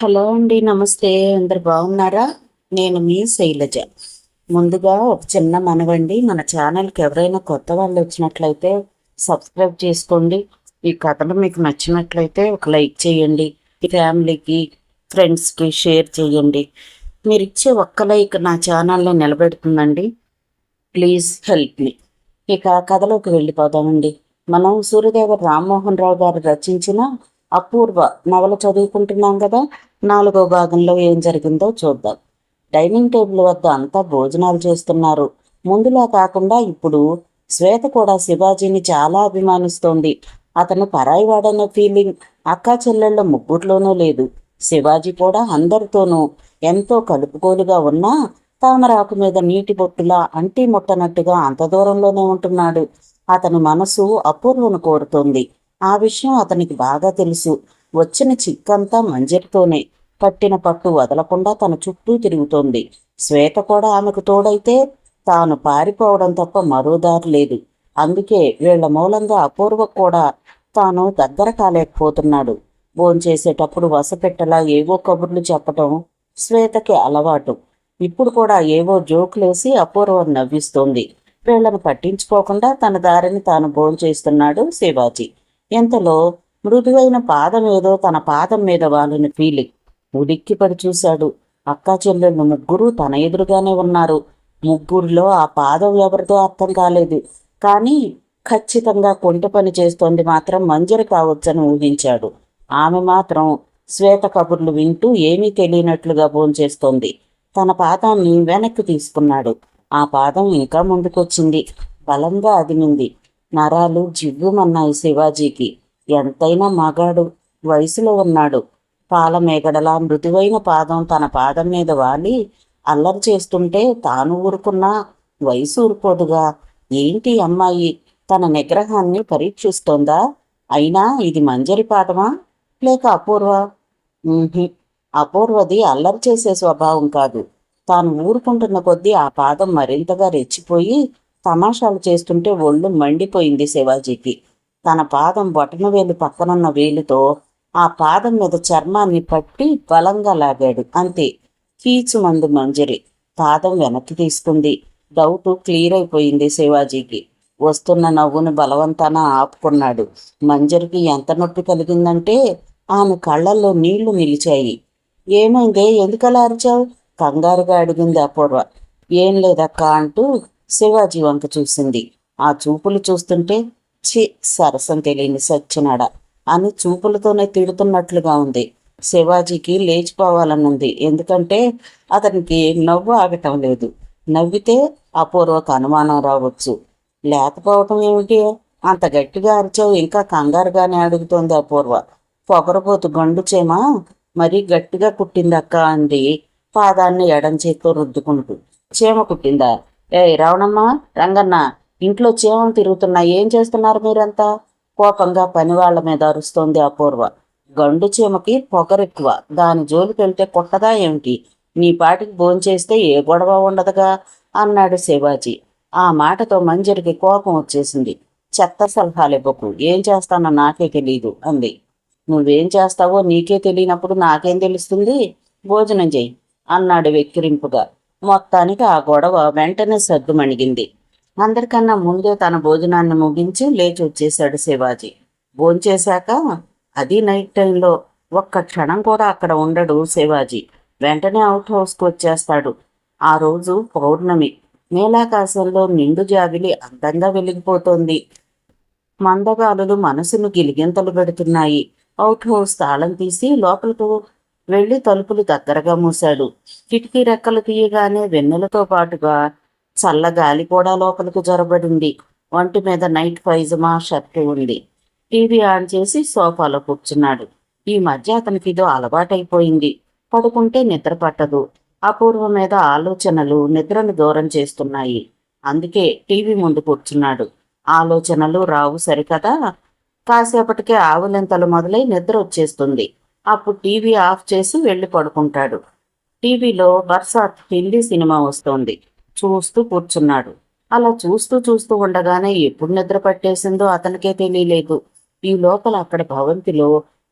Hello అండి, నమస్తే. అందరు బాగున్నారా? నేను మీ శైలజ. ముందుగా ఒక చిన్న మనవండి, మన ఛానల్కి ఎవరైనా కొత్త వాళ్ళు వచ్చినట్లయితే సబ్స్క్రైబ్ చేసుకోండి. ఈ కథలు మీకు నచ్చినట్లయితే ఒక లైక్ చేయండి. ఈ ఫ్యామిలీకి, ఫ్రెండ్స్కి షేర్ చేయండి. మీరు ఇచ్చే ఒక్క లైక్ నా ఛానల్ని నిలబెడుతుందండి. Please help me. ఇక కథలోకి వెళ్ళిపోదామండి. మనం సూర్యదేవ రామ్మోహన్ రావు గారు రచించిన అపూర్వ నవల చదువుకుంటున్నాం కదా. 4వ భాగంలో ఏం జరిగిందో చూద్దాం. డైనింగ్ టేబుల్ వద్ద అంతా భోజనాలు చేస్తున్నారు. ముందులా కాకుండా ఇప్పుడు శ్వేత కూడా శివాజీని చాలా అభిమానిస్తోంది. అతను పరాయివాడనే ఫీలింగ్ అక్కా చెల్లెళ్ళ ముగ్గురులోనూ లేదు. శివాజీ కూడా అందరితోనూ ఎంతో కలుపుకోలుగా ఉన్నా తామరాకు మీద నీటి బొట్టులా అంటి ముట్టనట్టుగా అంత దూరంలోనే ఉంటున్నాడు. అతని మనసు అపూర్వను కోరుతోంది. ఆ విషయం అతనికి బాగా తెలుసు. వచ్చిన చిక్కంతా మంజరితోనే. పట్టిన పట్టు వదలకుండా తన చుట్టూ తిరుగుతోంది. శ్వేత కూడా ఆమెకు తోడైతే తాను పారిపోవడం తప్ప మరో దారి లేదు. అందుకే వీళ్ల మూలంగా అపూర్వ కూడా తాను దగ్గర కాలేకపోతున్నాడు. భోంచేసేటప్పుడు వసపెట్టలా ఏవో కబుర్లు చెప్పటం శ్వేతకి అలవాటు. ఇప్పుడు కూడా ఏవో జోకులేసి అపూర్వం నవ్విస్తోంది. వీళ్లను పట్టించుకోకుండా తన దారిని తాను భోంచేస్తున్నాడు శివాజీ. ఎంతలో మృదువైన పాదం ఏదో తన పాదం మీద వాళ్ళని ఫీలింగ్. ఉలిక్కిపడి చూశాడు. అక్కా చెల్లెళ్ళు ముగ్గురు తన ఎదురుగానే ఉన్నారు. ముగ్గురిలో ఆ పాదం ఎవరిదో అర్థం కాలేదు. కానీ ఖచ్చితంగా కొంట పని చేస్తోంది మాత్రం మంజరి కావచ్చని ఊహించాడు. ఆమె మాత్రం శ్వేత కబుర్లు వింటూ ఏమీ తెలియనట్లుగా భోంచేస్తోంది. తన పాదాన్ని వెనక్కి తీసుకున్నాడు. ఆ పాదం ఇంకా ముందుకొచ్చింది. బలంగా అదిమింది. నరాలు జివ్వుమన్నాయి శివాజీకి. ఎంతైనా మగాడు, వయసులో ఉన్నాడు. పాల మేగడలా మృదువైన పాదం తన పాదం మీద వాలి అల్లరి చేస్తుంటే తాను ఊరుకున్నా వయసు ఊరుకోదుగా. ఏంటి అమ్మాయి తన నిగ్రహాన్ని పరీక్షిస్తోందా? అయినా ఇది మంజరి పాదమా లేక అపూర్వ? అపూర్వది అల్లరి చేసే స్వభావం కాదు. తాను ఊరుకుంటున్న కొద్దీ ఆ పాదం మరింతగా రెచ్చిపోయి తమాషాలు చేస్తుంటే ఒళ్ళు మండిపోయింది శివాజీకి. తన పాదం బొటన వేలు పక్కనున్న వేలుతో ఆ పాదం మీద చర్మాన్ని పట్టి బలంగా లాగాడు. అంతే. కీచుమంది మంజరి. పాదం వెనక్కి తీసుకుంది. డౌటు క్లియర్ అయిపోయింది శివాజీకి. వస్తున్న నవ్వును బలవంతాన ఆపుకున్నాడు. మంజరికి ఎంత నొప్పి కలిగిందంటే ఆమె కళ్ళల్లో నీళ్లు నిలిచాయి. ఏమైందే, ఎందుకలా అరిచావు? కంగారుగా అడిగింది అపూర్వ. ఏం లేదక్కా అంటూ శివాజీ వంక చూసింది. ఆ చూపులు చూస్తుంటే చి సరసం తెలియని సచ్చినాడా అని చూపులతోనే తిడుతున్నట్లుగా ఉంది. శివాజీకి లేచిపోవాలనుంది. ఎందుకంటే అతనికి నవ్వు ఆగటం లేదు. నవ్వితే అపూర్వకు అనుమానం రావచ్చు. లేకపోవటం ఏమిటి? అంత గట్టిగా అరిచావు, ఇంకా కంగారుగానే అడుగుతోంది అపూర్వ. పొగరబోతు గండు చేమా మరీ గట్టిగా కుట్టిందక్క అంది పాదాన్ని ఎడం చేత్తో రుద్దుకుంటూ. చీమ కుట్టిందా? రావణమ్మ, రంగన్న, ఇంట్లో చీమలు తిరుగుతున్నా ఏం చేస్తున్నారు మీరంతా? కోపంగా పనివాళ్ల మీద అరుస్తోంది అపూర్వ. గండు చీమకి పొగరెక్కువ. దాని జోలికి వెళ్తే కొట్టదా ఏమిటి? నీ పాటికి భోంచేస్తే ఏ గొడవ ఉండదుగా అన్నాడు శివాజీ. ఆ మాటతో మంజరికి కోపం వచ్చేసింది. చెత్త సలహాలివ్వకు, ఏం చేస్తానో నాకే తెలీదు అంది. నువ్వేం చేస్తావో నీకే తెలియనప్పుడు నాకేం తెలుస్తుంది? భోజనం చెయ్యి అన్నాడు వెక్కిరింపుగా. మొత్తానికి ఆ గొడవ వెంటనే సద్దుమణిగింది. అందరికన్నా ముందే తన భోజనాన్ని ముగించి లేచి వచ్చేశాడు శివాజీ. భోంచేశాక, అది నైట్ టైంలో, ఒక్క క్షణం కూడా అక్కడ ఉండడు శివాజీ. వెంటనే అవుట్ హౌస్కి వచ్చేస్తాడు. ఆ రోజు పౌర్ణమి. నీలాకాశంలో నిండు జాబిలి అందంగా వెలిగిపోతోంది. మందగాలులు మనసును గిలిగింతలు పెడుతున్నాయి. అవుట్ హౌస్ తాళం తీసి లోపలకు వెళ్లి తలుపులు దగ్గరగా మూశాడు. కిటికీ రెక్కలు తీయగానే వెన్నెలతో పాటుగా చల్లగాలి కూడా లోపలికి జొరబడింది. ఒంటి మీద నైట్ పైజమా షర్టు ఉంది. టీవీ ఆన్ చేసి సోఫాలో కూర్చున్నాడు. ఈ మధ్య అతనికి ఇదో అలవాటైపోయింది. పడుకుంటే నిద్ర పట్టదు. అపూర్వ మీద ఆలోచనలు నిద్రను దూరం చేస్తున్నాయి. అందుకే టీవీ ముందు కూర్చున్నాడు. ఆలోచనలు రావు సరికదా. కాసేపటికే ఆవులింతలు మొదలై నిద్ర వచ్చేస్తుంది. అప్పుడు టీవీ ఆఫ్ చేసి వెళ్ళి పడుకుంటాడు. టీవీలో బర్సాత్ హిందీ సినిమా వస్తోంది. చూస్తూ కూర్చున్నాడు. అలా చూస్తూ చూస్తూ ఉండగానే ఎప్పుడు నిద్ర పట్టేసిందో అతనికే తెలియలేదు. ఈ లోపల అక్కడ భవంతిలో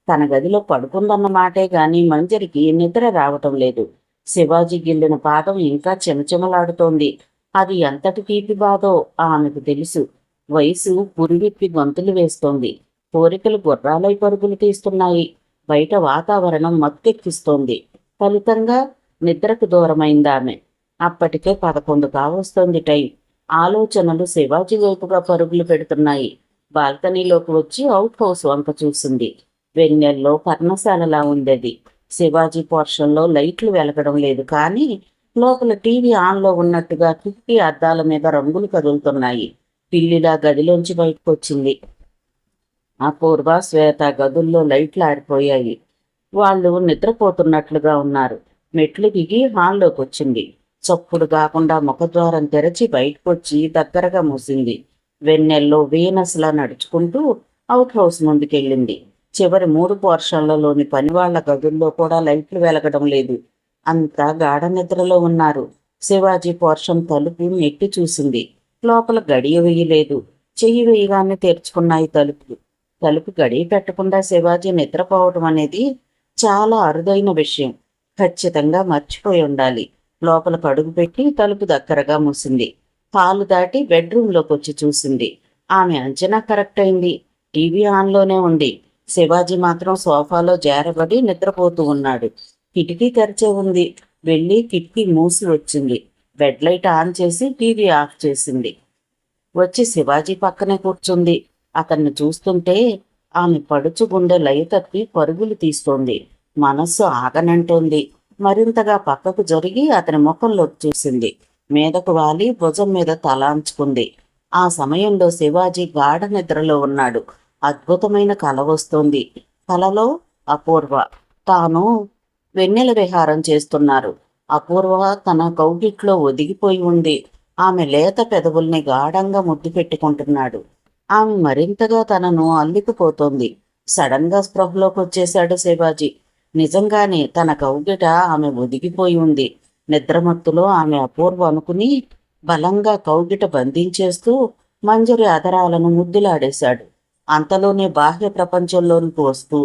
తన గదిలో పడుకుందన్న మాటే గాని మంజరికి నిద్ర రావటం లేదు. శివాజీ గిల్లిన పాదం ఇంకా చెమచెమలాడుతోంది. అది ఎంతటి తీపి బాధో ఆమెకు తెలుసు. వయసు పురివిప్పి గొంతులు వేస్తోంది. కోరికలు గుర్రాలై పరుగులు తీస్తున్నాయి. బయట వాతావరణం మత్తెక్కిస్తోంది. ఫలితంగా నిద్రకు దూరమైందామె. అప్పటికే 11 కావస్తోంది టైం. ఆలోచనలు శివాజీ వైపుగా పరుగులు పెడుతున్నాయి. బాల్కనీలోకి వచ్చి అవుట్ హౌస్ వంక చూసింది. వెన్నెల్లో పర్ణశాలలా ఉండేది. శివాజీ పోర్షన్లో లైట్లు వెలగడం లేదు, కానీ లోపల టీవీ ఆన్లో ఉన్నట్టుగా కిటికీ అద్దాల మీద రంగులు కదులుతున్నాయి. పిల్లిలా గదిలోంచి బయటకొచ్చింది. అపూర్వ, శ్వేత గదుల్లో లైట్లు ఆరిపోయాయి. వాళ్ళు నిద్రపోతున్నట్లుగా ఉన్నారు. మెట్లు దిగి హాల్లోకి వచ్చింది. చప్పుడు కాకుండా ముఖద్వారం తెరచి బయటకొచ్చి దగ్గరగా మూసింది. వెన్నెల్లో వీనస్లా నడుచుకుంటూ అవుట్ హౌస్ ముందుకెళ్ళింది. చివరి 3 పోర్షన్లలోని పనివాళ్ల గదుల్లో కూడా లైట్లు వెలగడం లేదు. అంతా గాఢ నిద్రలో ఉన్నారు. శివాజీ పోర్షన్ తలుపు నెట్టి చూసింది. లోపల గడియ వేయలేదు. చెయ్యి వేయగానే తెరుచుకున్నాయి తలుపులు. తలుపు గడియ పెట్టకుండా శివాజీ నిద్రపోవటం అనేది చాలా అరుదైన విషయం. ఖచ్చితంగా మర్చిపోయి ఉండాలి. లోపలకు అడుగుపెట్టి తలుపు దగ్గరగా మూసింది. హాలు దాటి బెడ్రూంలోకి వచ్చి చూసింది. ఆమె అంచనా కరెక్ట్ అయింది. టీవీ ఆన్లోనే ఉంది. శివాజీ మాత్రం సోఫాలో జారబడి నిద్రపోతూ ఉన్నాడు. కిటికీ తెరిచే ఉంది. వెళ్ళి కిటికీ మూసి వచ్చింది. బెడ్ లైట్ ఆన్ చేసి టీవీ ఆఫ్ చేసింది. వచ్చి శివాజీ పక్కనే కూర్చుంది. అతన్ని చూస్తుంటే ఆమె పడుచు గుండె లయ తప్పి పరుగులు తీస్తోంది. మనస్సు ఆగనంటోంది. మరింతగా పక్కకు జరిగి అతని ముఖంలోకి చూసింది. మీదకు వాలి భుజం మీద తలాంచుకుంది. ఆ సమయంలో శివాజీ గాఢ నిద్రలో ఉన్నాడు. అద్భుతమైన కల వస్తోంది. కలలో అపూర్వ, తాను వెన్నెల విహారం చేస్తున్నారు. అపూర్వ తన కౌగిట్లో ఒదిగిపోయి ఉంది. ఆమె లేత పెదవుల్ని గాఢంగా ముద్దు పెట్టుకుంటున్నాడు. ఆమె మరింతగా తనను అల్లుకుపోతోంది. సడన్ గా స్పృహలోకి వచ్చేశాడు శివాజీ. నిజంగానే తన కౌగిట ఆమె ఒదిగిపోయి ఉంది. నిద్రమత్తులో ఆమె అపూర్వ అనుకుని బలంగా కౌగిట బంధించేస్తూ మంజరి అధరాలను ముద్దులాడేశాడు. అంతలోనే బాహ్య ప్రపంచంలోనికి వస్తూ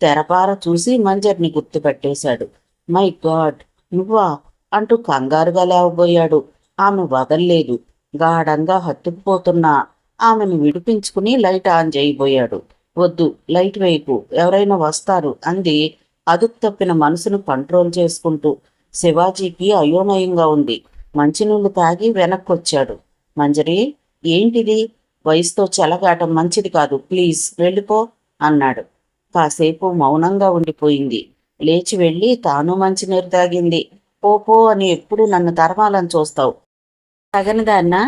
తెరపార చూసి మంజరిని గుర్తుపెట్టేశాడు. మై గాడ్, నువ్వా అంటూ కంగారుగా లేవబోయాడు. ఆమె వదల్లేదు. గాఢంగా హత్తుకుపోతున్నా ఆమెను విడిపించుకుని లైట్ ఆన్ చేయబోయాడు. వద్దు, లైట్ వేయకు, ఎవరైనా వస్తారు అంది అదుపు తప్పిన మనసును కంట్రోల్ చేసుకుంటూ. శివాజీకి అయోమయంగా ఉంది. మంచినీళ్లు తాగి వెనక్కొచ్చాడు. మంజరి, ఏంటిది? వయసుతో చెలగాటం మంచిది కాదు, ప్లీజ్ వెళ్ళిపో అన్నాడు. కాసేపు మౌనంగా ఉండిపోయింది. లేచి వెళ్ళి తాను మంచినీరు తాగింది. పో అని ఎప్పుడు నన్ను తరమాలని చూస్తావు? తగనిదాన్నా,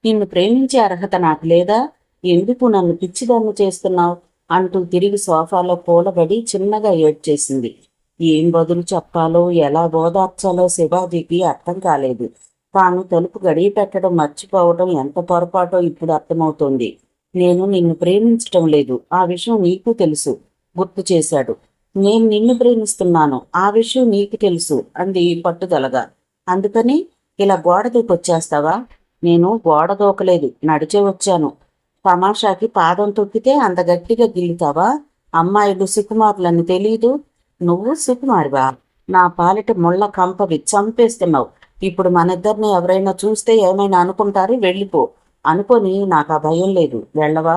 నిన్ను ప్రేమించే అర్హత నాకు లేదా? ఎందుకు నన్ను పిచ్చిదాన్ని చేస్తున్నావు అంటూ తిరిగి సోఫాలో కూలబడి చిన్నగా ఏడ్చేసింది. ఏం బదులు చెప్పాలో, ఎలా ఓదార్చాలో శివాజీకి అర్థం కాలేదు. తాను తలుపు గడియ పెట్టడం మర్చిపోవడం ఎంత పొరపాటో ఇప్పుడు అర్థమవుతోంది. నేను నిన్ను ప్రేమించటం లేదు, ఆ విషయం నీకు తెలుసు గుర్తు చేశాడు. నేను నిన్ను ప్రేమిస్తున్నాను, ఆ విషయం నీకు తెలుసు అంది పట్టుదలగా. అందుకని ఇలా గోడ దూకొచ్చేస్తావా? నేను గోడ దూకలేదు, నడిచే వచ్చాను. తమాషాకి పాదం తొక్కితే అంత గట్టిగా గిల్లుతావా? అమ్మాయిలు సుకుమారులని తెలీదు? నువ్వు సుకుమారివా? నా పాలిట ముళ్ళ కంపవి చంపేస్తున్నావు. ఇప్పుడు మనిద్దరిని ఎవరైనా చూస్తే ఏమైనా అనుకుంటారు, వెళ్ళిపో. అనుకొని నాకు ఆ భయం లేదు. వెళ్ళవా?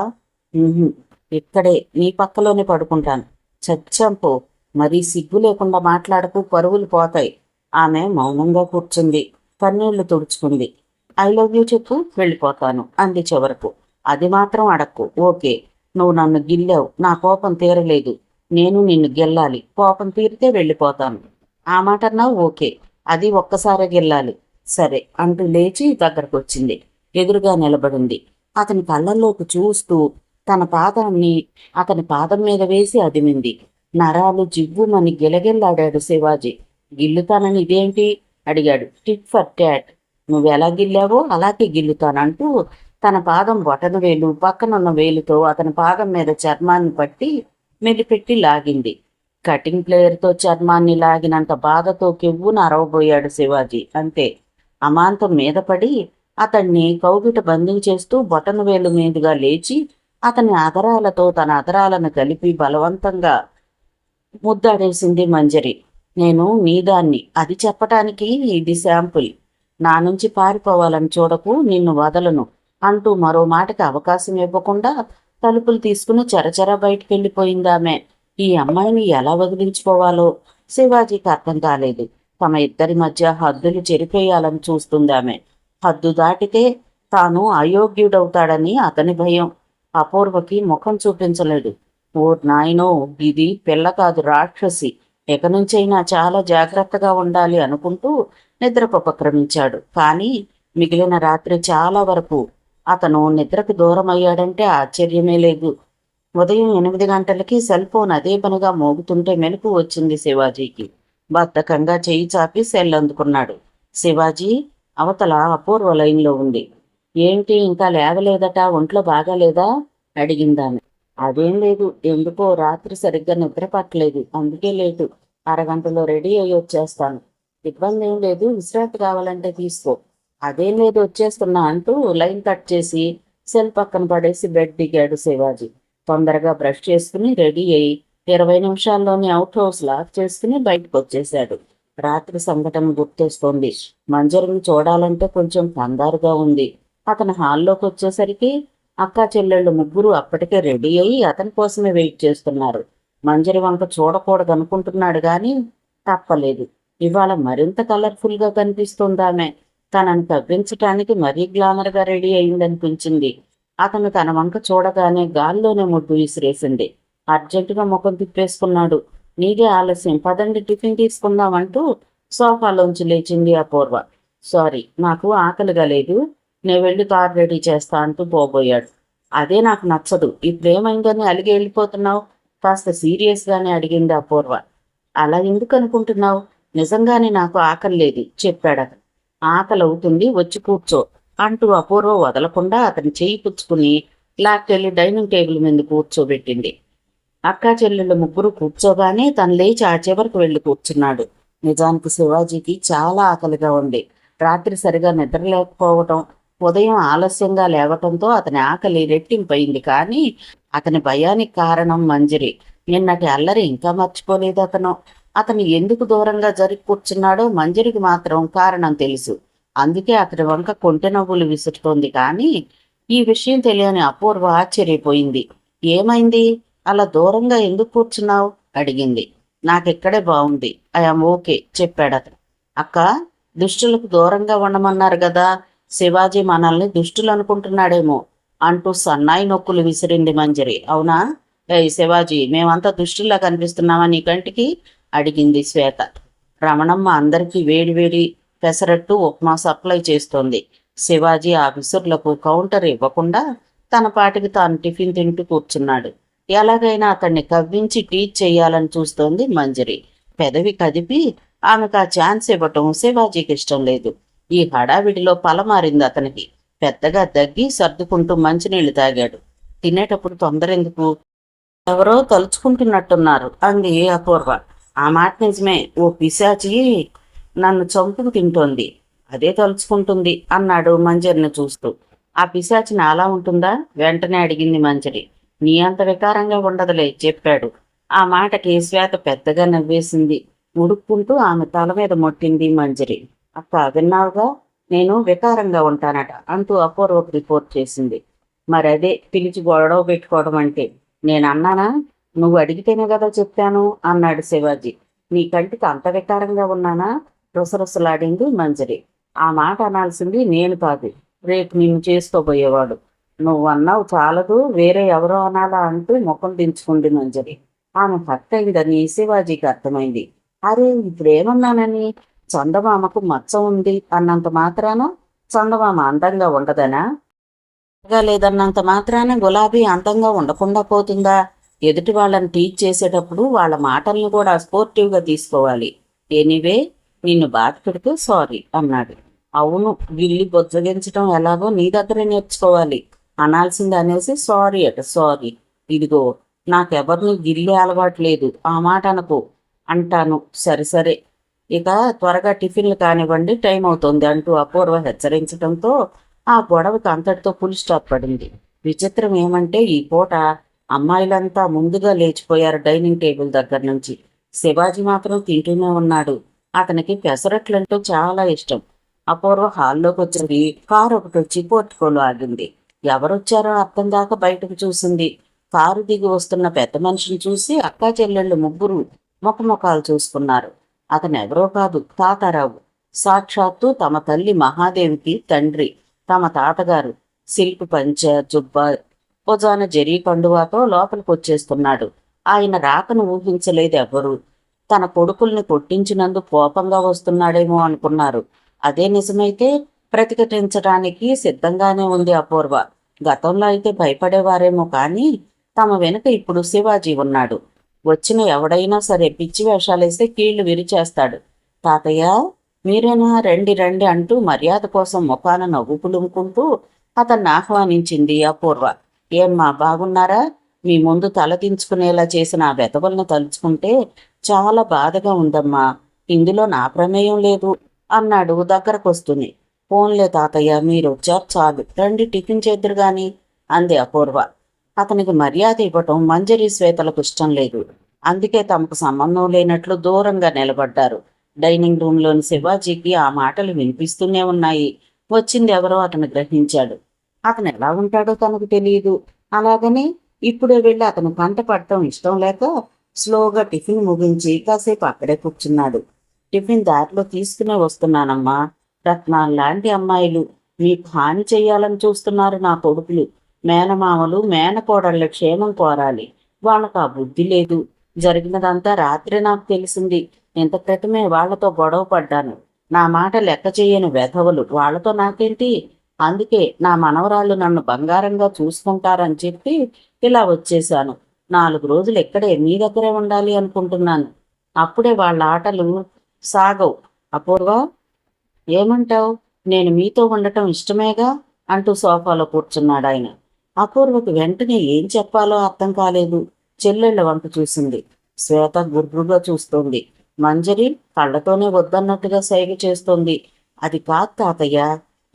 ఇక్కడే నీ పక్కలోనే పడుకుంటాను. చచ్చంపో. మరీ సిగ్గు లేకుండా మాట్లాడకు, పరువులు పోతాయి. ఆమె మౌనంగా కూర్చుంది. కన్నీళ్లు తుడుచుకుంది. ఐ లవ్ యూ చెప్పు, వెళ్ళిపోతాను అంది చివరకు. అది మాత్రం అడక్కు. ఓకే, నువ్వు నన్ను గిల్లావు, నా కోపం తీరలేదు. నేను నిన్ను గెల్లాలి, కోపం తీరితే వెళ్ళిపోతాను. ఆ మాట అన్నావు, ఓకే, అది ఒక్కసారి గెల్లాలి. సరే అంటూ లేచి దగ్గరకు వచ్చింది. ఎదురుగా నిలబడింది. అతని కళ్ళల్లోకి చూస్తూ తన పాదాన్ని అతని పాదం మీద వేసి అదిమింది. నరాలు జివ్వుమని గిలగిల్లాడాడు శివాజీ. గిల్లుతానని ఇదేంటి అడిగాడు. Tit for tat. నువ్వెలా గిల్లావో అలాగే గిల్లుతానంటూ తన పాదం బొటన వేలు పక్కనున్న వేలుతో అతని పాదం మీద చర్మాన్ని పట్టి మెలిపెట్టి లాగింది. కటింగ్ ప్లేయర్తో చర్మాన్ని లాగినంత బాధతో కెవ్వున అరవబోయాడు శివాజీ. అంతే. అమాంతం మీద పడి అతన్ని కౌగిట బంధించేస్తూ బొటన వేలు మీదుగా లేచి అతని అదరాలతో తన అదరాలను కలిపి బలవంతంగా ముద్దాడేసింది మంజరి. నేను నీదాన్ని, అది చెప్పటానికి ఇది శాంపుల్. నా నుంచి పారిపోవాలని చూడకు, నిన్ను వదలను అంటూ మరో మాటకి అవకాశం ఇవ్వకుండా తలుపులు తీసుకుని చరచర బయటికెళ్ళిపోయిందామె. ఈ అమ్మాయిని ఎలా వదిలించుకోవాలో శివాజీకి అర్థం కాలేదు. తమ ఇద్దరి మధ్య హద్దులు చెరిపేయాలని చూస్తుందామె. హద్దు దాటితే తాను అయోగ్యుడవుతాడని అతని భయం. అపూర్వకి ముఖం చూపించలేడు. ఓ నాయనో, ఇది పిల్ల కాదు, రాక్షసి. ఇక నుంచైనా చాలా జాగ్రత్తగా ఉండాలి అనుకుంటూ నిద్రకు ఉపక్రమించాడు. కానీ మిగిలిన రాత్రి చాలా వరకు అతను నిద్రకు దూరం అయ్యాడంటే ఆశ్చర్యమే లేదు. ఉదయం 8 గంటలకి సెల్ ఫోన్ అదే పనిగా మోగుతుంటే మెలకు వచ్చింది శివాజీకి. బద్ధకంగా చేయి చాపి సెల్ అందుకున్నాడు. శివాజీ, అవతల అపూర్వ లైన్లో ఉంది. ఏంటి ఇంకా లేవలేదట, ఒంట్లో బాగాలేదా అడిగిందామె. అదేం లేదు, ఎందుకో రాత్రి సరిగ్గా నిద్ర పట్టలేదు, అందుకే లేటు. అరగంటలో రెడీ అయ్యి వచ్చేస్తాను. ఇబ్బంది ఏం లేదు, విశ్రాంతి కావాలంటే తీసుకో. అదేం లేదు, వచ్చేస్తున్నా అంటూ లైన్ కట్ చేసి సెల్ పక్కన పడేసి బెడ్ దిగాడు శివాజీ. తొందరగా బ్రష్ చేసుకుని రెడీ అయ్యి 20 నిమిషాల్లోనే అవుట్ హౌస్ లాక్ చేసుకుని బయటకు వచ్చేశాడు. రాత్రి సంఘటన గుర్తొస్తోంది. మంజరిని చూడాలంటే కొంచెం కంగారుగా ఉంది. అతను హాల్లోకి వచ్చేసరికి అక్కా చెల్లెళ్ళు ముగ్గురు అప్పటికే రెడీ అయ్యి అతని కోసమే వెయిట్ చేస్తున్నారు. మంజరి వంక చూడకూడదనుకుంటున్నాడు కానీ తప్పలేదు. ఇవాళ మరింత కలర్ఫుల్గా కనిపిస్తుందామె. తనను తవ్వించటానికి మరీ గ్లామర్గా రెడీ అయిందనిపించింది. అతను తన వంక చూడగానే గాల్లోనే ముద్దు విసిరేసింది. అర్జెంటుగా ముఖం తిప్పేసుకున్నాడు. నీదే ఆలస్యం, పదండి టిఫిన్ తీసుకుందామంటూ సోఫాలోంచి లేచింది అపూర్వ. సారీ, నాకు ఆకలిగా లేదు, నేను వెళ్ళి కార్ రెడీ చేస్తా అంటూ పోబోయాడు. అదే నాకు నచ్చదు, ఇప్పుడేమైందని అలిగి వెళ్ళిపోతున్నావు? కాస్త సీరియస్గానే అడిగింది అపూర్వ. అలా ఎందుకు అనుకుంటున్నావు? నిజంగానే నాకు ఆకలి లేదు చెప్పాడతను. ఆకలి అవుతుంది, వచ్చి కూర్చో అంటూ అపూర్వ వదలకుండా అతని చేయి పుచ్చుకుని లాక్కెళ్ళి డైనింగ్ టేబుల్ మీద కూర్చోబెట్టింది. అక్కా చెల్లెళ్ళు ముగ్గురు కూర్చోగానే తను లేచి ఆ చివరికి వెళ్ళి కూర్చున్నాడు. నిజానికి శివాజీకి చాలా ఆకలిగా ఉంది. రాత్రి సరిగా నిద్ర లేకపోవటం, ఉదయం ఆలస్యంగా లేవటంతో అతని ఆకలి రెట్టింపయింది. కానీ అతని భయానికి కారణం మంజరి. నిన్నటి అల్లరి ఇంకా మర్చిపోలేదు అతను. అతను ఎందుకు దూరంగా జరిగి కూర్చున్నాడో మంజరికి మాత్రం కారణం తెలుసు. అందుకే అతని వంక కొంటె నవ్వులు విసురుతోంది. కానీ ఈ విషయం తెలియని అపూర్వ ఆశ్చర్యపోయింది. ఏమైంది, అలా దూరంగా ఎందుకు కూర్చున్నావు అడిగింది. నాకెక్కడే బాగుంది, ఐఎమ్ ఓకే చెప్పాడతను. అక్క, దుష్టులకు దూరంగా ఉండమన్నారు కదా, శివాజీ మనల్ని దుష్టులు అనుకుంటున్నాడేమో అంటూ సన్నాయి నొక్కులు విసిరింది మంజరి. అవునా? శివాజీ, మేమంతా దుష్టుల్లా కనిపిస్తున్నామా నీ కంటికి అడిగింది శ్వేత. రమణమ్మ అందరికీ వేడివేడి పెసరట్టు ఉప్మా సప్లై చేస్తోంది. శివాజీ ఆ విసురులకు కౌంటర్ ఇవ్వకుండా తన పాటికి తాను టిఫిన్ తింటూ కూర్చున్నాడు. ఎలాగైనా అతన్ని కవ్వించి టీచ్ చెయ్యాలని చూస్తోంది మంజరి. పెదవి కదిపి ఆమెకు ఆ ఛాన్స్ ఇవ్వటం శివాజీకి ఇష్టం లేదు. ఈ హడావిడిలో పలమారింది అతనికి. పెద్దగా దగ్గి సర్దుకుంటూ మంచినీళ్లు తాగాడు. తినేటప్పుడు తొందర ఎందుకు, ఎవరో తలుచుకుంటున్నట్టున్నారు అంది అపూర్వ. ఆ మాట నిజమే, ఓ పిశాచి నన్ను చంపుకు తింటోంది, అదే తలుచుకుంటుంది అన్నాడు మంజరిని చూస్తూ. ఆ పిశాచి నాలా ఉంటుందా వెంటనే అడిగింది మంజరి. నీ అంత వికారంగా ఉండదులే చెప్పాడు. ఆ మాటకి శ్వేత పెద్దగా నవ్వేసింది. ఉడుక్కుంటూ ఆమె తల మీద మొట్టింది మంజరి. అక్క, విన్నావుగా, నేను వికారంగా ఉంటానట అంటూ అపూర్వకు రిపోర్ట్ చేసింది. మరదే పిలిచి గొడవ పెట్టుకోవడం అంటే. నేను అన్నానా? నువ్వు అడిగితేనే కదా చెప్పాను అన్నాడు శివాజీ. నీ కంటికి అంత వికారంగా ఉన్నానా రుసరుసలాడింది మంజరి. ఆ మాట అనాల్సింది నేను కాదు, రేపు నిన్ను చేసుకోబోయేవాడు. నువ్వు అన్నావు చాలదు, వేరే ఎవరో అనాలా అంటూ ముఖం దించుకుంది మంజరి. ఆమె హత్య అయిందని శివాజీకి అర్థమైంది. అరే, ఇప్పుడేమన్నానని? చందమామకు మచ్చ ఉంది అన్నంత మాత్రాన చందమామ అందంగా ఉండదనా? లేదన్నంత మాత్రాన గులాబీ అందంగా ఉండకుండా పోతుందా? ఎదుటి వాళ్ళని టీచ్ చేసేటప్పుడు వాళ్ళ మాటల్ని కూడా స్పోర్టివ్గా తీసుకోవాలి. ఎనీవే, నిన్ను బాధ పెడితే సారీ అన్నాడు. అవును, గిల్లి బొజ్జగించడం ఎలాగో నీ దగ్గరే నేర్చుకోవాలి. అనాల్సింది అనేసి సారీ అట. సారీ, ఇదిగో నాకెవరిని గిల్లి అలవాటు లేదు, ఆ మాట అనుకో అంటాను. సరే సరే, ఇక త్వరగా టిఫిన్లు కానివ్వండి, టైం అవుతుంది అంటూ అపూర్వ హెచ్చరించడంతో ఆ గొడవకి అంతటితో ఫుల్ స్టాప్ పడింది. విచిత్రం ఏమంటే ఈ పూట అమ్మాయిలంతా ముందుగా లేచిపోయారు డైనింగ్ టేబుల్ దగ్గర నుంచి. శివాజీ మాత్రం తింటూనే ఉన్నాడు. అతనికి పెసరట్లంటూ చాలా ఇష్టం. అపూర్వ హాల్లోకి వచ్చింది. కారు ఒకటి వచ్చి పోర్టికోలో ఆగింది. ఎవరొచ్చారో అర్థం కాక బయటకు చూసింది. కారు దిగి వస్తున్న పెద్ద మనిషిని చూసి అక్కా చెల్లెళ్ళు ముగ్గురు ముఖముఖాలు చూసుకున్నారు. అతనెవరో కాదు, తాతారావు. సాక్షాత్తు తమ తల్లి మహాదేవికి తండ్రి. తమ తాతగారు సిల్క్ పంచ జుబ్బా భుజాన జరీ కండువాతో లోపలికి వచ్చేస్తున్నాడు. ఆయన రాకను ఊహించలేదు ఎవ్వరూ. తన కొడుకుల్ని కొట్టించినందుకు కోపంగా వస్తున్నాడేమో అనుకున్నారు. అదే నిజమైతే ప్రతిఘటించడానికి సిద్ధంగానే ఉంది అపూర్వ. గతంలో అయితే భయపడేవారేమో కానీ తమ వెనుక ఇప్పుడు శివాజీ ఉన్నాడు. వచ్చిన ఎవడైనా సరే పిచ్చి వేషాలేస్తే కీళ్లు విరిచేస్తాడు. తాతయ్య, మీరేనా, రండి రండి అంటూ మర్యాద కోసం ముఖాన నవ్వు పులుముకుంటూ అతన్ని ఆహ్వానించింది అపూర్వ. ఏమ్మా, బాగున్నారా? మీ ముందు తల దించుకునేలా చేసిన ఆ వెధవలను తలుచుకుంటే చాలా బాధగా ఉందమ్మా. ఇందులో నా ప్రమేయం లేదు అన్నాడు దగ్గరకొస్తూనే. ఫోన్లే తాతయ్య, మీరొచ్చారు చాలు, రండి టిఫిన్ చేద్దరు గాని అంది అపూర్వ. అతనికి మర్యాద ఇవ్వటం మంజరి శ్వేతలకు ఇష్టం లేదు. అందుకే తమకు సంబంధం లేనట్లు దూరంగా నిలబడ్డారు. డైనింగ్ రూమ్లోని శివాజీకి ఆ మాటలు వినిపిస్తూనే ఉన్నాయి. వచ్చింది ఎవరో అతను గ్రహించాడు. అతను ఎలా ఉంటాడో తనకు తెలియదు. అలాగని ఇప్పుడే వెళ్ళి అతను కంట పడటం ఇష్టం లేక స్లోగా టిఫిన్ ముగించి కాసేపు అక్కడే కూర్చున్నాడు. టిఫిన్ దారిలో తీసుకునే వస్తున్నానమ్మా. రత్నాల్లాంటి అమ్మాయిలు మీకు హాని చెయ్యాలని చూస్తున్నారు నా కొడుకులు. మేనమామలు మేనకోడళ్ళ క్షేమం కోరాలి. వాళ్ళకు ఆ బుద్ధి లేదు. జరిగినదంతా రాత్రి నాకు తెలిసింది. ఇంత క్రితమే వాళ్లతో గొడవ పడ్డాను. నా మాట లెక్క చేయని వెధవలు, వాళ్లతో నాకేంటి? అందుకే నా మనవరాళ్ళు నన్ను బంగారంగా చూసుకుంటారని చెప్పి ఇలా వచ్చేశాను. 4 రోజులు ఇక్కడే మీ దగ్గరే ఉండాలి అనుకుంటున్నాను. అప్పుడే వాళ్ళ ఆటలు సాగవు. అపూర్వ, ఏమంటావు? నేను మీతో ఉండటం ఇష్టమేగా అంటూ సోఫాలో కూర్చున్నాడు ఆయన. అపూర్వకు వెంటనే ఏం చెప్పాలో అర్థం కాలేదు. చెల్లెళ్ల వంక చూసింది. శ్వేత గుర్రుగా చూస్తోంది. మంజరి కళ్ళతోనే వద్దన్నట్టుగా సైగ చేస్తోంది. అది కాదు తాతయ్య,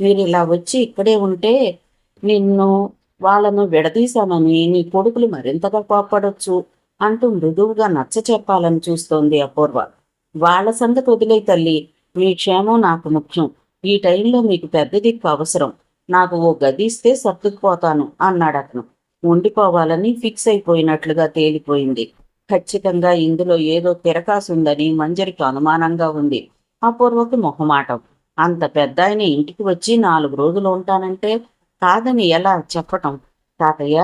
మీరిలా వచ్చి ఇక్కడే ఉంటే నిన్ను వాళ్ళను విడదీశామని నీ కొడుకులు మరింతగా కోప్పడొచ్చు అంటూ మృదువుగా నచ్చ చెప్పాలని చూస్తోంది అపూర్వ. వాళ్ళ సంగతి వదిలే తల్లి, మీ క్షేమం నాకు ముఖ్యం. ఈ టైంలో మీకు పెద్ద దిక్కు అవసరం. నాకు ఓ గది ఇస్తే సర్దుకుపోతాను అన్నాడు అతను. ఉండిపోవాలని ఫిక్స్ అయిపోయినట్లుగా తేలిపోయింది. ఖచ్చితంగా ఇందులో ఏదో తిరకాసుందని మంజరికి అనుమానంగా ఉంది. అపూర్వకు మొహమాటం. అంత పెద్ద ఆయన ఇంటికి వచ్చి 4 రోజులు ఉంటానంటే కాదని ఎలా చెప్పటం? తాతయ్య,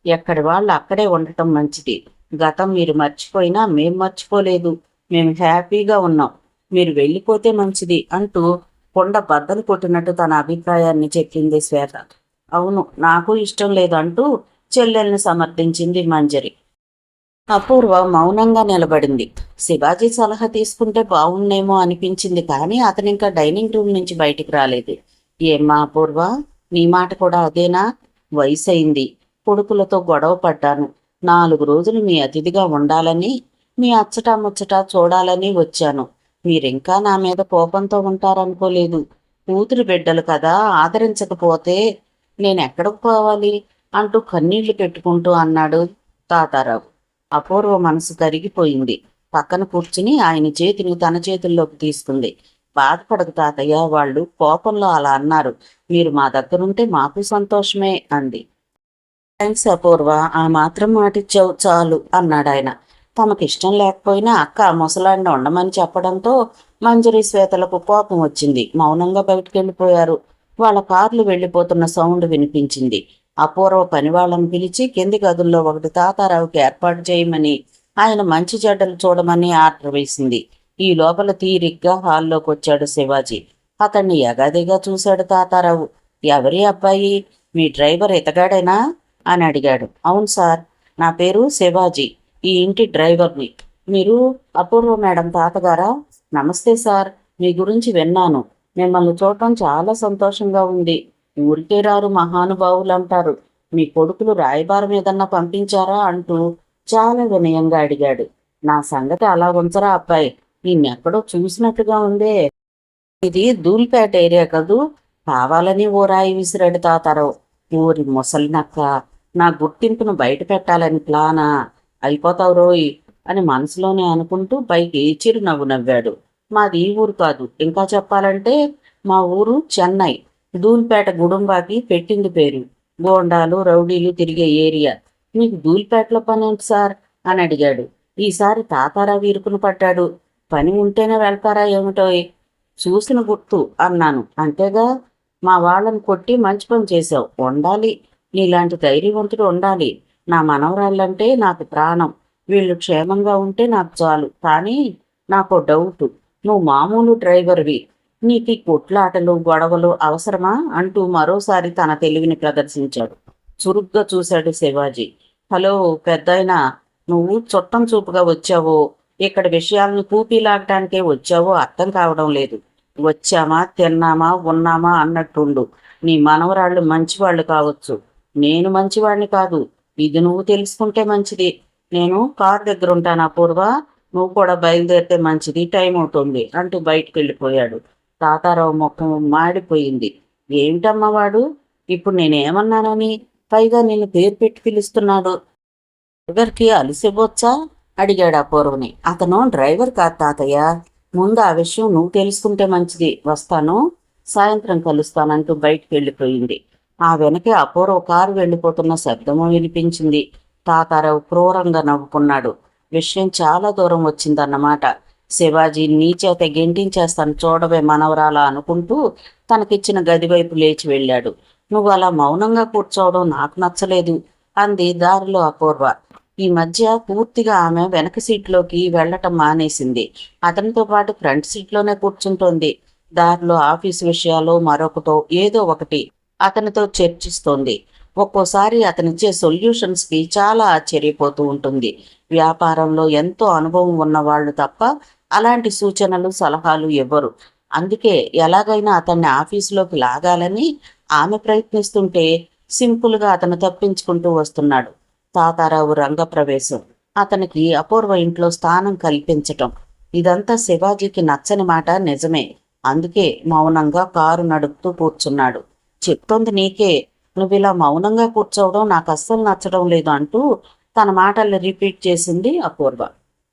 ఎక్కడి వాళ్ళు అక్కడే ఉండటం మంచిది. గతం మీరు మర్చిపోయినా మేం మర్చిపోలేదు. మేము హ్యాపీగా ఉన్నాం. మీరు వెళ్ళిపోతే మంచిది అంటూ కొండ బద్దలు కొట్టినట్టు తన అభిప్రాయాన్ని చెప్పింది శ్వేత. అవును, నాకు ఇష్టం లేదంటూ చెల్లెల్ని సమర్థించింది మంజరి. అపూర్వ మౌనంగా నిలబడింది. శివాజీ సలహా తీసుకుంటే బాగుండేమో అనిపించింది కానీ అతనింకా డైనింగ్ రూమ్ నుంచి బయటికి రాలేదు. ఏమ్మా అపూర్వ, నీ మాట కూడా అదేనా? వయసైంది. కొడుకులతో గొడవ పడ్డాను. 4 రోజులు మీ అతిథిగా ఉండాలని, మీ అచ్చటా ముచ్చటా చూడాలని వచ్చాను. మీరింకా నా మీద కోపంతో ఉంటారనుకోలేదు. కూతురు బిడ్డలు కదా, ఆదరించకపోతే నేనెక్కడికి పోవాలి అంటూ కన్నీళ్లు పెట్టుకుంటూ అన్నాడు తాతారావు. అపూర్వ మనసు కరిగిపోయింది. పక్కన కూర్చుని ఆయన చేతిని తన చేతుల్లోకి తీసుకుంది. బాధపడకు తాతయ్య, వాళ్ళు కోపంలో అలా అన్నారు. మీరు మా దగ్గరుంటే మాకు సంతోషమే అంది. థ్యాంక్స్ అపూర్వ, ఆ మాత్రం మాటిచ్చావు చాలు అన్నాడాయన. తమకిష్టం లేకపోయినా అక్క ముసలాడిని ఉండమని చెప్పడంతో మంజరి శ్వేతలకు కోపం వచ్చింది. మౌనంగా బయటకెళ్ళిపోయారు. వాళ్ళ కార్లు వెళ్ళిపోతున్న సౌండ్ వినిపించింది. అపూర్వ పనివాళ్ళని పిలిచి కింది గదుల్లో ఒకటి తాతారావుకి ఏర్పాటు చేయమని, ఆయన మంచి చెడ్డలు చూడమని ఆర్డర్ వేసింది. ఈ లోపల తీరిగ్గా హాల్లోకి వచ్చాడు శివాజీ. అతన్ని ఎగాదిగా చూశాడు తాతారావు. ఎవరి అబ్బాయి? మీ డ్రైవర్ ఇతగాడేనా అని అడిగాడు. అవును సార్, నా పేరు శివాజీ, ఈ ఇంటి డ్రైవర్ని. మీరు అపూర్వ మేడం తాతగారా? నమస్తే సార్, మీ గురించి విన్నాను. మిమ్మల్ని చూడటం చాలా సంతోషంగా ఉంది. ఊరికే రారు మహానుభావులు అంటారు. మీ కొడుకులు రాయబారం ఏదన్నా పంపించారా అంటూ చాలా వినయంగా అడిగాడు. నా సంగతి అలా ఉంచరా అబ్బాయి, నిన్నెక్కడో చూసినట్టుగా ఉందే. ఇది ధూల్పేట ఏరియా కదూ? కావాలని ఓ రాయి విసిరాడు తాతారావు. ఊరి ముసలినక్క, నా గుర్తింపును బయట పెట్టాలని ప్లానా? అయిపోతావు రోయ్ అని మనసులోనే అనుకుంటూ పైకి చిరునవ్వు నవ్వాడు. మాది ఈ ఊరు కాదు, ఇంకా చెప్పాలంటే మా ఊరు చెన్నై. ధూల్పేట గుడుంబాకి పెట్టింది పేరు. గోండాలు రౌడీలు తిరిగే ఏరియా. మీకు ధూల్పేటలో పని ఏంటి సార్ అని అడిగాడు. ఈసారి తాతారావు ఇరుకును పడ్డాడు. పని ఉంటేనే వెళ్తారా ఏమిటోయ్? చూసిన గుర్తు అన్నాను. అంతేగా, మా వాళ్ళని కొట్టి మంచి పని చేశావు. ఉండాలి, నీలాంటి ధైర్యవంతుడు ఉండాలి. నా మనవరాళ్ళంటే నాకు ప్రాణం. వీళ్ళు క్షేమంగా ఉంటే నాకు చాలు. కానీ నాకు డౌట్, నువ్వు మామూలు డ్రైవర్వి, నీకు ఈ కొట్లాటలు గొడవలు అవసరమా అంటూ మరోసారి తన తెలివిని ప్రదర్శించాడు. చురుగ్గా చూశాడు శివాజీ. హలో పెద్దాయనా, నువ్వు చుట్టం చూపుగా వచ్చావో ఇక్కడ విషయాలను కూపీలాగటానికే వచ్చావో అర్థం కావడం లేదు. వచ్చామా తిన్నామా ఉన్నామా అన్నట్టుండు. నీ మనవరాళ్ళు మంచివాళ్ళు కావచ్చు, నేను మంచివాడిని కాదు. ఇది నువ్వు తెలుసుకుంటే మంచిది. నేను కార్ దగ్గర ఉంటాను అపూర్వ, నువ్వు కూడా బయలుదేరితే మంచిది, టైం అవుతుంది అంటూ బయటికి వెళ్ళిపోయాడు. తాతారావు ముఖం మాడిపోయింది. ఏమిటమ్మా వాడు, ఇప్పుడు నేనేమన్నానని పైగా నిన్ను పేరు పెట్టి పిలుస్తున్నాడు? డ్రైవర్కి అలసిపోవచ్చా అడిగాడు అపూర్వని. అతను డ్రైవర్ కాదు తాతయ్య, ముందు ఆ విషయం నువ్వు తెలుసుకుంటే మంచిది. వస్తాను, సాయంత్రం కలుస్తానంటూ బయటికి వెళ్ళిపోయింది. ఆ వెనకే అపూర్వ కారు వెళ్ళిపోతున్న శబ్దము వినిపించింది. తాతారావు క్రూరంగా నవ్వుకున్నాడు. విషయం చాలా దూరం వచ్చిందన్నమాట. శివాజీ నీ చేత గెంటించేస్తాను చూడవే మనవరాలా అనుకుంటూ తనకిచ్చిన గది వైపు లేచి వెళ్ళాడు. నువ్వు అలా మౌనంగా కూర్చోవడం నాకు నచ్చలేదు అంది దారిలో అపూర్వ. ఈ మధ్య పూర్తిగా ఆమె వెనక సీట్లోకి వెళ్లటం మానేసింది. అతనితో పాటు ఫ్రంట్ సీట్లోనే కూర్చుంటోంది. దారిలో ఆఫీసు విషయాలు మరొకటో ఏదో ఒకటి అతనితో చర్చిస్తోంది. ఒక్కోసారి అతనిచ్చే సొల్యూషన్స్కి చాలా ఆశ్చర్యపోతూ ఉంటుంది. వ్యాపారంలో ఎంతో అనుభవం ఉన్నవాళ్లు తప్ప అలాంటి సూచనలు సలహాలు ఇవ్వరు. అందుకే ఎలాగైనా అతన్ని ఆఫీసులోకి లాగాలని ఆమె ప్రయత్నిస్తుంటే సింపుల్గా అతను తప్పించుకుంటూ వస్తున్నాడు. తాతారావు రంగప్రవేశం, అతనికి అపూర్వ ఇంట్లో స్థానం కల్పించటం, ఇదంతా శివాజీకి నచ్చని మాట నిజమే. అందుకే మౌనంగా కారు నడుపుతూ కూర్చున్నాడు. చెప్తోంది నీకే, నువ్విలా మౌనంగా కూర్చోవడం నాకు అస్సలు నచ్చడం లేదు అంటూ తన మాటల్ని రిపీట్ చేసింది అపూర్వ.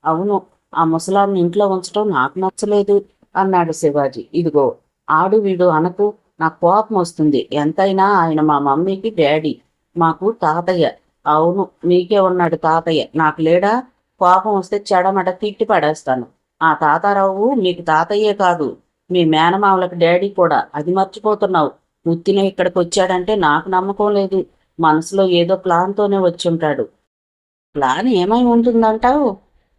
అవును, ఆ ముసలాన్ని ఇంట్లో ఉంచడం నాకు నచ్చలేదు అన్నాడు శివాజీ. ఇదిగో ఆడు వీడు అనకు, నాకు కోపం వస్తుంది. ఎంతైనా ఆయన మా మమ్మీకి డాడీ, మాకు తాతయ్య. అవును, మీకే ఉన్నాడు తాతయ్య, నాకు లేడా? కోపం వస్తే చెడమట తిట్టి పడేస్తాను. ఆ తాతారావు మీకు తాతయ్యే కాదు, మీ మేనమావులకు డాడీ కూడా. అది మర్చిపోతున్నావు. ఉత్తినే ఇక్కడికి వచ్చాడంటే నాకు నమ్మకం లేదు. మనసులో ఏదో ప్లాన్తోనే వచ్చుంటాడు. ప్లాన్ ఏమై ఉంటుందంటావు?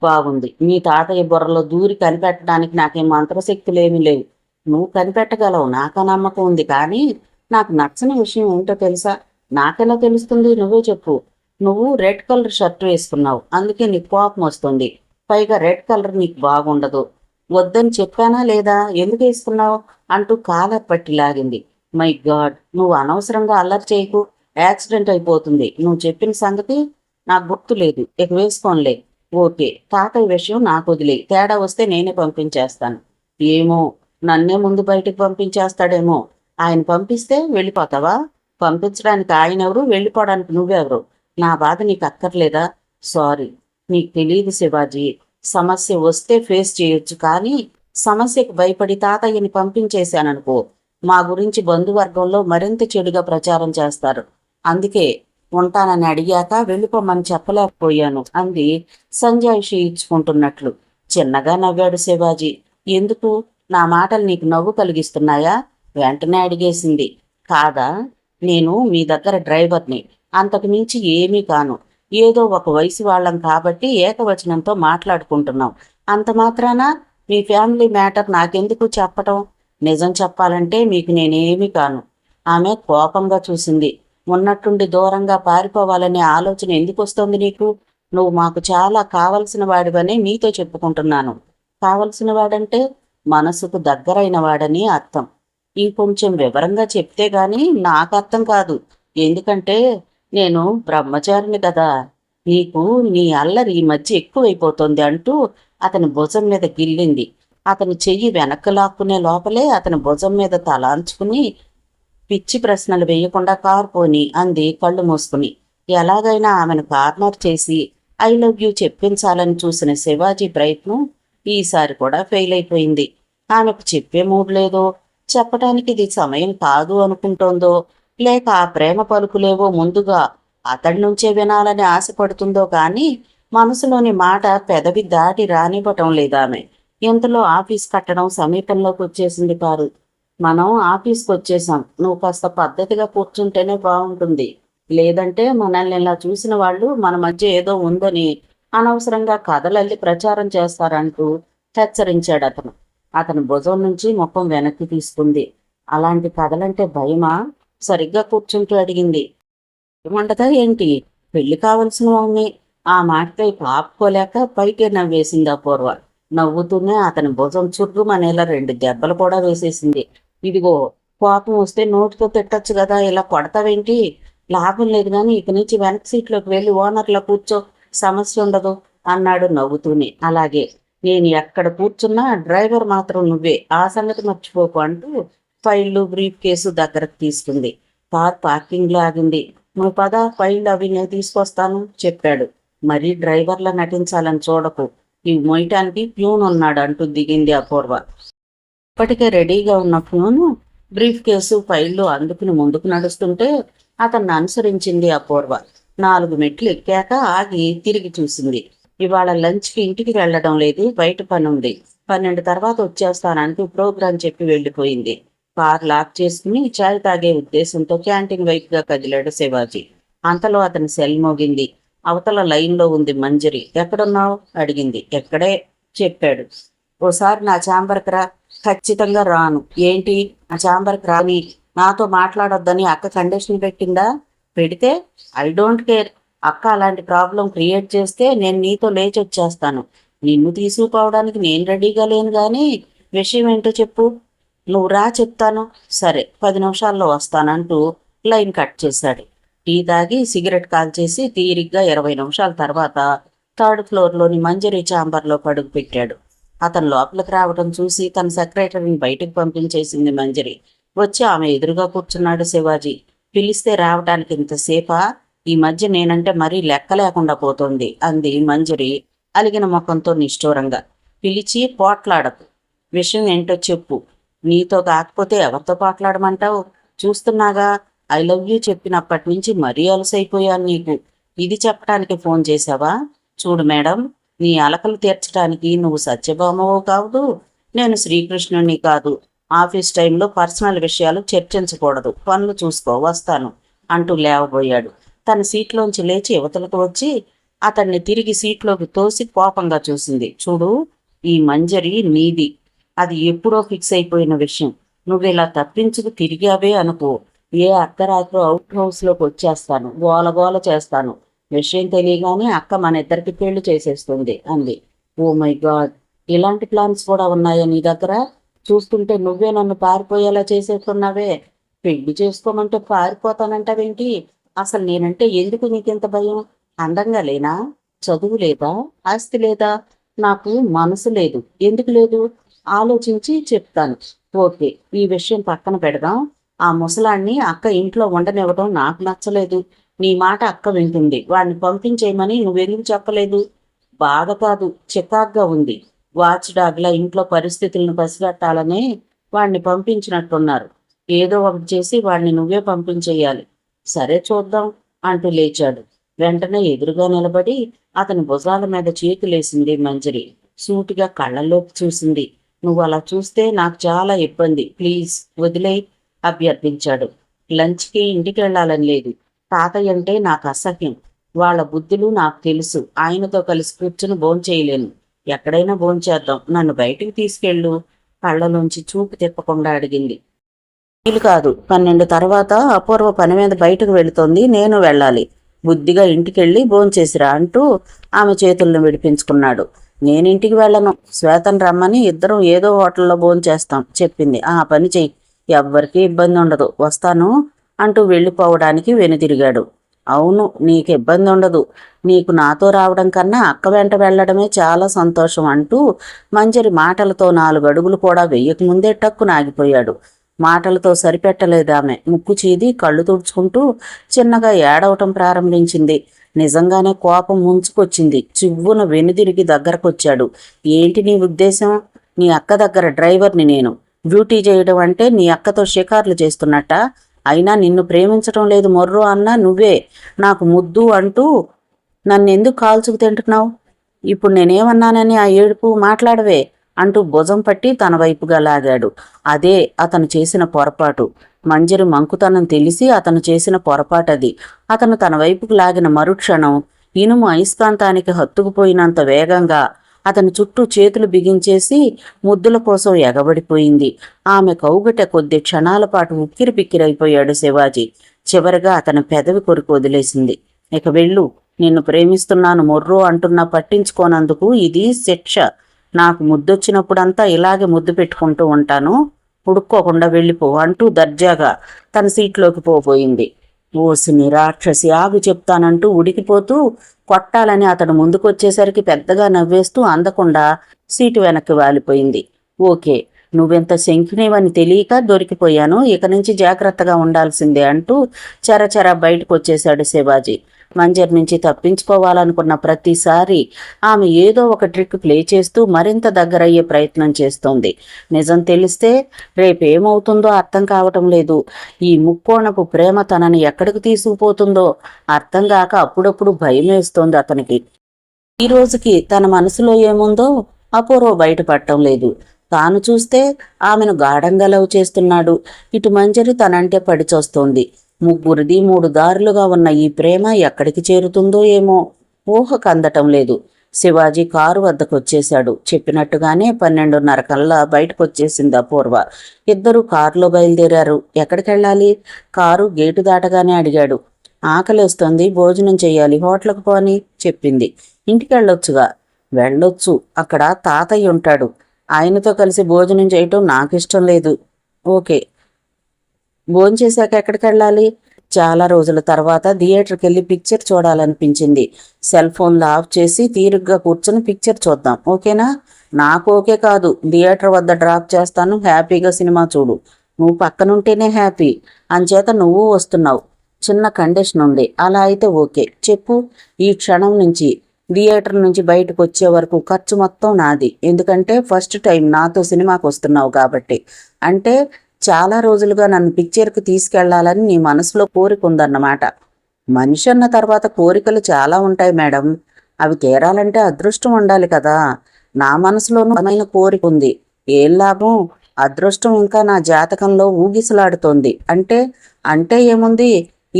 బాగుంది, మీ తాతయ్య బుర్రలో దూరి కనిపెట్టడానికి నాకేం మంత్రశక్తులేమీ లేవు. నువ్వు కనిపెట్టగలవు, నాకా నమ్మకం ఉంది. కానీ నాకు నచ్చని విషయం ఏంటో తెలుసా? నాకెలా తెలుస్తుంది? నువ్వే చెప్పు. నువ్వు రెడ్ కలర్ షర్ట్ వేసుకున్నావు, అందుకే నీకు కోపం వస్తుంది. పైగా రెడ్ కలర్ నీకు బాగుండదు. వద్దని చెప్పానా లేదా? ఎందుకు వేసుకున్నావు అంటూ కాలర్ పట్టి లాగింది. మై గాడ్, నువ్వు అనవసరంగా అల్లరి చేయకు, యాక్సిడెంట్ అయిపోతుంది. నువ్వు చెప్పిన సంగతి నాకు గుర్తు లేదు, ఇక వేసుకోనులే. ఓకే, తాతయ్య విషయం నాకు వదిలే, తేడా వస్తే నేనే పంపించేస్తాను. ఏమో, నన్నే ముందు బయటకు పంపించేస్తాడేమో. ఆయన పంపిస్తే వెళ్ళిపోతావా? పంపించడానికి ఆయన ఎవరు, వెళ్ళిపోవడానికి నువ్వెవరు? నా బాధ నీకు అక్కర్లేదా? సారీ, నీకు తెలియదు శివాజీ. సమస్య వస్తే ఫేస్ చేయొచ్చు, కానీ సమస్యకు భయపడి తాతయ్యని పంపించేశాననుకో, మా గురించి బంధువర్గంలో మరింత చెడుగా ప్రచారం చేస్తారు. అందుకే ఉంటానని అడిగాక వెళ్ళిపోమని చెప్పలేకపోయాను అంది సంజాయిషి ఇచ్చుకుంటున్నట్లు. చిన్నగా నవ్వాడు శివాజీ. ఎందుకు, నా మాటలు నీకు నవ్వు కలిగిస్తున్నాయా? వెంటనే అడిగేసింది. కాదా, నేను మీ దగ్గర డ్రైవర్ని, అంతకు మించి ఏమీ కాను. ఏదో ఒక వయసు వాళ్ళం కాబట్టి ఏకవచనంతో మాట్లాడుకుంటున్నాం. అంత మాత్రాన మీ ఫ్యామిలీ మ్యాటర్ నాకెందుకు చెప్పటం? నిజం చెప్పాలంటే మీకు నేనేమీ కాను. ఆమె కోపంగా చూసింది. ఉన్నట్టుండి దూరంగా పారిపోవాలనే ఆలోచన ఎందుకు వస్తుంది నీకు? నువ్వు మాకు చాలా కావలసిన వాడివని నీతో చెప్పుకుంటున్నాను. కావలసిన వాడంటే మనసుకు దగ్గరైన వాడని అర్థం. ఇంకొంచెం వివరంగా చెప్తే గాని నాకు అర్థం కాదు. ఎందుకంటే నేను బ్రహ్మచారిని కదా. నీకు నీ అల్లరి ఈ మధ్య ఎక్కువైపోతుంది అంటూ అతని భుజం మీద గిల్లింది. అతని చెయ్యి వెనక్కు లాక్కునే లోపలే అతని భుజం మీద తలాంచుకుని పిచ్చి ప్రశ్నలు వేయకుండా కారు పోని అంది కళ్ళు మూసుకుని. ఎలాగైనా ఆమెను కార్నర్ చేసి ఐ లవ్ యూ చెప్పించాలని చూసిన శివాజీ ప్రయత్నం ఈసారి కూడా ఫెయిల్ అయిపోయింది. ఆమెకు చెప్పే మూడ్ లేదో, చెప్పటానికి ఇది సమయం కాదు అనుకుంటోందో, లేక ఆ ప్రేమ పలుకులేవో ముందుగా అతడి నుంచే వినాలని ఆశపడుతుందో కానీ మనసులోని మాట పెదవి దాటి రానివ్వటం లేదామె. ఇంతలో ఆఫీస్ కట్టడం సమీపంలోకి వచ్చేసింది కారు. మనం ఆఫీస్కి వచ్చేసాం, నువ్వు కాస్త పద్ధతిగా కూర్చుంటేనే బాగుంటుంది. లేదంటే మనల్ని ఇలా చూసిన వాళ్ళు మన మధ్య ఏదో ఉందని అనవసరంగా కథలల్లి ప్రచారం చేస్తారంటూ హెచ్చరించాడు అతను. అతని భుజం నుంచి ముఖం వెనక్కి తీసుకుంది. అలాంటి కథలంటే భయమా? సరిగ్గా కూర్చుంటూ అడిగింది. ఏమంటదా ఏంటి? పెళ్లి కావలసిన వాణ్ణి. ఆ మాటపై ఆపుకోలేక పైకే నవ్వేసింది అపూర్వ. నవ్వుతూనే అతని భుజం చుర్రుమనేలా 2 దెబ్బలు కూడా వేసేసింది. ఇదిగో, కోపం వస్తే నోటితో తిట్టచ్చు కదా, ఇలా కొడతావేంటి? లాభం లేదు కానీ ఇక నుంచి వెనక సీట్లోకి వెళ్ళి ఓనర్లో కూర్చో, సమస్య ఉండదు అన్నాడు నవ్వుతూనే. అలాగే, నేను ఎక్కడ కూర్చున్నా డ్రైవర్ మాత్రం నువ్వే, ఆ సంగతి మర్చిపోకు అంటూ ఫైళ్లు బ్రీఫ్ కేసు దగ్గరకు తీసుకుంది. కార్ పార్కింగ్లో ఆగింది. నువ్వు పద, ఫైళ్ళు అవి నేను తీసుకొస్తాను చెప్పాడు. మరీ డ్రైవర్లా నటించాలని చూడకు, ఇవి మోయటానికి ప్యూన్ ఉన్నాడు అంటూ దిగింది అపూర్వ. ఇప్పటికే రెడీగా ఉన్న ప్యూను బ్రీఫ్ కేసు ఫైళ్ళు అందుకుని ముందుకు నడుస్తుంటే అతన్ని అనుసరించింది అపూర్వ. 4 మెట్లు ఎక్కాక ఆగి తిరిగి చూసింది. ఇవాళ లంచ్కి ఇంటికి వెళ్లడం లేదు, బయట పని ఉంది, 12 తర్వాత వచ్చేస్తానంటూ ప్రోగ్రాం చెప్పి వెళ్ళిపోయింది. కార్ లాక్ చేసుకుని చాయ్ తాగే ఉద్దేశంతో క్యాంటీన్ వైపుగా కదిలాడు శివాజీ. అంతలో అతని సెల్ మోగింది. అవతల లైన్లో ఉంది మంజరి. ఎక్కడున్నావు అడిగింది. ఎక్కడే చెప్పాడు. ఓసారి నా ఛాంబర్కి రా. ఖచ్చితంగా రాను. ఏంటి? నా ఛాంబర్కి రాని నాతో మాట్లాడొద్దని అక్క కండిషన్ పెట్టిందా? పెడితే ఐ డోంట్ కేర్. అక్క అలాంటి ప్రాబ్లం క్రియేట్ చేస్తే నేను నీతో లేచి వచ్చేస్తాను. నిన్ను తీసుకుపోవడానికి నేను రెడీగా లేను కానీ విషయం ఏంటో చెప్పు. నువ్వు రా చెప్తాను. సరే, 10 నిమిషాల్లో వస్తానంటూ లైన్ కట్ చేశాడు. టీ తాగి సిగరెట్ కాల్చేసి తీరిగ్గా 20 నిమిషాల తర్వాత 3rd ఫ్లోర్లోని మంజరి ఛాంబర్లో పడుగు పెట్టాడు. అతను లోపలికి రావడం చూసి తన సెక్రటరీని బయటకు పంపించేసింది మంజరి. వచ్చి ఆమె ఎదురుగా కూర్చున్నాడు శివాజీ. పిలిస్తే రావటానికి ఇంతసేపా? ఈ మధ్య నేనంటే మరీ లెక్క లేకుండా పోతోంది అంది మంజరి అలిగిన ముఖంతో నిష్ఠూరంగా. పిలిచి పోట్లాడకు. విషయం ఏంటో చెప్పు. నీతో కాకపోతే ఎవరితో పోట్లాడమంటావు? చూస్తున్నాగా, ఐ లవ్ యూ చెప్పినప్పటి నుంచి మరీ అలసైపోయాను నీకు. ఇది చెప్పడానికి ఫోన్ చేశావా? చూడు మేడం, నీ అలకలు తీర్చడానికి నువ్వు సత్యభామవో కాదు, నేను శ్రీకృష్ణుని కాదు. ఆఫీస్ టైంలో పర్సనల్ విషయాలు చర్చించకూడదు. పనులు చూసుకో, వస్తాను అంటూ లేవబోయాడు. తన సీట్లోంచి లేచి యువతలకు వచ్చి అతన్ని తిరిగి సీట్లోకి తోసి కోపంగా చూసింది. చూడు, ఈ మంజరి నీది. అది ఎప్పుడో ఫిక్స్ అయిపోయిన విషయం. నువ్వు ఇలా తప్పించుకు తిరిగావే అనుకో, ఏ అర్ధరాత్రి అవుట్ హౌస్లోకి వచ్చేస్తాను, గోలగోల చేస్తాను. విషయం తెలియగానే అక్క మన ఇద్దరికి పెళ్లి చేసేస్తుంది అంది. ఓ మై గాడ్, ఇలాంటి ప్లాన్స్ కూడా ఉన్నాయా నీ దగ్గర? చూస్తుంటే నువ్వే నన్ను పారిపోయేలా చేసేస్తున్నావే. పెళ్లి చేసుకోమంటే పారిపోతానంటావేంటి? అసలు నేనంటే ఎందుకు నీకెంత భయం? అందంగా లేనా? చదువు లేదా? ఆస్తి లేదా? నాకు మనసు లేదు. ఎందుకు లేదు? ఆలోచించి చెప్తాను. ఓకే, ఈ విషయం పక్కన పెడదాం. ఆ ముసలాన్ని అక్క ఇంట్లో ఉండనివ్వడం నాకు నచ్చలేదు. నీ మాట అక్క వింటుంది. వాడిని పంపించేయమని నువ్వెందుకు చెప్పలేదు? బాధ కాదు, చికాగ్గా ఉంది. వాచ్ డాగ్లా ఇంట్లో పరిస్థితులను పసిగట్టాలనే వాడిని పంపించినట్టున్నారు. ఏదో ఒకటి చేసి వాడిని నువ్వే పంపించేయాలి. సరే చూద్దాం అంటూ లేచాడు. వెంటనే ఎదురుగా నిలబడి అతని భుజాల మీద చేతులేసింది మంజరి. సూటిగా కళ్ళల్లోకి చూసింది. నువ్వు అలా చూస్తే నాకు చాలా ఇబ్బంది, ప్లీజ్ వదిలేయ్ అభ్యర్థించాడు. లంచ్కి ఇంటికి వెళ్ళాలని లేదు. తాతయ్య అంటే నాకు అసహ్యం. వాళ్ళ బుద్ధులు నాకు తెలుసు. ఆయనతో కలిసి కూర్చుని భోంచేయలేను. ఎక్కడైనా భోంచేద్దాం, నన్ను బయటికి తీసుకెళ్ళు కళ్ళలోంచి చూపు తిప్పకుండా అడిగింది. వీలు కాదు, 12 తర్వాత అపూర్వ పని మీద బయటకు వెళుతోంది, నేను వెళ్ళాలి. బుద్ధిగా ఇంటికెళ్ళి భోంచేసిరా అంటూ ఆమె చేతులను విడిపించుకున్నాడు. నేనింటికి వెళ్ళను, శ్వేతను రమ్మని ఇద్దరం ఏదో హోటల్లో భోంచేస్తాం చెప్పింది. ఆ పని చెయ్యి, ఎవ్వరికీ ఇబ్బంది ఉండదు, వస్తాను అంటూ వెళ్ళిపోవడానికి వెనుతిరిగాడు. అవును, నీకు ఇబ్బంది ఉండదు. నీకు నాతో రావడం కన్నా అక్క వెంట వెళ్లడమే చాలా సంతోషం అంటూ మంజరి మాటలతో 4 అడుగులు కూడా వెయ్యకముందే టక్కున ఆగిపోయాడు. మాటలతో సరిపెట్టలేదామె. ముక్కు చీది కళ్ళు తుడుచుకుంటూ చిన్నగా ఏడవటం ప్రారంభించింది. నిజంగానే కోపం ముంచుకొచ్చింది. చివ్వున వెనుదిరిగి దగ్గరకొచ్చాడు. ఏంటి నీ ఉద్దేశం? నీ అక్క దగ్గర డ్రైవర్ని నేను. డ్యూటీ చేయడం అంటే నీ అక్కతో షికార్లు చేస్తున్నట్ట? అయినా నిన్ను ప్రేమించటం లేదు మొర్రో అన్నా నువ్వే నాకు ముద్దు అంటూ నన్నెందుకు కాల్చుకు తింటున్నావు? ఇప్పుడు నేనేమన్నానని ఆ ఏడుపు? మాట్లాడవే అంటూ భుజం పట్టి తన వైపుగా లాగాడు. అదే అతను చేసిన పొరపాటు. మంజరి మంకుతనం తెలిసి అతను చేసిన పొరపాటది. అతను తన వైపుకు లాగిన మరుక్షణం ఇనుము అయస్కాంతానికి హత్తుకుపోయినంత వేగంగా అతని చుట్టూ చేతులు బిగించేసి ముద్దుల కోసం ఎగబడిపోయింది. ఆమె కౌగిట కొద్ది క్షణాల పాటు ఉక్కిరి పిక్కిరైపోయాడు శివాజీ. చివరిగా అతని పెదవి కొరికి వదిలేసింది. ఇక వెళ్ళు, నిన్ను ప్రేమిస్తున్నాను మొర్రో అంటున్నా పట్టించుకోనందుకు ఇది శిక్ష. నాకు ముద్దొచ్చినప్పుడంతా ఇలాగే ముద్దు పెట్టుకుంటూ ఉంటాను. ఉడుక్కోకుండా వెళ్ళిపో అంటూ దర్జాగా తన సీట్లోకి పోబోయింది. ఓసిని రాక్షసి, ఆగు చెప్తానంటూ ఉడికిపోతూ కొట్టాలని అతడు ముందుకొచ్చేసరికి పెద్దగా నవ్వేస్తూ అందకుండా సీటు వెనక్కి వాలిపోయింది. ఓకే, నువ్వెంత శంకినివని తెలియక దొరికిపోయాను. ఇక నుంచి జాగ్రత్తగా ఉండాల్సిందే అంటూ చెరచెర బయటకు వచ్చేశాడు శివాజీ. మంజర్ నుంచి తప్పించుకోవాలనుకున్న ప్రతిసారి ఆమె ఏదో ఒక ట్రిక్ ప్లే చేస్తూ మరింత దగ్గరయ్యే ప్రయత్నం చేస్తోంది. నిజం తెలిస్తే రేపేమవుతుందో అర్థం కావటం లేదు. ఈ ముక్కోణపు ప్రేమ తనని ఎక్కడికి తీసుకుపోతుందో అర్థం కాక అప్పుడప్పుడు భయం వేస్తోంది అతనికి. ఈ రోజుకి తన మనసులో ఏముందో అపూర్వ బయటపడటం లేదు. తాను చూస్తే ఆమెను గాఢంగా లవ్ చేస్తున్నాడు. ఇటు మంజరి తనంటే పడిచొస్తోంది. ముగ్గురిది మూడు దారులుగా ఉన్న ఈ ప్రేమ ఎక్కడికి చేరుతుందో ఏమో ఊహకు అందటం లేదు. శివాజీ కారు వద్దకొచ్చేశాడు. చెప్పినట్టుగానే 12:30 కల్లా బయటకొచ్చేసింది అపూర్వ. ఇద్దరు కారులో బయలుదేరారు. ఎక్కడికెళ్ళాలి? కారు గేటు దాటగానే అడిగాడు. ఆకలేస్తోంది, భోజనం చెయ్యాలి, హోటల్కి పోని చెప్పింది. ఇంటికెళ్ళొచ్చుగా. వెళ్ళొచ్చు, అక్కడ తాతయ్య ఉంటాడు. ఆయనతో కలిసి భోజనం చేయటం నాకిష్టం లేదు. ఓకే, భోంచేశాక ఎక్కడికి వెళ్ళాలి? చాలా రోజుల తర్వాత థియేటర్కి వెళ్ళి పిక్చర్ చూడాలనిపించింది. సెల్ ఫోన్లు ఆఫ్ చేసి తీరుగ్గా కూర్చొని పిక్చర్ చూద్దాం, ఓకేనా? నాకు ఓకే కాదు. థియేటర్ వద్ద డ్రాప్ చేస్తాను, హ్యాపీగా సినిమా చూడు. నువ్వు పక్కనుంటేనే హ్యాపీ, అంచేత నువ్వు వస్తున్నావు. చిన్న కండిషన్ ఉంది. అలా అయితే ఓకే చెప్పు. ఈ క్షణం నుంచి థియేటర్ నుంచి బయటకు వచ్చే వరకు ఖర్చు మొత్తం నాది. ఎందుకంటే ఫస్ట్ టైం నాతో సినిమాకి వస్తున్నావు కాబట్టి. అంటే చాలా రోజులుగా నన్ను పిక్చర్కి తీసుకెళ్లాలని నీ మనసులో కోరిక ఉందన్నమాట. మనిషి అన్న తర్వాత కోరికలు చాలా ఉంటాయి మేడం. అవి తీరాలంటే అదృష్టం ఉండాలి కదా. నా మనసులోనూ బలమైన కోరిక ఉంది. ఏం లాభం? అదృష్టం ఇంకా నా జాతకంలో ఊగిసలాడుతోంది. అంటే ఏముంది?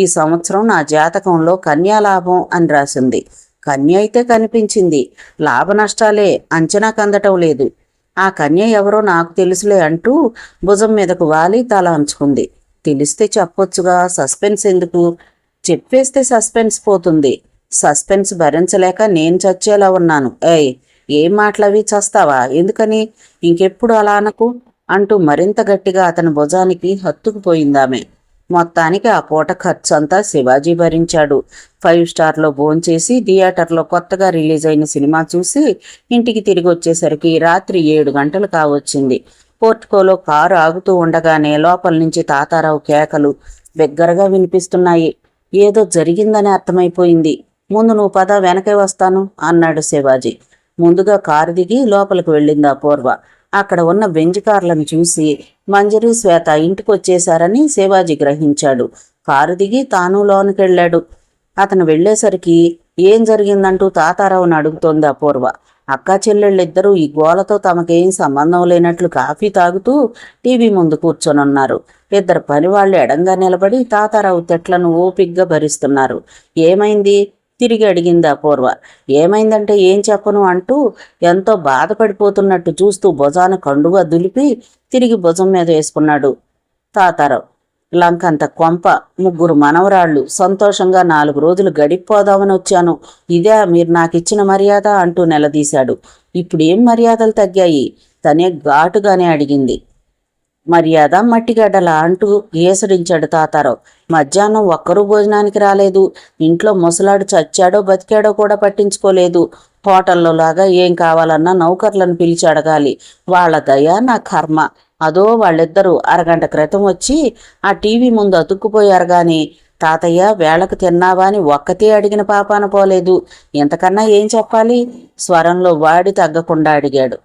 ఈ సంవత్సరం నా జాతకంలో కన్యాలాభం అని రాసింది. కన్య అయితే కనిపించింది, లాభ నష్టాలే అంచనా కందటం లేదు. ఆ కన్య ఎవరో నాకు తెలుసులే అంటూ భుజం మీదకు వాలి తల అంచుకుంది. తెలిస్తే చెప్పొచ్చుగా, సస్పెన్స్ ఎందుకు? చెప్పేస్తే సస్పెన్స్ పోతుంది. సస్పెన్స్ భరించలేక నేను చచ్చేలా ఉన్నాను. ఏం మాటలవి? చస్తావా? ఎందుకని? ఇంకెప్పుడు అలా అనకు అంటూ మరింత గట్టిగా అతని భుజానికి హత్తుకుపోయిందామె. మొత్తానికి ఆ పూట ఖర్చు అంతా శివాజీ భరించాడు. 5 స్టార్లో భోంచేసి థియేటర్లో కొత్తగా రిలీజ్ అయిన సినిమా చూసి ఇంటికి తిరిగి వచ్చేసరికి రాత్రి 7 గంటలు కావచ్చింది. పోర్టుకోలో కారు ఆగుతూ ఉండగానే లోపల నుంచి తాతారావు కేకలు బిగ్గరగా వినిపిస్తున్నాయి. ఏదో జరిగిందని అర్థమైపోయింది. ముందు నువ్వు పద, వెనకే వస్తాను అన్నాడు శివాజీ. ముందుగా కారు దిగి లోపలికి వెళ్ళింది అపూర్వ. అక్కడ ఉన్న బెంజ్ కార్లను చూసి మంజరి, శ్వేత ఇంటికి వచ్చేశారని శివాజీ గ్రహించాడు. కారు దిగి తాను లోనికి అతను వెళ్లేసరికి ఏం జరిగిందంటూ తాతారావుని అడుగుతోంది అపూర్వ. అక్కా చెల్లెళ్ళిద్దరూ ఈ గోలతో తమకేం సంబంధం లేనట్లు కాఫీ తాగుతూ టీవీ ముందు కూర్చొనున్నారు. ఇద్దరు పనివాళ్లు ఎడంగా నిలబడి తాతారావు తెట్లను ఓపిగ్గా భరిస్తున్నారు. ఏమైంది? తిరిగి అడిగింది అపూర్వ. ఏమైందంటే ఏం చెప్పను అంటూ ఎంతో బాధపడిపోతున్నట్టు చూస్తూ భుజాన కండుగా దులిపి తిరిగి భుజం మీద వేసుకున్నాడు తాతారావు. లంకంత కొంప, 3 మనవరాళ్ళు, సంతోషంగా 4 రోజులు గడిపోదామని వచ్చాను. ఇదే మీరు నాకిచ్చిన మర్యాద అంటూ నిలదీశాడు. ఇప్పుడేం మర్యాదలు తగ్గాయి? తనే ఘాటుగానే అడిగింది. మర్యాద మట్టిగడ్డలా అంటూ ఏసడించాడు తాతారావు. మధ్యాహ్నం ఒక్కరూ భోజనానికి రాలేదు. ఇంట్లో ముసలాడు చచ్చాడో బతికాడో కూడా పట్టించుకోలేదు. హోటల్లో లాగా ఏం కావాలన్నా నౌకర్లను పిలిచి అడగాలి. వాళ్ళ దయ నా కర్మ. అదో వాళ్ళిద్దరూ అరగంట క్రితం వచ్చి ఆ టీవీ ముందు అతుక్కుపోయారు గాని తాతయ్య వేళకు తిన్నావా అని ఒక్కతే అడిగిన పాపాన పోలేదు. ఎంతకన్నా ఏం చెప్పాలి? స్వరంలో వాడి తగ్గకుండా అడిగాడు.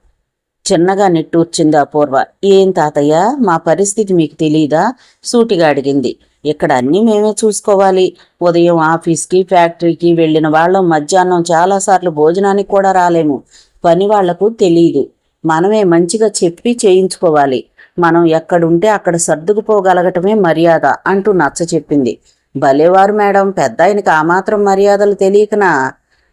చిన్నగా నిట్టూర్చింది అపూర్వ. ఏం తాతయ్య, మా పరిస్థితి మీకు తెలీదా? సూటిగా అడిగింది. ఇక్కడ అన్నీ మేమే చూసుకోవాలి. ఉదయం ఆఫీస్కి ఫ్యాక్టరీకి వెళ్ళిన వాళ్ళం మధ్యాహ్నం చాలాసార్లు భోజనానికి కూడా రాలేము. పని వాళ్లకు తెలీదు. మనమే మంచిగా చెప్పి చేయించుకోవాలి. మనం ఎక్కడుంటే అక్కడ సర్దుకుపోగలగటమే మర్యాద అంటూ నచ్చ చెప్పింది. భలేవారు మేడం, పెద్ద ఆయనకి ఆ మాత్రం మర్యాదలు తెలియకనా?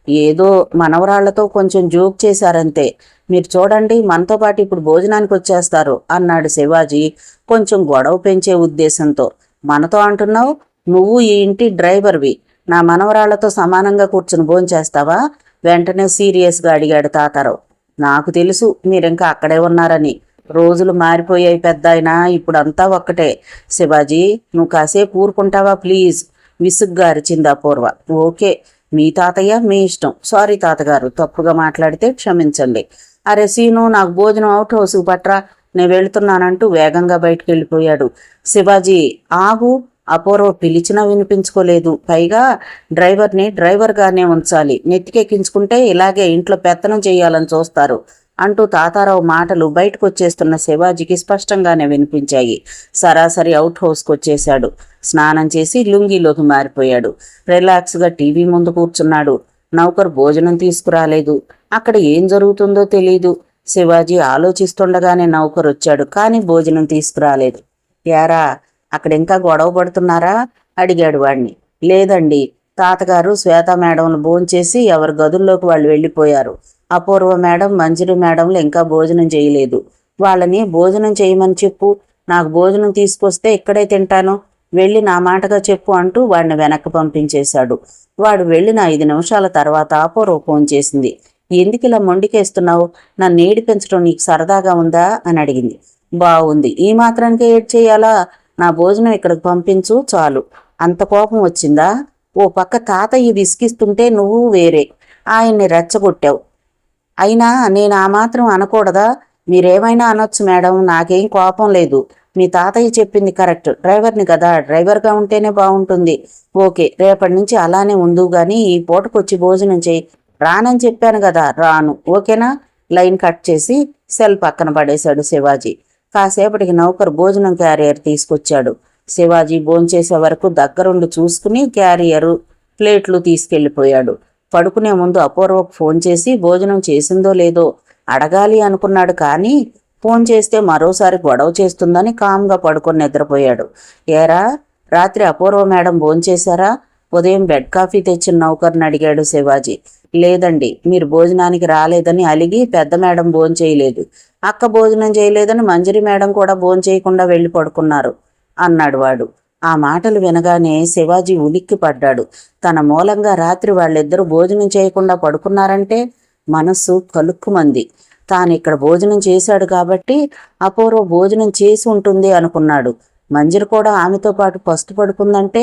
ఏదో మనవరాళ్లతో కొంచెం జోక్ చేశారంతే. మీరు చూడండి, మనతో పాటు ఇప్పుడు భోజనానికి వచ్చేస్తారు అన్నాడు శివాజీ కొంచెం గొడవ పెంచే ఉద్దేశంతో. మనతో అంటున్నావు? నువ్వు ఈ ఇంటి డ్రైవర్వి. నా మనవరాళ్లతో సమానంగా కూర్చుని భోంచేస్తావా? వెంటనే సీరియస్గా అడిగాడు తాతారావు. నాకు తెలుసు మీరింకా అక్కడే ఉన్నారని. రోజులు మారిపోయాయి పెద్దాయనా, ఇప్పుడంతా ఒక్కటే. శివాజీ, నువ్వు కాసేపు ఊరుకుంటావా ప్లీజ్? విసుగ్గా అరిచింది అపూర్వ. ఓకే, మీ తాతయ్య మీ ఇష్టం. సారీ తాతగారు, తప్పుగా మాట్లాడితే క్షమించండి. అరే సీను, నాకు భోజనం అవుట్ హౌస్కు పట్రా, నేను వెళుతున్నానంటూ వేగంగా బయటికి వెళ్ళిపోయాడు. శివాజీ, ఆగు. అపూర్వ పిలిచినా వినిపించుకోలేదు. పైగా డ్రైవర్ని డ్రైవర్గానే ఉంచాలి, నెత్తికెక్కించుకుంటే ఇలాగే ఇంట్లో పెత్తనం చేయాలని చూస్తారు అంటూ తాతారావు మాటలు బయటకు వచ్చేస్తున్న శివాజీకి స్పష్టంగానే వినిపించాయి. సరాసరి అవుట్ హౌస్కి వచ్చేశాడు. స్నానం చేసి లుంగీలోకి మారిపోయాడు. రిలాక్స్గా టీవీ ముందు కూర్చున్నాడు. నౌకరు భోజనం తీసుకురాలేదు. అక్కడ ఏం జరుగుతుందో తెలీదు. శివాజీ ఆలోచిస్తుండగానే నౌకరు వచ్చాడు, కానీ భోజనం తీసుకురాలేదు. యారా, అక్కడ ఇంకా గొడవ పడుతున్నారా అడిగాడు వాడిని. లేదండి, తాతగారు శ్వేత మేడంలు భోంచేసి ఎవరి గదుల్లోకి వాళ్ళు వెళ్ళిపోయారు. అపూర్వ మేడం, మంజరి మేడంలు ఇంకా భోజనం చేయలేదు. వాళ్ళని భోజనం చేయమని చెప్పు. నాకు భోజనం తీసుకొస్తే ఇక్కడే తింటాను. వెళ్ళి నా మాటగా చెప్పు అంటూ వాడిని వెనక్కి పంపించేశాడు. వాడు వెళ్ళిన 5 నిమిషాల తర్వాత అపూర్వ ఫోన్ చేసింది. ఎందుకు ఇలా మొండికేస్తున్నావు? నన్ను ఏడిపించడం నీకు సరదాగా ఉందా అని అడిగింది. బాగుంది, ఈ మాత్రానికే ఏడ్ చేయాలా? నా భోజనం ఇక్కడికి పంపించు చాలు. అంత కోపం వచ్చిందా? ఓ పక్క తాతయ్య విసిగిస్తుంటే నువ్వు వేరే ఆయన్ని రెచ్చగొట్టావు. అయినా నేను ఆ మాత్రం అనకూడదా? మీరేమైనా అనొచ్చు మేడం, నాకేం కోపం లేదు. మీ తాతయ్య చెప్పింది కరెక్ట్. డ్రైవర్ని కదా, డ్రైవర్గా ఉంటేనే బాగుంటుంది. ఓకే, రేపటి నుంచి అలానే ఉండు గాని ఈ పూటకొచ్చి భోజనం చేయి. రానని చెప్పాను కదా, రాను. ఓకేనా? లైన్ కట్ చేసి సెల్ పక్కన పడేశాడు శివాజీ. కాసేపటికి నౌకరు భోజనం క్యారియర్ తీసుకొచ్చాడు. శివాజీ భోంచేసే వరకు దగ్గరుండి చూసుకుని క్యారియరు ప్లేట్లు తీసుకెళ్లిపోయాడు. పడుకునే ముందు అపూర్వకు ఫోన్ చేసి భోజనం చేసిందో లేదో అడగాలి అనుకున్నాడు. కానీ ఫోన్ చేస్తే మరోసారి గొడవ చేస్తుందని కామ్గా పడుకొని నిద్రపోయాడు. ఏరా, రాత్రి అపూర్వ మేడం భోంచేశారా? ఉదయం బెడ్ కాఫీ తెచ్చిన నౌకర్ని అడిగాడు శివాజీ. లేదండి, మీరు భోజనానికి రాలేదని అలిగి పెద్ద మేడం భోంచేయలేదు. అక్క భోజనం చేయలేదని మంజరి మేడం కూడా భోంచేయకుండా వెళ్ళి పడుకున్నారు అన్నాడు వాడు. ఆ మాటలు వినగానే శివాజీ ఉలిక్కి పడ్డాడు. తన మూలంగా రాత్రి వాళ్ళిద్దరూ భోజనం చేయకుండా పడుకున్నారంటే మనస్సు కలుక్కుమంది. తాను ఇక్కడ భోజనం చేశాడు కాబట్టి అపూర్వ భోజనం చేసి ఉంటుంది అనుకున్నాడు. మంజరి కూడా ఆమెతో పాటు పస్తు పడుకుందంటే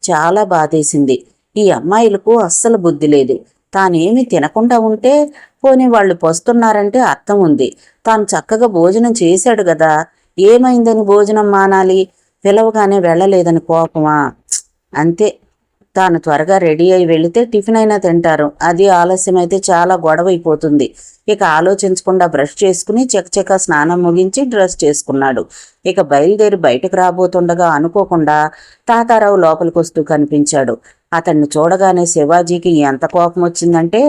చాలా బాధేసింది. ఈ అమ్మాయిలకు అస్సలు బుద్ధి లేదు. తానేమి తినకుండా ఉంటే పోనీ వాళ్ళు పస్తున్నారంటే అర్థం ఉంది. తాను చక్కగా భోజనం చేశాడు కదా, ఏమైందని భోజనం మానాలి? పిలవగానే వెళ్ళలేదని కోపమా? అంతే. తాను త్వరగా రెడీ అయి వెళితే టిఫిన్ అయినా తింటారు. అది ఆలస్యమైతే చాలా గొడవ అయిపోతుంది. ఇక ఆలోచించకుండా బ్రష్ చేసుకుని చకచకా స్నానం ముగించి డ్రెస్ చేసుకున్నాడు. ఇక బయలుదేరి బయటకు రాబోతుండగా అనుకోకుండా తాతారావు లోపలికి వస్తూ కనిపించాడు. అతన్ని చూడగానే శివాజీకి ఎంత కోపం వచ్చిందంటే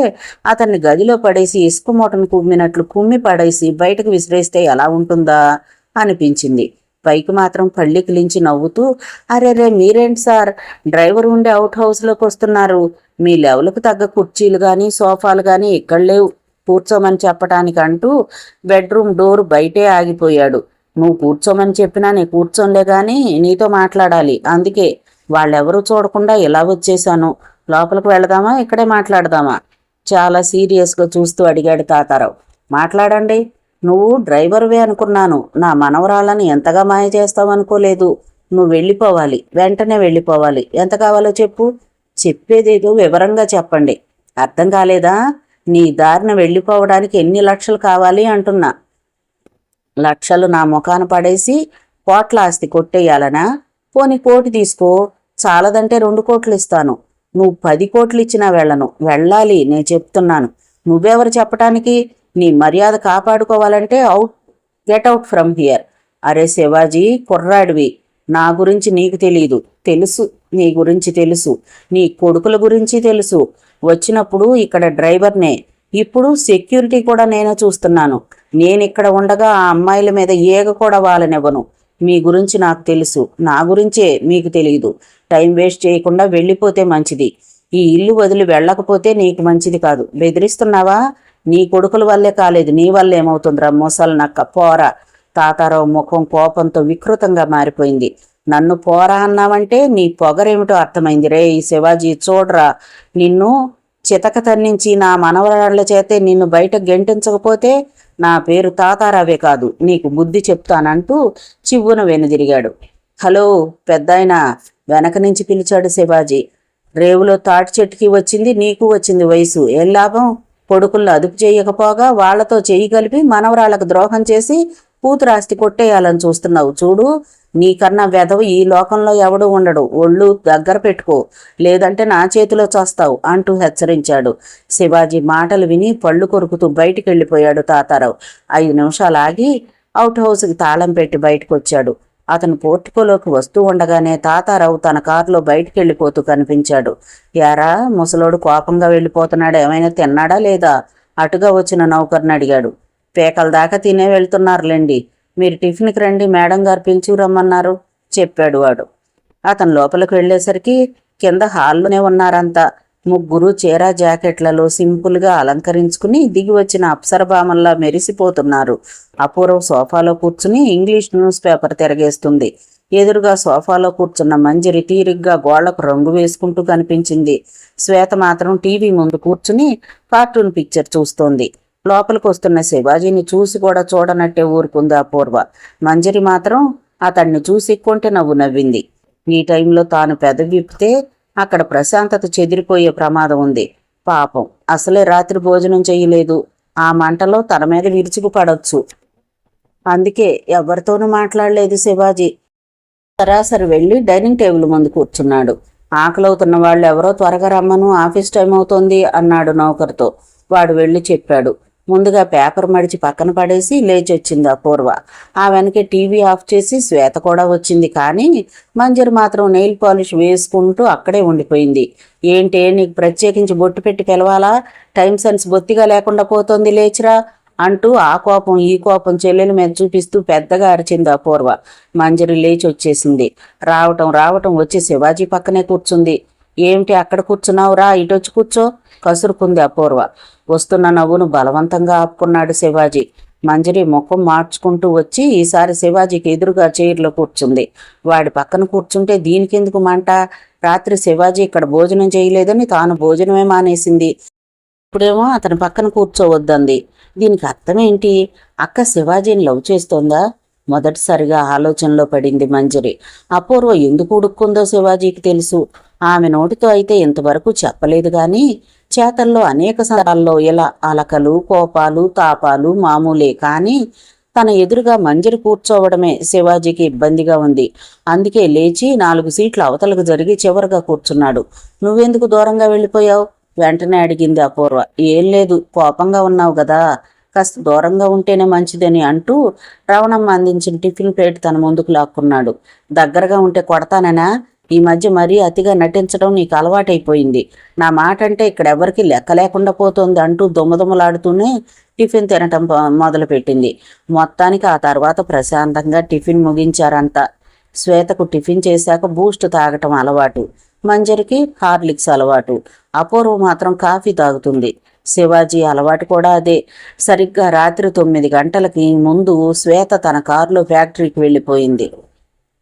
అతన్ని గదిలో పడేసి ఇసుక మూటను కుమ్మినట్లు కుమ్మి పడేసి బయటకు విసిరేస్తే ఎలా ఉంటుందా అనిపించింది. పైకి మాత్రం పళ్ళికిలించి నవ్వుతూ, అరేరే మీరేంటి సార్, డ్రైవర్ ఉండే అవుట్ హౌస్లోకి వస్తున్నారు. మీ లెవెల్కు తగ్గ కుర్చీలు కానీ సోఫాలు కానీ ఇక్కడ లేవు కూర్చోమని చెప్పటానికి అంటూ బెడ్రూమ్ డోర్ బయటే ఆగిపోయాడు. నువ్వు కూర్చోమని చెప్పినా నేను కూర్చోంలే కానీ నీతో మాట్లాడాలి. అందుకే వాళ్ళెవరూ చూడకుండా ఇలా వచ్చేశాను. లోపలికి వెళదామా, ఇక్కడే మాట్లాడదామా? చాలా సీరియస్గా చూస్తూ అడిగాడు తాతారావు. మాట్లాడండి. నువ్వు డ్రైవర్వే అనుకున్నాను. నా మనవరాళ్ళని ఎంతగా మాయ చేస్తావనుకోలేదు. నువ్వు వెళ్ళిపోవాలి, వెంటనే వెళ్ళిపోవాలి. ఎంత కావాలో చెప్పు. చెప్పేదేదో వివరంగా చెప్పండి. అర్థం కాలేదా? నీ దారిన వెళ్ళిపోవడానికి ఎన్ని లక్షలు కావాలి అంటున్నా. లక్షలు నా ముఖాన పడేసి కోట్ల ఆస్తి కొట్టేయాలనా? పోని కోటి తీసుకో, చాలదంటే 2 కోట్లు ఇస్తాను. నువ్వు 10 కోట్లు ఇచ్చినా వెళ్ళను. వెళ్ళాలి, నేను చెప్తున్నాను. నువ్వెవరు చెప్పటానికి? నీ మర్యాద కాపాడుకోవాలంటే గెట్ అవుట్ ఫ్రమ్ హియర్. అరే శివాజీ, కుర్రాడివి, నా గురించి నీకు తెలీదు. తెలుసు, నీ గురించి తెలుసు, నీ కొడుకుల గురించి తెలుసు. వచ్చినప్పుడు ఇక్కడ డ్రైవర్నే, ఇప్పుడు సెక్యూరిటీ కూడా నేనే చూస్తున్నాను. నేనిక్కడ ఉండగా ఆ అమ్మాయిల మీద ఏగ కూడా వాలనివ్వను. మీ గురించి నాకు తెలుసు, నా గురించే మీకు తెలియదు. టైం వేస్ట్ చేయకుండా వెళ్ళిపోతే మంచిది. ఈ ఇల్లు వదిలి వెళ్ళకపోతే నీకు మంచిది కాదు. బెదిరిస్తున్నావా? నీ కొడుకుల వల్లే కాలేదు, నీ వల్ల ఏమవుతుందిరా మోసాలు నక్క, పోరా. తాతారావు ముఖం కోపంతో వికృతంగా మారిపోయింది. నన్ను పోరా అన్నావంటే నీ పొగరేమిటో అర్థమైంది. రే ఈ శివాజీ, చూడరా, నిన్ను చితక తన్నించి నా మనవరాళ్ల చేతే నిన్ను బయట గెంటించకపోతే నా పేరు తాతారావే కాదు, నీకు బుద్ధి చెప్తానంటూ చివ్వున వెనుదిరిగాడు. హలో పెద్దాయన, వెనక నుంచి పిలిచాడు శివాజీ. రేవులో తాటి చెట్టుకి వచ్చింది, నీకు వచ్చింది వయసు. ఏం లాభం? కొడుకులను అదుపు చేయకపోగా వాళ్లతో చెయ్యి కలిపి మనవరాళ్లకు ద్రోహం చేసి కూతురాస్తి కొట్టేయాలని చూస్తున్నావు చూడు. నీకన్నా వెధవ ఈ లోకంలో ఎవడూ ఉండడు. ఒళ్ళు దగ్గర పెట్టుకో, లేదంటే నా చేతిలో చస్తావు అంటూ హెచ్చరించాడు. శివాజీ మాటలు విని పళ్ళు కొరుకుతూ బయటికి వెళ్ళిపోయాడు తాతారావు. 5 నిమిషాలు ఆగి అవుట్ హౌస్కి తాళం పెట్టి బయటకు వచ్చాడు. అతను పోర్టికోలోకి వస్తూ ఉండగానే తాతారావు తన కారులో బయటికి వెళ్ళిపోతూ కనిపించాడు. యారా, ముసలోడు కోపంగా వెళ్ళిపోతున్నాడు, ఏమైనా తిన్నాడా లేదా? అటుగా వచ్చిన నౌకర్ని అడిగాడు. పేకల దాకా తినే వెళ్తున్నారులేండి, మీరు టిఫిన్కి రండి, మేడం గారు పిలిచిరమ్మన్నారు చెప్పాడు వాడు. అతను లోపలికి వెళ్ళేసరికి కింద హాల్లోనే ఉన్నారంతా. ముగ్గురు చీరా జాకెట్లలో సింపుల్గా అలంకరించుకుని దిగి వచ్చిన అప్సరభామల్లా మెరిసిపోతున్నారు. అపూర్వ సోఫాలో కూర్చుని ఇంగ్లీష్ న్యూస్ పేపర్ తిరగేస్తుంది. ఎదురుగా సోఫాలో కూర్చున్న మంజరి తీరిగ్గా గోళ్లకు రంగు వేసుకుంటూ కనిపించింది. శ్వేత మాత్రం టీవీ ముందు కూర్చుని కార్టూన్ పిక్చర్ చూస్తోంది. లోపలికి వస్తున్న శివాజీని చూసి కూడా చూడనట్టే ఊరుకుంది అపూర్వ. మంజరి మాత్రం అతన్ని చూసి కొంటె నవ్వు నవ్వింది. ఈ టైంలో తాను పెదవి విప్పితే అక్కడ ప్రశాంతత చెదిరిపోయే ప్రమాదం ఉంది. పాపం, అసలే రాత్రి భోజనం చేయలేదు. ఆ మంటలో తన మీద విరుచుకు పడొచ్చు. అందుకే ఎవరితోనూ మాట్లాడలేదు శివాజీ. సరాసరి వెళ్ళి డైనింగ్ టేబుల్ ముందు కూర్చున్నాడు. ఆకలవుతున్న వాళ్ళు ఎవరో త్వరగా రమ్మను, ఆఫీస్ టైం అవుతోంది అన్నాడు నౌకర్తో. వాడు వెళ్ళి చెప్పాడు. ముందుగా పేపర్ మడిచి పక్కన పడేసి లేచొచ్చింది అపూర్వ. ఆ వెనకే టీవీ ఆఫ్ చేసి శ్వేత కూడా వచ్చింది. కానీ మంజరి మాత్రం నెయిల్ పాలిష్ వేసుకుంటూ అక్కడే ఉండిపోయింది. ఏంటే, నీకు ప్రత్యేకించి బొట్టు పెట్టి పిలవాలా? టైం సెన్స్ బొత్తిగా లేకుండా పోతోంది, లేచిరా అంటూ ఆ కోపం ఈ కోపం చెల్లెల మీద చూపిస్తూ పెద్దగా అరిచింది అపూర్వ. మంజరి లేచి వచ్చేసింది. రావటం వచ్చి శివాజీ పక్కనే కూర్చుంది. ఏమిటి అక్కడ కూర్చున్నావురా, ఇటొచ్చి కూర్చో కసురుకుంది అపూర్వ. వస్తున్న నవ్వును బలవంతంగా ఆపుకున్నాడు శివాజీ. మంజరి ముఖం మార్చుకుంటూ వచ్చి ఈసారి శివాజీకి ఎదురుగా చైర్లో కూర్చుంది. వాడి పక్కన కూర్చుంటే దీనికెందుకు మంట? రాత్రి శివాజీ ఇక్కడ భోజనం చేయలేదని తాను భోజనమే మానేసింది. ఇప్పుడేమో అతని పక్కన కూర్చోవద్దంది. దీనికి అర్థమేంటి? అక్క శివాజీని లవ్ చేస్తోందా? మొదటిసారిగా ఆలోచనలో పడింది మంజరి. అపూర్వ ఎందుకు ఉడుక్కుందో శివాజీకి తెలుసు. ఆమె నోటితో అయితే ఇంతవరకు చెప్పలేదు గాని చేతల్లో అనేక సార్లు ఇలా అలకలు, కోపాలు, తాపాలు మామూలే. కానీ తన ఎదురుగా మంజరి కూర్చోవడమే శివాజీకి ఇబ్బందిగా ఉంది. అందుకే లేచి 4 సీట్లు అవతలకు జరిగి చివరగా కూర్చున్నాడు. నువ్వెందుకు దూరంగా వెళ్ళిపోయావు? వెంటనే అడిగింది అపూర్వ. ఏం లేదు, కోపంగా ఉన్నావు కదా, కాస్త దూరంగా ఉంటేనే మంచిదని అంటూ రవణమ్మ అందించిన టిఫిన్ ప్లేట్ తన ముందుకు లాక్కున్నాడు. దగ్గరగా ఉంటే కొడతాననా? ఈ మధ్య మరీ అతిగా నటించడం నీకు అలవాటైపోయింది. నా మాట అంటే ఇక్కడెవరికి లెక్క లేకుండా పోతోంది అంటూ దుమ్మదుమ్మలాడుతూనే టిఫిన్ తినటం మొదలుపెట్టింది. మొత్తానికి ఆ తర్వాత ప్రశాంతంగా టిఫిన్ ముగించారంతా. శ్వేతకు టిఫిన్ చేశాక బూస్ట్ తాగటం అలవాటు, మంజరికి హార్లిక్స్ అలవాటు. అపూర్వ మాత్రం కాఫీ తాగుతుంది. శివాజీ అలవాటు కూడా అదే. సరిగ్గా రాత్రి 9 గంటలకి ముందు శ్వేత తన కారులో ఫ్యాక్టరీకి వెళ్ళిపోయింది.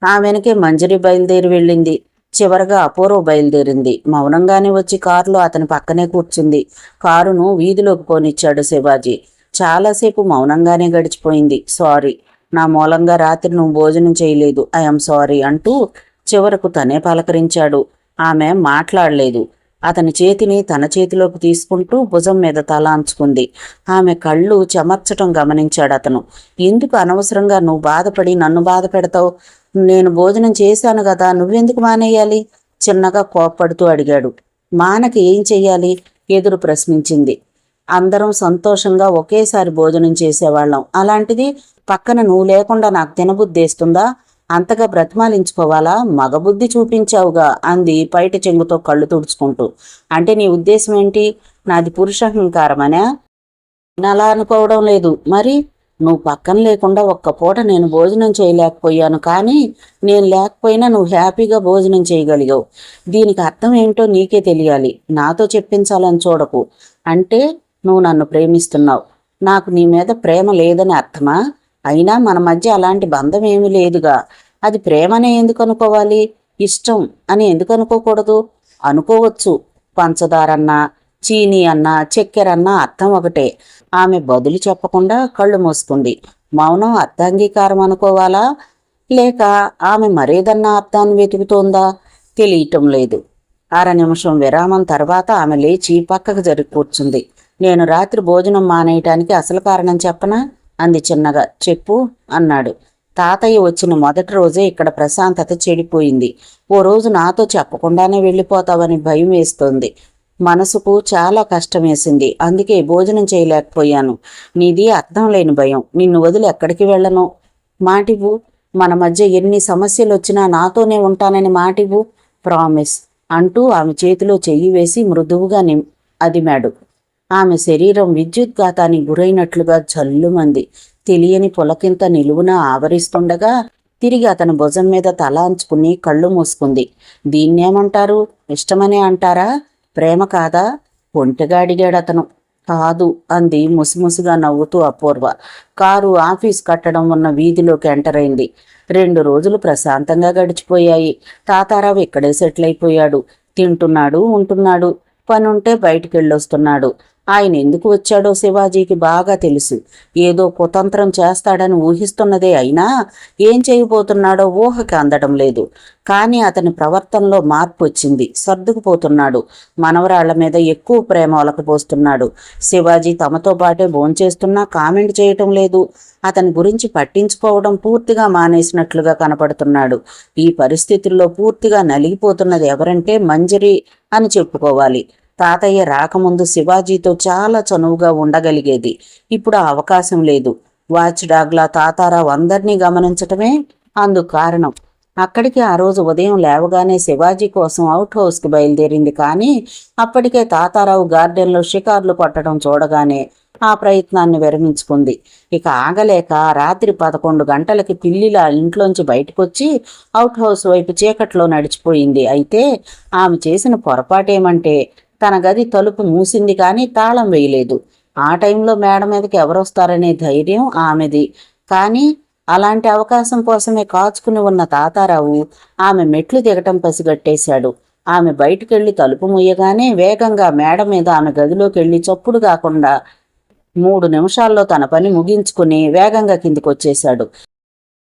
ఆ వెనకే మంజరి బయలుదేరి వెళ్ళింది. చివరగా అపూర్వ బయలుదేరింది. మౌనంగానే వచ్చి కారులో అతని పక్కనే కూర్చుంది. కారును వీధిలోకి పోనిచ్చాడు శివాజీ. చాలాసేపు మౌనంగానే గడిచిపోయింది. సారీ, నా మూలంగా రాత్రి నువ్వు భోజనం చేయలేదు, ఐఎమ్ సారీ అంటూ చివరకు తనే పలకరించాడు. ఆమె మాట్లాడలేదు. అతని చేతిని తన చేతిలోకి తీసుకుంటూ భుజం మీద తలాంచుకుంది. ఆమె కళ్ళు చెమర్చటం గమనించాడు అతను. ఎందుకు అనవసరంగా నువ్వు బాధపడి నన్ను బాధ పెడతావు? నేను భోజనం చేశాను కదా, నువ్వెందుకు మానేయాలి? చిన్నగా కోప్పడుతూ అడిగాడు. మానకి ఏం చెయ్యాలి? ఎదురు ప్రశ్నించింది. అందరం సంతోషంగా ఒకేసారి భోజనం చేసేవాళ్ళం, అలాంటిది పక్కన నువ్వు లేకుండా నాకు తినబుద్ధేస్తుందా? అంతగా బ్రతిమాలించుకోవాలా? మగబుద్ధి చూపించావుగా అంది పైట చెంగుతో కళ్ళు తుడుచుకుంటూ. అంటే నీ ఉద్దేశం ఏంటి? నాది పురుషహంకారమనా? అలా అనుకోవడం లేదు. మరి నువ్వు పక్కన లేకుండా ఒక్క పూట నేను భోజనం చేయలేకపోయాను, కానీ నేను లేకపోయినా నువ్వు హ్యాపీగా భోజనం చేయగలిగావు. దీనికి అర్థం ఏంటో నీకే తెలియాలి. నాతో చెప్పించాలని చూడకు. అంటే నువ్వు నన్ను ప్రేమిస్తున్నావు. నాకు నీ మీద ప్రేమ లేదని అర్థమా? అయినా మన మధ్య అలాంటి బంధం ఏమీ లేదుగా. అది ప్రేమనే ఎందుకు అనుకోవాలి? ఇష్టం అని ఎందుకు అనుకోకూడదు? అనుకోవచ్చు. పంచదారన్నా, చీనీ అన్నా, చక్కెరన్నా అర్థం ఒకటే. ఆమె బదులు చెప్పకుండా కళ్ళు మూసుకుంది. మౌనం అర్థాంగీకారం అనుకోవాలా, లేక ఆమె మరేదన్నా అర్థాన్ని వెతుకుతోందా? తెలియటం లేదు. నిమిషం విరామం తర్వాత ఆమె లేచి పక్కకు జరిగి కూర్చుంది. నేను రాత్రి భోజనం మానేయటానికి అసలు కారణం చెప్పనా? అంది చిన్నగా. చెప్పు అన్నాడు. తాతయ్య వచ్చిన మొదటి రోజే ఇక్కడ ప్రశాంతత చెడిపోయింది. ఓ రోజు నాతో చెప్పకుండానే వెళ్ళిపోతావని భయం వేస్తోంది. మనసుకు చాలా కష్టం వేసింది. అందుకే భోజనం చేయలేకపోయాను. నీది అర్థం లేని భయం. నిన్ను వదిలి ఎక్కడికి వెళ్ళను. మాటివ్వు. మన మధ్య ఎన్ని సమస్యలు వచ్చినా నాతోనే ఉంటానని మాటివ్వు. ప్రామిస్ అంటూ ఆమె చేతిలో చెయ్యి వేసి మృదువుగా అదిమాడు. ఆమె శరీరం విద్యుద్ఘాతానికి గురైనట్లుగా జల్లుమంది. తెలియని పులకింత నిలువున ఆవరిస్తుండగా తిరిగి అతని భుజం మీద తల అంచుకుని కళ్ళు మూసుకుంది. దీన్నేమంటారు? ఇష్టమనే అంటారా? ప్రేమ కాదా? ఒంటిగా అడిగాడు అతను. కాదు అంది ముసిముసిగా నవ్వుతూ అపూర్వ. కారు ఆఫీస్ కట్టడం ఉన్న వీధిలోకి ఎంటర్ అయింది. 2 రోజులు ప్రశాంతంగా గడిచిపోయాయి. తాతారావు ఇక్కడే సెటిల్ అయిపోయాడు. తింటున్నాడు, ఉంటున్నాడు. పనుంటే బయటికెళ్ళొస్తున్నాడు. ఆయన ఎందుకు వచ్చాడో శివాజీకి బాగా తెలుసు. ఏదో కుతంత్రం చేస్తాడని ఊహిస్తున్నదే అయినా ఏం చేయబోతున్నాడో ఊహకి అందడం లేదు. కానీ అతని ప్రవర్తనలో మార్పు వచ్చింది. సర్దుకుపోతున్నాడు. మనవరాళ్ల మీద ఎక్కువ ప్రేమ ఒలకపోస్తున్నాడు. శివాజీ తమతో పాటే భోంచేస్తున్నా కామెంట్ చేయటం లేదు. అతని గురించి పట్టించుకోవడం పూర్తిగా మానేసినట్లుగా కనపడుతున్నాడు. ఈ పరిస్థితుల్లో పూర్తిగా నలిగిపోతున్నది ఎవరంటే మంజరి అని చెప్పుకోవాలి. తాతయ్య రాకముందు శివాజీతో చాలా చనువుగా ఉండగలిగేది. ఇప్పుడు ఆ అవకాశం లేదు. వాచ్ డాగ్లా తాతారావు అందరినీ గమనించటమే అందుకు కారణం. అక్కడికి ఆ రోజు ఉదయం లేవగానే శివాజీ కోసం అవుట్ హౌస్కి బయలుదేరింది. కానీ అప్పటికే తాతారావు గార్డెన్లో షికార్లు కొట్టడం చూడగానే ఆ ప్రయత్నాన్ని విరమించుకుంది. ఇక ఆగలేక రాత్రి 11 గంటలకి పిల్లిలా ఇంట్లోంచి బయటకొచ్చి అవుట్ హౌస్ వైపు చీకట్లో నడిచిపోయింది. అయితే ఆమె చేసిన పొరపాటేమంటే తన గది తలుపు మూసింది కానీ తాళం వేయలేదు. ఆ టైంలో మేడ మీదకి ఎవరొస్తారనే ధైర్యం ఆమెది. కానీ అలాంటి అవకాశం కోసమే కాచుకుని ఉన్న తాతారావు ఆమె మెట్లు దిగటం పసిగట్టేశాడు. ఆమె బయటికెళ్లి తలుపు ముయ్యగానే వేగంగా మేడ మీద ఆమె గదిలోకి వెళ్లి చప్పుడు కాకుండా 3 నిమిషాల్లో తన పని ముగించుకుని వేగంగా కిందికొచ్చేశాడు.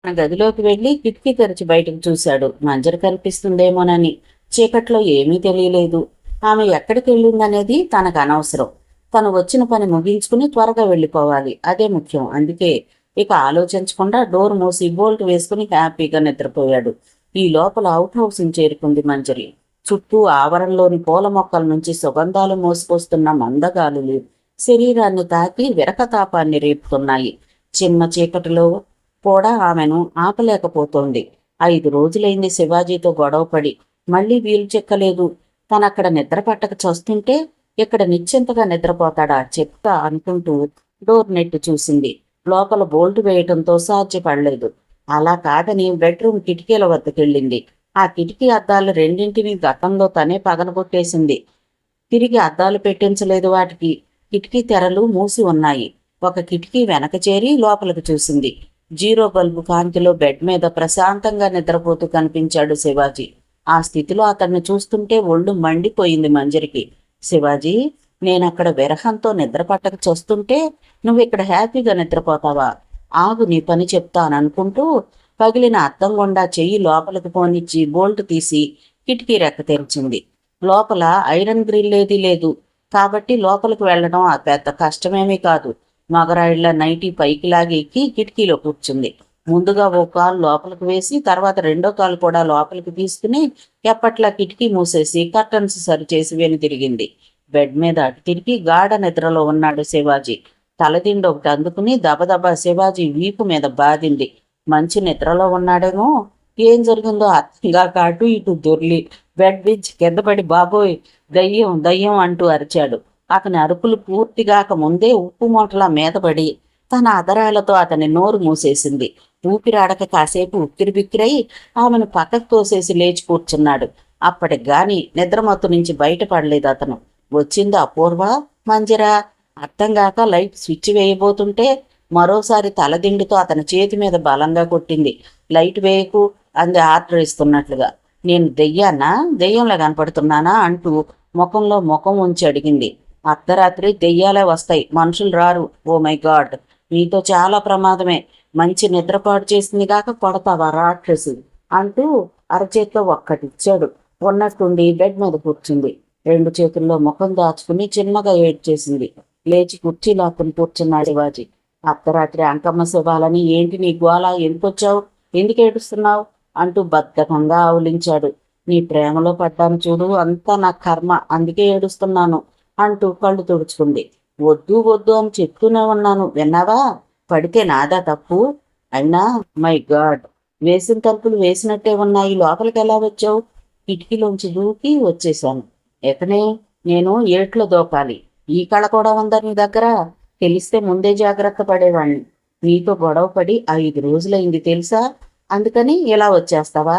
తన గదిలోకి వెళ్లి కిటికీ తెరిచి బయటకు చూశాడు. మంజరి కనిపిస్తుందేమోనని. చీకట్లో ఏమీ తెలియలేదు. ఆమె ఎక్కడికి వెళ్ళిందనేది తనకు అనవసరం. తను వచ్చిన పని ముగించుకుని త్వరగా వెళ్ళిపోవాలి, అదే ముఖ్యం. అందుకే ఇక ఆలోచించకుండా డోర్ మూసి బోల్ట్ వేసుకుని హ్యాపీగా నిద్రపోయాడు. ఈ లోపల అవుట్ హౌస్ని చేరుకుంది మంజరి. చుట్టూ ఆవరణలోని పూల మొక్కల నుంచి సుగంధాలు మోసుకొస్తున్న మందగాలులు శరీరాన్ని తాకి విరకతాపాన్ని రేపుతున్నాయి. చిన్న చీకటిలో కూడా ఆమెను ఆపలేకపోతోంది. 5 రోజులైంది శివాజీతో గొడవపడి. మళ్లీ వీలు చెక్కలేదు. తనక్కడ నిద్ర పట్టక చస్తుంటే ఇక్కడ నిశ్చింతగా నిద్రపోతాడా చెప్తా అనుకుంటూ డోర్ నెట్ చూసింది. లోపల బోల్ట్ వేయటంతో సాధ్యపడలేదు. అలా కాదని బెడ్రూమ్ కిటికీల వద్దకెళ్ళింది. ఆ కిటికీ అద్దాలు రెండింటినీ గతంలో తనే పగలగొట్టేసింది. తిరిగి అద్దాలు పెట్టించలేదు వాటికి. కిటికీ తెరలు మూసి ఉన్నాయి. ఒక కిటికీ వెనక చేరి లోపలికి చూసింది. 0 బల్బు కాంతిలో బెడ్ మీద ప్రశాంతంగా నిద్రపోతూ కనిపించాడు శివాజీ. ఆ స్థితిలో అతన్ని చూస్తుంటే ఒళ్ళు మండిపోయింది మంజరికి. శివాజీ, నేనక్కడ విరహంతో నిద్రపట్టక చూస్తుంటే నువ్విక్కడ హ్యాపీగా నిద్రపోతావా? ఆగు, నీ పని చెప్తాననుకుంటూ పగిలిన అద్దం గుండా చెయ్యి లోపలికి పోనిచ్చి బోల్ట్ తీసి కిటికీ రెక్క తెరిచింది. లోపల ఐరన్ గ్రిల్ ఏదీ లేదు. కాబట్టి లోపలికి వెళ్ళడం ఆ పెద్ద కష్టమేమీ కాదు. మగరాయిళ్ళ నైటీ పైకి లాగి ఎక్కి కిటికీలో కూర్చుంది. ముందుగా ఓ కాలు లోపలికి వేసి తర్వాత రెండో కాలు కూడా లోపలికి తీసుకుని ఎప్పట్లా కిటికీ మూసేసి కర్టన్స్ సరిచేసి వెనుతిరిగింది. బెడ్ మీద అటు తిరిగి గాఢ నిద్రలో ఉన్నాడు శివాజీ. తలదిండి ఒకటి అందుకుని దబదబా శివాజీ వీపు మీద బాదింది. మంచి నిద్రలో ఉన్నాడేమో. ఏం జరిగిందో అర్థంగా అటు ఇటు దొర్లి బెడ్ బించి కిందపడి బాబోయ్ దయ్యం దయ్యం అంటూ అరిచాడు. అతని అరుపులు పూర్తిగాక ముందే ఉప్పు మూటలా మీదపడి తన అదరాలతో అతని నోరు మూసేసింది. ఊపిరాడక కాసేపు ఉక్కిరిబిక్కిరై ఆమెను పక్కకు తోసేసి లేచి కూర్చున్నాడు. అప్పటికి గాని నిద్రమత్తు నుంచి బయటపడలేదు అతను. వచ్చింది అపూర్వ మంజిరా. అర్థంగాక లైట్ స్విచ్ వేయబోతుంటే మరోసారి తలదిండితో అతని చేతి మీద బలంగా కొట్టింది. లైట్ వేయకు అంది ఆర్డర్ ఇస్తున్నట్లుగా. నేను దెయ్యంలా కనపడుతున్నానా అంటూ ముఖంలో ముఖం ఉంచి అడిగింది. అర్ధరాత్రి దెయ్యాలే వస్తాయి, మనుషులు రారు. ఓ మై గాడ్, నీతో చాలా ప్రమాదమే. మంచి నిద్రపాటు చేసింది గాక కొడతావా రాక్షసి అంటూ అరచేతిలో ఒక్కటిచ్చాడు. ఉన్నట్టుండి బెడ్ మీద కూర్చుంది. రెండు చేతుల్లో ముఖం దాచుకుని చిన్నగా ఏడ్చేసింది. లేచి కుర్చీ లాక్కుని కూర్చున్నాడు శివాజీ. అర్ధరాత్రి అంకమ్మ శివాలని ఏంటి నీ గోళ, ఎందుకొచ్చావు, ఎందుకు ఏడుస్తున్నావు అంటూ బద్ధకంగా ఆవులించాడు. నీ ప్రేమలో పడ్డాను చూడు, అంతా నా కర్మ, అందుకే ఏడుస్తున్నాను అంటూ కళ్ళు తుడుచుకుంది. వద్దు వద్దు అని చెప్తూనే ఉన్నాను, విన్నావా? పడితే నాదా తప్పు? అయినా మై గాడ్, వేసిన తలుపులు వేసినట్టే ఉన్నాయి, లోపలికి ఎలా వచ్చావు? కిటికీలోంచి దూకి వచ్చేశాను. ఎకనే నేను ఏట్లో దూకాలి. ఈ కళ కూడా ఉందా నీ దగ్గర? తెలిస్తే ముందే జాగ్రత్త పడేవాణ్ణి. నీతో గొడవ పడి 5 రోజులైంది తెలుసా? అందుకని ఇలా వచ్చేస్తావా?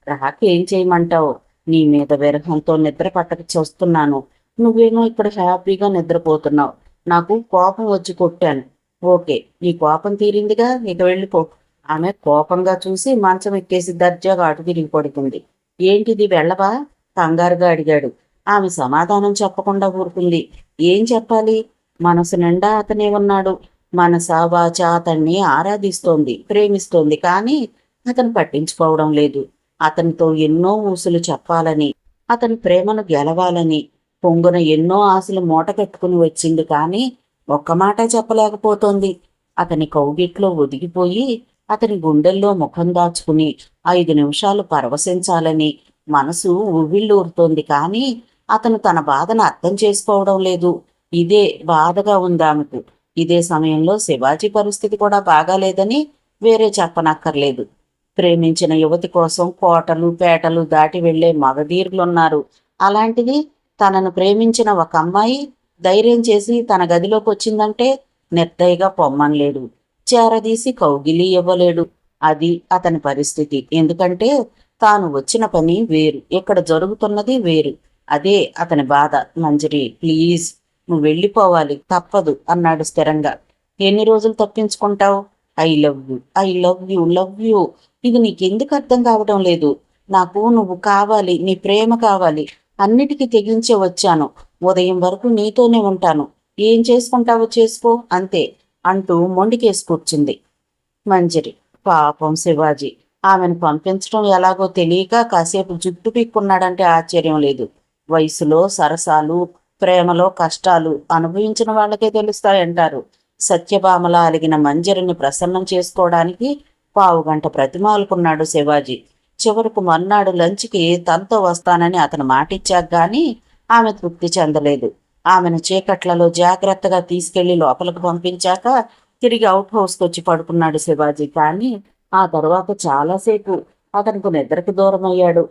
రాక ఏం చేయమంటావు? నీ మీద విరహంతో నిద్ర పట్టక చూస్తున్నాను. నువ్వేమో ఇక్కడ హ్యాపీగా నిద్రపోతున్నావు. నాకు కోపం వచ్చి కొట్టాను. ఓకే, నీ కోపం తీరిందిగా, ఇక వెళ్ళిపో. ఆమె కోపంగా చూసి మంచం ఎక్కేసి దర్జాగా అటు తిరిగి పడుకుంది. ఏంటిది, వెళ్ళవా? కంగారుగా అడిగాడు. ఆమె సమాధానం చెప్పకుండా ఊరుకుంది. ఏం చెప్పాలి? మనసు నిండా అతనే ఉన్నాడు. మనస వాచ అతన్ని ఆరాధిస్తోంది, ప్రేమిస్తోంది. కానీ అతను పట్టించుకోవడం లేదు. అతనితో ఎన్నో ఊసులు చెప్పాలని, అతని ప్రేమను గెలవాలని పొంగున ఎన్నో ఆశలు మూట కట్టుకుని వచ్చింది. కానీ ఒక్క మాట చెప్పలేకపోతోంది. అతని కౌగిట్లో ఒదిగిపోయి అతని గుండెల్లో ముఖం దాచుకుని 5 నిమిషాలు పరవశించాలని మనసు ఉవ్విళ్ళూరుతోంది. కానీ అతను తన బాధను అర్థం చేసుకోవడం లేదు. ఇదే బాధగా ఉంది ఆమెకు. ఇదే సమయంలో శివాజీ పరిస్థితి కూడా బాగాలేదని వేరే చెప్పనక్కర్లేదు. ప్రేమించిన యువతి కోసం కోటలు పేటలు దాటి వెళ్లే మగధీరులున్నారు. అలాంటిది తనను ప్రేమించిన ఒక అమ్మాయి ధైర్యం చేసి తన గదిలోకి వచ్చిందంటే నిర్దయగా పొమ్మనలేడు, చేరదీసి కౌగిలి ఇవ్వలేడు. అది అతని పరిస్థితి. ఎందుకంటే తాను వచ్చిన పని వేరు, ఇక్కడ జరుగుతున్నది వేరు. అదే అతని బాధ. మంజరి ప్లీజ్, నువ్వు వెళ్ళిపోవాలి, తప్పదు అన్నాడు స్థిరంగా. ఎన్ని రోజులు తప్పించుకుంటావు? I love you, I love you, love you. ఇది నీకెందుకు అర్థం కావడం లేదు? నాకు నువ్వు కావాలి, నీ ప్రేమ కావాలి. అన్నిటికీ తెగించే వచ్చాను. ఉదయం వరకు నీతోనే ఉంటాను. ఏం చేసుకుంటావో చేసుకో, అంతే అంటూ మొండికేసి కూర్చుంది మంజరి. పాపం శివాజీ. ఆమెను పంపించడం ఎలాగో తెలియక కాసేపు జుట్టు పీక్కున్నాడంటే ఆశ్చర్యం లేదు. వయసులో సరసాలు, ప్రేమలో కష్టాలు అనుభవించిన వాళ్ళకే తెలుస్తాయంటారు. సత్యభామలా అలిగిన మంజరిని ప్రసన్నం చేసుకోవడానికి 15 గంట ప్రతిమాలుకున్నాడు శివాజీ. చివరకు మర్నాడు లంచ్కి తనతో వస్తానని అతను మాటిచ్చాక గాని ఆమె తృప్తి చెందలేదు. ఆమెను చీకట్లలో జాగ్రత్తగా తీసుకెళ్లి లోపలికి పంపించాక తిరిగి అవుట్ హౌస్కి వచ్చి పడుకున్నాడు శివాజీ. కానీ ఆ తరువాత చాలాసేపు అతనికి నిద్రకు దూరమయ్యాడు.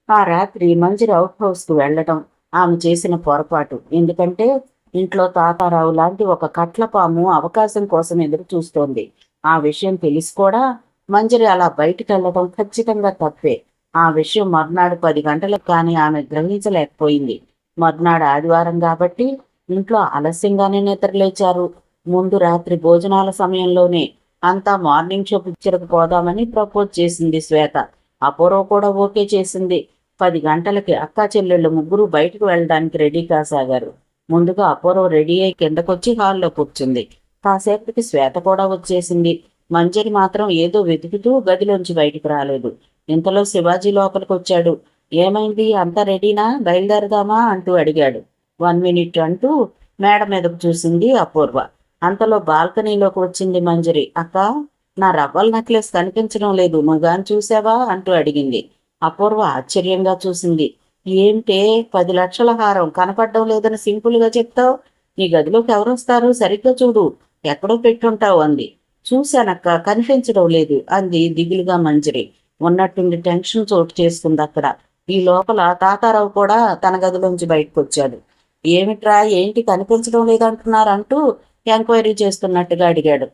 ఆ రాత్రి మంజరి అవుట్ హౌస్కు వెళ్లడం ఆమె చేసిన పొరపాటు. ఎందుకంటే ఇంట్లో తాతారావు లాంటి ఒక కట్లపాము అవకాశం కోసం ఎదురు చూస్తోంది. ఆ విషయం తెలిసి కూడా మంజరి అలా బయటికి వెళ్ళడం ఖచ్చితంగా తప్పే. ఆ విషయం మర్నాడు 10 గంటలకు కానీ ఆమె గ్రహించలేకపోయింది. మర్నాడు ఆదివారం కాబట్టి ఇంట్లో ఆలస్యంగానే నిద్రలేచారు. ముందు రాత్రి భోజనాల సమయంలోనే అంతా మార్నింగ్ షో పిక్చర్కు పోదామని ప్రపోజ్ చేసింది శ్వేత. అపూర్వ కూడా ఓకే చేసింది. 10 గంటలకి అక్కా చెల్లెళ్ళు ముగ్గురు బయటకు వెళ్ళడానికి రెడీ కాసాగారు. ముందుగా అపూర్వ రెడీ అయి కిందకొచ్చి హాల్లో కూర్చుంది. కాసేపటికి శ్వేత కూడా వచ్చేసింది. మంజరి మాత్రం ఏదో వెతుకుతూ గదిలోంచి బయటికి రాలేదు. ఇంతలో శివాజీ లోపలికి వచ్చాడు. ఏమైంది, అంతా రెడీనా, బయలుదేరదామా అంటూ అడిగాడు. 1 మినిట్ అంటూ మేడ మీదకు చూసింది అపూర్వ. అంతలో బాల్కనీలోకి వచ్చింది మంజరి. అక్క, నా రవ్వల నెక్లెస్ కనిపించడం లేదు, నువ్వు గాని చూసావా అంటూ అడిగింది. అపూర్వ ఆశ్చర్యంగా చూసింది. ఏంటే, 10 లక్షల హారం కనపడడం లేదని సింపుల్గా చెప్తావు? నీ గదిలోకి ఎవరొస్తారు, సరిగ్గా చూడు, ఎక్కడో పెట్టుంటావు అంది. చూశానక్క, కనిపించడం లేదు అంది దిగులుగా మంజరి. ఉన్నట్టుండి టెన్షన్ చోటు చేసుకుంది అక్కడ. ఈ లోపల తాతారావు కూడా తన గదిలోంచి బయటకు వచ్చాడు. ఏమిట్రా, ఏంటి కనిపించడం లేదంటున్నారంటూ ఎంక్వైరీ చేస్తున్నట్టుగా అడిగాడు.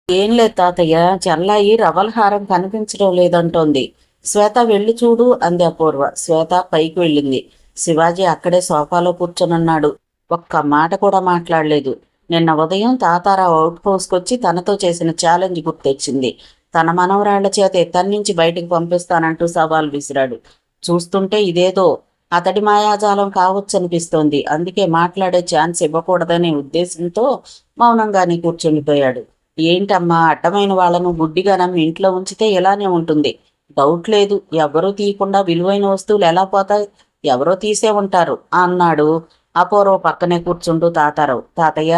ఏం లేదు తాతయ్య, చెల్లాయి రవ్వల హారం కనిపించడం లేదంటోంది. శ్వేత వెళ్ళి చూడు అంది అపూర్వ. శ్వేత పైకి వెళ్ళింది. శివాజీ అక్కడే సోఫాలో కూర్చొనున్నాడు. ఒక్క మాట కూడా మాట్లాడలేదు. నిన్న ఉదయం తాతారావు అవుట్ హౌస్కొచ్చి తనతో చేసిన ఛాలెంజ్ గుర్తొచ్చింది. తన మనవరాళ్ల చేత తన్నించి బయటికి పంపిస్తానంటూ సవాల్ విసిరాడు. చూస్తుంటే ఇదేదో అతడి మాయాజాలం కావచ్చనిపిస్తోంది. అందుకే మాట్లాడే ఛాన్స్ ఇవ్వకూడదనే ఉద్దేశంతో మౌనంగానే కూర్చుండిపోయాడు. ఏంటమ్మా, అడ్డమైన వాళ్లను గుడ్డిగా నమ్మి ఇంట్లో ఉంచితే ఇలానే ఉంటుంది. డౌట్ లేదు, ఎవరూ తీయకుండా విలువైన వస్తువులు ఎలా పోతాయి, ఎవరో తీసే ఉంటారు అన్నాడు అపూర్వ పక్కనే కూర్చుంటూ తాతారావు. తాతయ్య,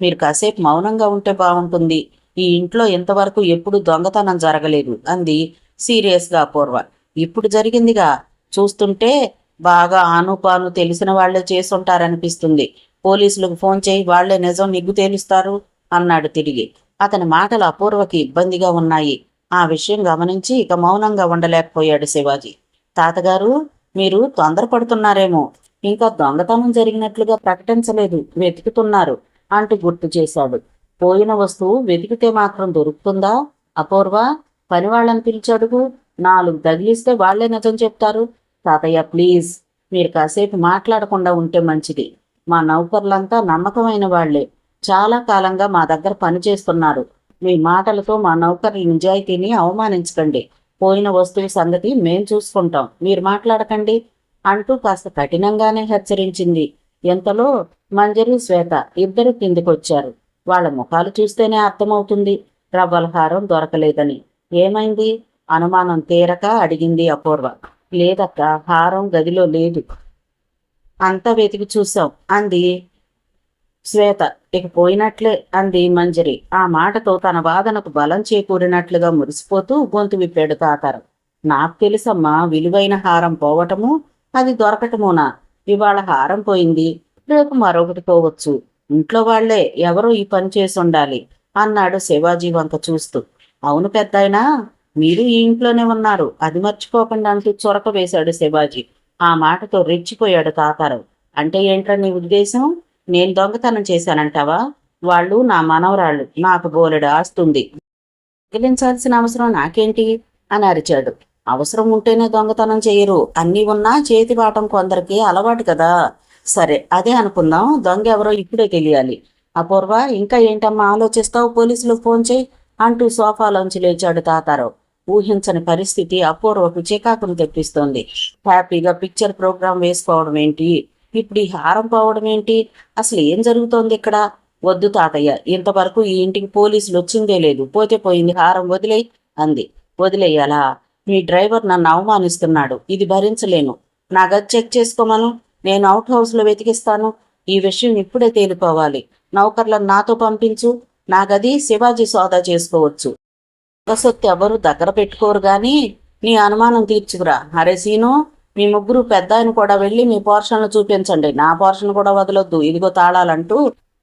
మీరు కాసేపు మౌనంగా ఉంటే బాగుంటుంది. ఈ ఇంట్లో ఇంతవరకు ఎప్పుడు దొంగతనం జరగలేదు అంది సీరియస్గా అపూర్వ. ఇప్పుడు జరిగిందిగా, చూస్తుంటే బాగా ఆనుపాను తెలిసిన వాళ్లే చేసుంటారనిపిస్తుంది. పోలీసులకు ఫోన్ చేయి, వాళ్లే నిజం నిగ్గు తేలుస్తారు అన్నాడు తిరిగి. అతని మాటలు అపూర్వకి ఇబ్బందిగా ఉన్నాయి. ఆ విషయం గమనించి ఇక మౌనంగా ఉండలేకపోయాడు శివాజీ. తాతగారు, మీరు తొందరపడుతున్నారేమో, ఇంకా దొంగతనం జరిగినట్లుగా ప్రకటించలేదు, వెతుకుతున్నారు అంటూ గుర్తు చేశాడు. పోయిన వస్తువు వెతికితే మాత్రం దొరుకుతుందా? అపూర్వ, పనివాళ్ళని పిలిచాడుగు, 4 తగిలిస్తే వాళ్లే నిజం చెప్తారు. తాతయ్య ప్లీజ్, మీరు కాసేపు మాట్లాడకుండా ఉంటే మంచిది. మా నౌకర్లంతా నమ్మకమైన వాళ్లే, చాలా కాలంగా మా దగ్గర పనిచేస్తున్నారు. మీ మాటలతో మా నౌకర్ల నిజాయితీని అవమానించకండి. పోయిన వస్తువు సంగతి మేం చూసుకుంటాం, మీరు మాట్లాడకండి అంటూ కాస్త కఠినంగానే హెచ్చరించింది. ఎంతలో మంజరి, శ్వేత ఇద్దరు కిందికొచ్చారు. వాళ్ల ముఖాలు చూస్తేనే అర్థమవుతుంది రవ్వల హారం దొరకలేదని. ఏమైంది, అనుమానం తీరక అడిగింది అపూర్వ. లేదక్క, హారం గదిలో లేదు, అంతా వెతికి చూశాం అంది శ్వేత. ఇక పోయినట్లే అంది మంజరి. ఆ మాటతో తన వాదనకు బలం చేకూరినట్లుగా మురిసిపోతూ గొంతు విప్పాడు తాతారం. నాకు తెలుసమ్మా, విలువైన హారం పోవటము, అది దొరకటమునా. ఇవాళ హారం పోయింది, రేపు మరొకటి పోవచ్చు. ఇంట్లో వాళ్లే ఎవరో ఈ పని చేసి ఉండాలి అన్నాడు శివాజీ వంక చూస్తూ. అవును పెద్దాయనా, మీరు ఈ ఇంట్లోనే ఉన్నారు, అది మర్చిపోకుండా అంటూ చొరక వేశాడు శివాజీ. ఆ మాటతో రెచ్చిపోయాడు తాతారావు. అంటే ఏంట్రా నీ ఉద్దేశం? నేను దొంగతనం చేశానంటావా? వాళ్ళు నా మనవరాళ్ళు, నాకు బోలెడు ఆస్తుంది, తగిలించాల్సిన అవసరం నాకేంటి అని అరిచాడు. అవసరం ఉంటేనే దొంగతనం చేయరు, అన్నీ ఉన్నా చేతి వాటం కొందరికి అలవాటు కదా. సరే, అదే అనుకుందాం, దొంగ ఎవరో ఇప్పుడే తెలియాలి. అపూర్వ, ఇంకా ఏంటమ్మా ఆలోచిస్తావు, పోలీసులకు ఫోన్ చేయి అంటూ సోఫాలోంచి లేచాడు తాతారావు. ఊహించని పరిస్థితి అపూర్వకు చికాకును తెప్పిస్తోంది. హ్యాపీగా పిక్చర్ ప్రోగ్రాం వేసుకోవడం ఏంటి, ఇప్పుడు ఈ హారం పోవడం ఏంటి, అసలు ఏం జరుగుతోంది ఇక్కడ? వద్దు తాతయ్య, ఇంతవరకు ఈ ఇంటికి పోలీసులు వచ్చిందే లేదు, పోతే పోయింది, హారం వదిలేయి అంది. వదిలేయాలా? మీ డ్రైవర్ నన్ను అవమానిస్తున్నాడు, ఇది భరించలేను. నా గది చెక్ చేసుకోమను, నేను అవుట్ హౌస్లో వెతికిస్తాను. ఈ విషయం ఇప్పుడే తేలిపోవాలి. నౌకర్లను నాతో పంపించు, నా గది శివాజీ సోదా చేసుకోవచ్చు. సొత్తు ఎవరు దగ్గర పెట్టుకోరు గాని నీ అనుమానం తీర్చుకురా. అరే సీను, మీ ముగ్గురు పెద్ద ఆయన కూడా వెళ్ళి మీ పోర్షన్లు చూపించండి, నా పోర్షన్ కూడా వదలొద్దు, ఇదిగో తాళాలంటూ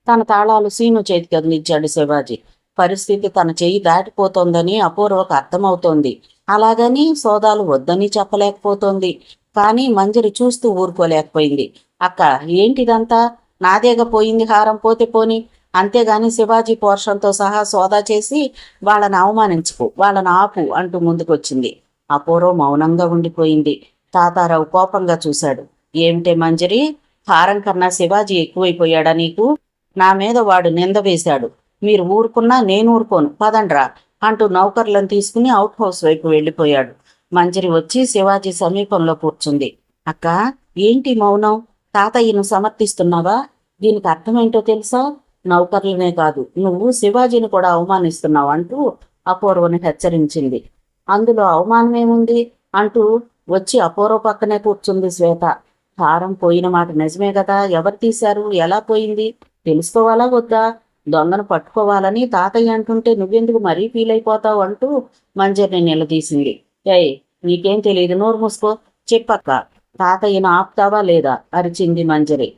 తన తాళాలు సీను చేతికి అందించాడు శివాజీ. పరిస్థితి తన చెయ్యి దాటిపోతోందని అపూర్వకు అర్థమవుతోంది. అలాగని సోదాలు వద్దని చెప్పలేకపోతోంది. కానీ మంజరి చూస్తూ ఊరుకోలేకపోయింది. అక్క, ఏంటిదంతా? నాదేగా పోయింది హారం, పోతే పోని, అంతేగాని శివాజీ పోర్షన్తో సహా సోదా చేసి వాళ్ళని అవమానించుకు, వాళ్ళని ఆపు అంటూ ముందుకొచ్చింది. అపూర్వ మౌనంగా ఉండిపోయింది. తాతారావు కోపంగా చూశాడు. ఏమిటే మంజరి, హారం కన్నా శివాజీ ఎక్కువైపోయాడా నీకు? నా మీద వాడు నింద వేశాడు, మీరు ఊరుకున్నా నేను ఊరుకోను, పదండ్రా అంటూ నౌకర్లను తీసుకుని అవుట్ హౌస్ వైపు వెళ్ళిపోయాడు. మంజరి వచ్చి శివాజీ సమీపంలో కూర్చుంది. అక్క, ఏంటి మౌనం? తాతయ్యను సమర్థిస్తున్నావా? దీనికి అర్థమేంటో తెలుసా? నౌకర్లనే కాదు, నువ్వు శివాజీని కూడా అవమానిస్తున్నావు అంటూ అపూర్వని హెచ్చరించింది. అందులో అవమానమేముంది అంటూ వచ్చి అపూర్వ పక్కనే కూర్చుంది శ్వేత. హారం పోయిన మాట నిజమే కదా, ఎవరు తీశారు, ఎలా పోయింది తెలుసుకోవాలా వద్దా? దొంగను పట్టుకోవాలని తాతయ్య అంటుంటే నువ్వెందుకు మరీ ఫీల్ అయిపోతావు అంటూ మంజరిని నిలదీసింది. ఏయ్, నీకేం తెలియదు, నోరు మూసుకో. చెప్పక్క, తాతయ్యను ఆపుతావా లేదా అరిచింది మంజరి.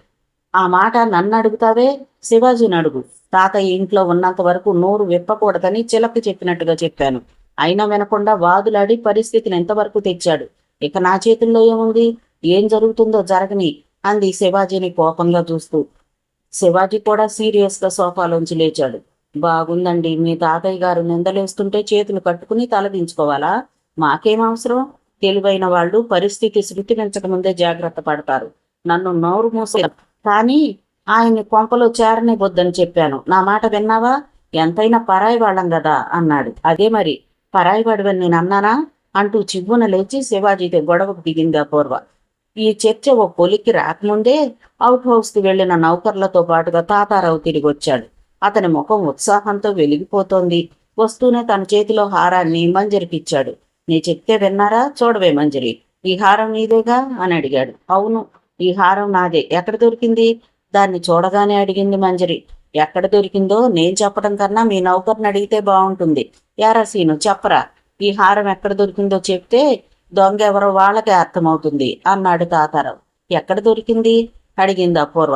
ఆ మాట నన్ను అడుగుతావే, శివాజీని అడుగు. తాతయ్య ఇంట్లో ఉన్నంత వరకు నోరు విప్పకూడదని చిలక్కి చెప్పినట్టుగా చెప్పాను. అయినా వినకుండా వాదులాడి పరిస్థితిని ఎంతవరకు తెచ్చాడు. ఇక నా చేతుల్లో ఏముంది? ఏం జరుగుతుందో జరగని అంది శివాజీని కోపంగా చూస్తూ. శివాజీ కూడా సీరియస్గా సోఫాలోంచి లేచాడు. బాగుందండి, మీ తాతయ్య గారు నిందలేస్తుంటే చేతులు కట్టుకుని తలదించుకోవాలా? మాకేం అవసరం? తెలివైన వాళ్ళు పరిస్థితి శృతి మించకముందే జాగ్రత్త పడతారు. నన్ను నోరు మూసే కానీ ఆయన్ని కొంపలో చేరనివ్వద్దని చెప్పాను. నా మాట విన్నావా? ఎంతైనా పరాయి వాళ్ళం కదా అన్నాడు. అదే మరి, పరాయి వాడివని నేను అన్నానా అంటూ చివ్వున లేచి శివాజీతో గొడవకు దిగింది అపూర్వ. ఈ చర్చ ఓ పొలికి రాకముందే అవుట్ హౌస్కి వెళ్లిన నౌకర్లతో పాటుగా తాతారావు తిరిగి వచ్చాడు. అతని ముఖం ఉత్సాహంతో వెలిగిపోతోంది. వస్తూనే తన చేతిలో హారాన్ని మంజరికిచ్చాడు. నీ చెప్తే విన్నారా? చూడవే మంజరి, ఈ హారం నీదేగా అని అడిగాడు. అవును, ఈ హారం నాదే. ఎక్కడ దొరికింది? దాన్ని చూడగానే అడిగింది మంజరి. ఎక్కడ దొరికిందో నేను చెప్పడం కన్నా మీ నౌకర్ని అడిగితే బాగుంటుంది. యారా సీను, చెప్పరా, ఈ హారం ఎక్కడ దొరికిందో చెప్తే దొంగ ఎవరో వాళ్ళకే అర్థమవుతుంది అన్నాడు తాతారావు. ఎక్కడ దొరికింది అడిగింది అపూర్వ.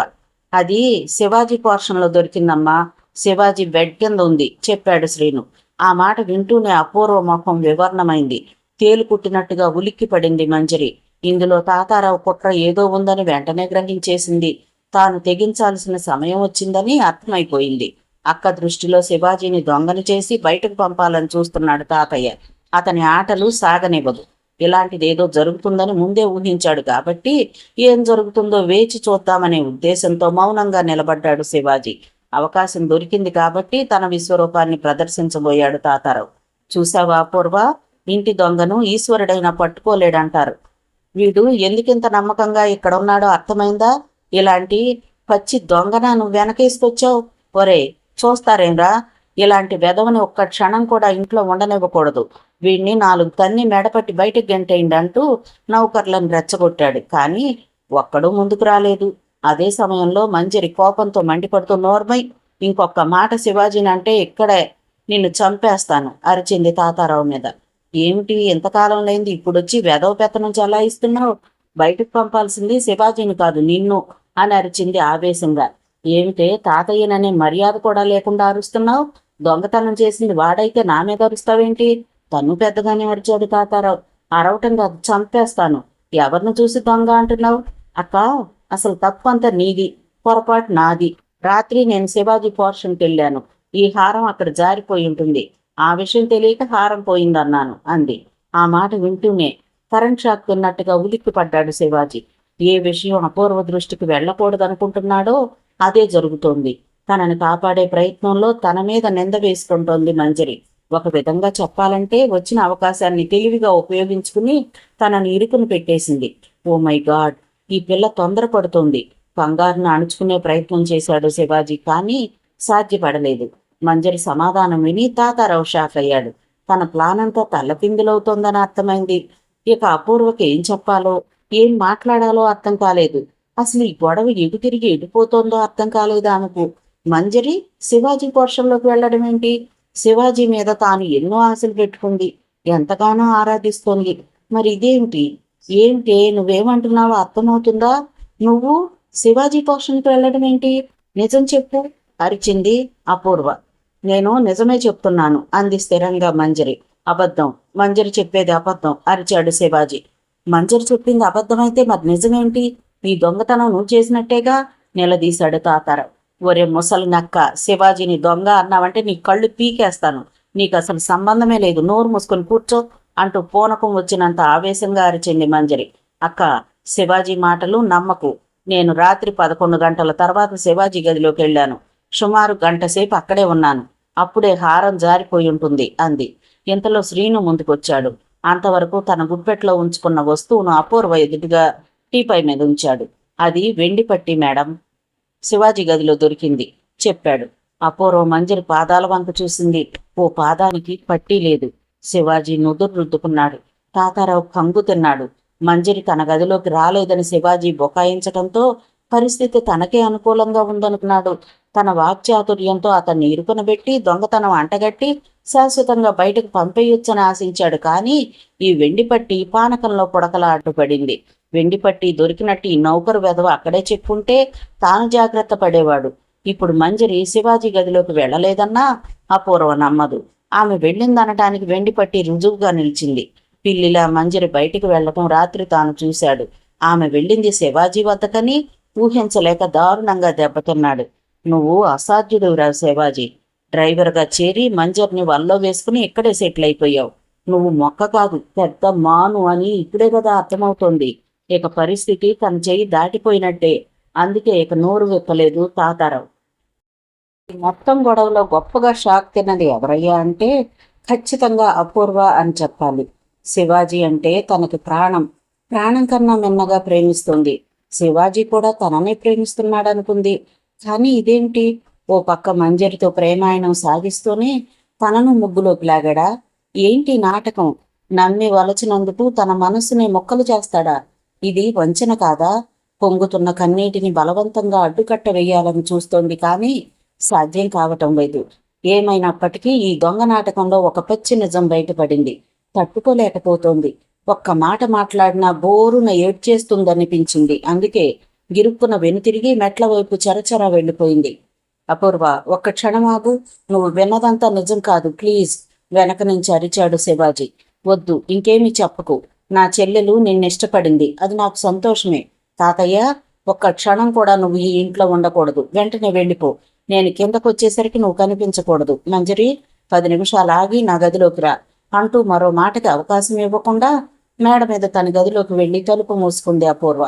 అది శివాజీ పోర్షన్లో దొరికిందమ్మా. శివాజీ బెడ్ కింద ఉంది చెప్పాడు శ్రీను. ఆ మాట వింటూనే అపూర్వ ముఖం వివర్ణమైంది. తేలు కుట్టినట్టుగా ఉలిక్కి పడింది మంజరి. ఇందులో తాతారావు కుట్ర ఏదో ఉందని వెంటనే గ్రహించేసింది. తాను తెగించాల్సిన సమయం వచ్చిందని అర్థమైపోయింది. అక్క దృష్టిలో శివాజీని దొంగను చేసి బయటకు పంపాలని చూస్తున్నాడు తాతయ్య. అతని ఆటలు సాగనివ్వదు. ఇలాంటిదేదో జరుగుతుందని ముందే ఊహించాడు కాబట్టి ఏం జరుగుతుందో వేచి చూద్దామనే ఉద్దేశంతో మౌనంగా నిలబడ్డాడు శివాజీ. అవకాశం దొరికింది కాబట్టి తన విశ్వరూపాన్ని ప్రదర్శించబోయాడు తాతారావు. చూసావా అపూర్వ, ఇంటి దొంగను ఈశ్వరుడైనా పట్టుకోలేడంటారు. వీడు ఎందుకింత నమ్మకంగా ఇక్కడ ఉన్నాడో అర్థమైందా? ఇలాంటి పచ్చి దొంగన నువ్వు వెనకేసుకొచ్చావు. ఒరే, చూస్తారేంరా, ఇలాంటి వెధవని ఒక్క క్షణం కూడా ఇంట్లో ఉండనివ్వకూడదు. వీడిని 4 తన్ని మెడపట్టి బయటకు గంటేయండి అంటూ నౌకర్లను రెచ్చగొట్టాడు. కానీ ఒక్కడూ ముందుకు రాలేదు. అదే సమయంలో మంజరి కోపంతో మండిపడుతూ, నోర్మై, ఇంకొక మాట శివాజీని అంటే ఇక్కడే నిన్ను చంపేస్తాను అరిచింది తాతారావు మీద. ఏమిటి, ఎంతకాలం లేంది ఇప్పుడొచ్చి వెధవ పెత్తనం చలాయిస్తున్నావు? బయటకు పంపాల్సింది శివాజీని కాదు, నిన్ను అని అరిచింది ఆవేశంగా. ఏమిటే, తాతయ్యననే మర్యాద కూడా లేకుండా అరుస్తున్నావు? దొంగతనం చేసింది వాడైతే నా మీద అరుస్తావేంటి? తను పెద్దగానే అరిచాడు తాతారావు. అరవటం కాదు, చంపేస్తాను. ఎవరిని చూసి దొంగ అంటున్నావు? అక్క, అసలు తప్పంతా నీది, పొరపాటు నాది. రాత్రి నేను శివాజీ పోర్షన్కి వెళ్ళాను. ఈ హారం అక్కడ జారిపోయి ఉంటుంది. ఆ విషయం తెలియక హారం పోయిందన్నాను అంది. ఆ మాట వింటూనే కరెంట్ షాక్ తిన్నట్టుగా ఉలిక్కి పడ్డాడు శివాజీ. ఏ విషయం అపూర్వ దృష్టికి వెళ్ళకూడదనుకుంటున్నాడో అదే జరుగుతోంది. తనని కాపాడే ప్రయత్నంలో తన మీద నింద వేసుకుంటోంది మంజరి. ఒక విధంగా చెప్పాలంటే వచ్చిన అవకాశాన్ని తెలివిగా ఉపయోగించుకుని తనని ఇరుకును పెట్టేసింది. ఓ మై గాడ్, ఈ పిల్ల తొందరపడుతోంది. కంగారును అణుచుకునే ప్రయత్నం చేశాడు శివాజీ, కానీ సాధ్యపడలేదు. మంజరి సమాధానం విని తాతారావు షాక్ అయ్యాడు. తన ప్లాన్ అంతా తల్లపిందులవుతోందని అర్థమైంది. ఇక అపూర్వకి ఏం చెప్పాలో, ఏం మాట్లాడాలో అర్థం కాలేదు. అసలు ఈ గొడవ ఎటు తిరిగి ఎడిపోతోందో అర్థం కాలేదు ఆమెకు. మంజరి శివాజీ పోర్షన్లోకి వెళ్ళడం ఏంటి? శివాజీ మీద తాను ఎన్నో ఆశలు పెట్టుకుంది, ఎంతగానో ఆరాధిస్తోంది. మరి ఇదేమిటి? ఏమిటి, నువ్వేమంటున్నావో అర్థమవుతుందా? నువ్వు శివాజీ పోర్షన్కి వెళ్ళడం ఏంటి? నిజం చెప్పు అరిచింది అపూర్వ. నేను నిజమే చెప్తున్నాను అంది స్థిరంగా మంజరి. అబద్ధం, మంజరి చెప్పేది అబద్ధం అరిచాడు శివాజీ. మంజరి చెప్పింది అబద్ధమైతే మరి నిజమేంటి? ఈ దొంగతనం నువ్వు చేసినట్టేగా నిలదీశాడు తాతారావు. ఒరే ముసలి నక్క, శివాజీని దొంగ అన్నావంటే నీ కళ్ళు పీకేస్తాను. నీకు అసలు సంబంధమే లేదు, నోరు మూసుకొని కూర్చో అంటూ పూనకం వచ్చినంత ఆవేశంగా అరిచింది మంజరి. అక్క, శివాజీ మాటలు నమ్మకు. నేను రాత్రి 11 గంటల తర్వాత శివాజీ గదిలోకి వెళ్ళాను. సుమారు గంట సేపు అక్కడే ఉన్నాను. అప్పుడే హారం జారిపోయి ఉంటుంది అంది. ఇంతలో శ్రీను ముందుకొచ్చాడు. అంతవరకు తన గుప్పెట్లో ఉంచుకున్న వస్తువును అపూర్వ ఎదుటిగా టీపై మీద ఉంచాడు. అది వెండి పట్టి మేడం, శివాజీ గదిలో దొరికింది చెప్పాడు. అపూర్వ మంజరి పాదాల వంక చూసింది. ఓ పాదానికి పట్టీ లేదు. శివాజీ నుదురు రుద్దుకున్నాడు. తాతారావు కంగు తిన్నాడు. మంజరి తన గదిలోకి రాలేదని శివాజీ బుకాయించడంతో పరిస్థితి తనకే అనుకూలంగా ఉందనుకున్నాడు. తన వాక్చాతుర్యంతో అతన్ని ఇరుకునబెట్టి దొంగతనం అంటగట్టి శాశ్వతంగా బయటకు పంపేయొచ్చని ఆశించాడు. కానీ ఈ వెండిపట్టి పానకంలో పుడకలా అడ్డుపడింది. వెండిపట్టి దొరికినట్టు ఈ నౌకరు వెధవ అక్కడే చెప్పుంటే తాను జాగ్రత్త పడేవాడు. ఇప్పుడు మంజరి శివాజీ గదిలోకి వెళ్ళలేదన్నా అపూర్వ నమ్మదు. ఆమె వెళ్ళిందనటానికి వెండిపట్టి రుజువుగా నిలిచింది. పిల్లిలా మంజరి బయటికి వెళ్లటం రాత్రి తాను చూశాడు. ఆమె వెళ్ళింది శివాజీ వద్దకని ఊహించలేక దారుణంగా దెబ్బతిన్నాడు. నువ్వు అసాధ్యుడురా శివాజీ. డ్రైవర్గా చేరి మంజర్ని వల్లో వేసుకుని ఇక్కడే సెటిల్ అయిపోయావు. నువ్వు మొక్క కాదు, పెద్ద మాను అని ఇప్పుడే కదా అర్థమవుతోంది. ఇక పరిస్థితి తన చెయ్యి దాటిపోయినట్టే. అందుకే ఇక నోరు విప్పలేదు తాతారావు. మొత్తం గొడవలో గొప్పగా షాక్ తిన్నది ఎవరయ్యా అంటే ఖచ్చితంగా అపూర్వ అని చెప్పాలి. శివాజీ అంటే తనకి ప్రాణం. ప్రాణం కన్నా మిన్నగా ప్రేమిస్తుంది. శివాజీ కూడా తననే ప్రేమిస్తున్నాడనుకుంది. కానీ ఇదేంటి? ఓ పక్క మంజరితో ప్రేమాయణం సాగిస్తూనే తనను ముగ్గులోకి లాగాడా? ఏంటి నాటకం? నమ్మి వలచినందుకు తన మనస్సుని మొక్కలు చేస్తాడా? ఇది వంచన కాదా? పొంగుతున్న కన్నీటిని బలవంతంగా అడ్డుకట్ట వేయాలని చూస్తోంది. కానీ సాధ్యం కావటం లేదు. ఏమైనప్పటికీ ఈ దొంగ నాటకంలో ఒక పచ్చి నిజం బయటపడింది. తట్టుకోలేకపోతోంది. ఒక్క మాట మాట్లాడినా బోరున ఏడ్చేస్తుందనిపించింది. అందుకే గిరుక్కున వెనుతిరిగి మెట్ల వైపు చరచర వెళ్ళిపోయింది. అపూర్వ, ఒక్క క్షణమాగు. నువ్వు విన్నదంతా నిజం కాదు, ప్లీజ్. వెనక నుంచి అరిచాడు శివాజీ. వద్దు, ఇంకేమీ చెప్పకు. నా చెల్లెలు నిన్నిష్టపడింది, అది నాకు సంతోషమే. తాతయ్య, ఒక్క క్షణం కూడా నువ్వు ఈ ఇంట్లో ఉండకూడదు. వెంటనే వెళ్ళిపో. నేను కిందకొచ్చేసరికి నువ్వు కనిపించకూడదు. మంజరి, 10 నిమిషాలు ఆగి నా గదిలోకి రా అంటూ మరో మాటకి అవకాశం ఇవ్వకుండా మేడ మీద తన గదిలోకి వెళ్లి తలుపు మూసుకుంది అపూర్వ.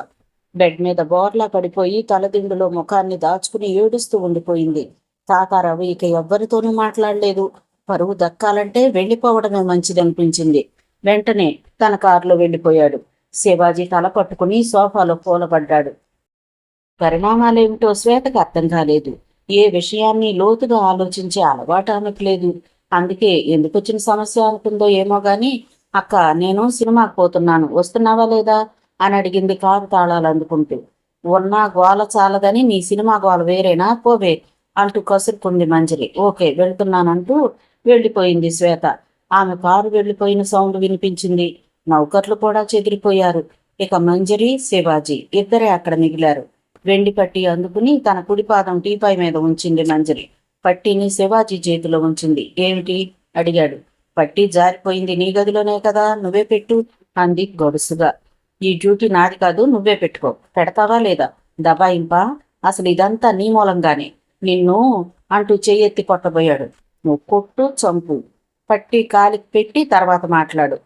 బెడ్ మీద బోర్లా పడిపోయి తలదిండులో ముఖాన్ని దాచుకుని ఏడుస్తూ ఉండిపోయింది. తాతారావు ఇక ఎవ్వరితోనూ మాట్లాడలేదు. పరువు దక్కాలంటే వెళ్ళిపోవడమే మంచిదనిపించింది. వెంటనే తన కారులో వెళ్ళిపోయాడు. శివాజీ తల పట్టుకుని సోఫాలో కూలబడ్డాడు. పరిణామాలేమిటో శ్వేతకు అర్థం కాలేదు. ఏ విషయాన్ని లోతుగా ఆలోచించే అలవాటు ఆమెకు లేదు. అందుకే ఎందుకొచ్చిన సమస్య అనుకుందో ఏమో గాని, అక్క, నేను సినిమాకి పోతున్నాను, వస్తున్నావా లేదా అని అడిగింది కారు తాళాలు అందుకుంటూ. ఉన్నా గోల చాలదని నీ సినిమా గోల వేరేనా, పోవే అంటూ కసురుకుంది మంజరి. ఓకే, వెళ్తున్నానంటూ వెళ్ళిపోయింది శ్వేత. ఆమె కారు వెళ్ళిపోయిన సౌండ్ వినిపించింది. నౌకర్లు కూడా చెదిరిపోయారు. ఇక మంజరి, శివాజీ ఇద్దరే అక్కడ మిగిలారు. వెండి పట్టి అందుకుని తన కుడిపాదం టీపాయ్ మీద ఉంచింది మంజరి. పట్టీని శివాజీ చేతిలో ఉంచింది. ఏమిటి అడిగాడు. పట్టీ జారిపోయింది, నీ గదిలోనే కదా, నువ్వే పెట్టు అంది గొడుసుగా. ఈ డ్యూటీ నాది కాదు, నువ్వే పెట్టుకో. పెడతావా లేదా? దబాయింపా? అసలు ఇదంతా నీ మూలంగానే. నిన్ను అంటూ చెయ్యెత్తి కొట్టబోయాడు. నువ్వు కొట్టు, చంపు. పట్టి కాలికి పెట్టి తర్వాత మాట్లాడు.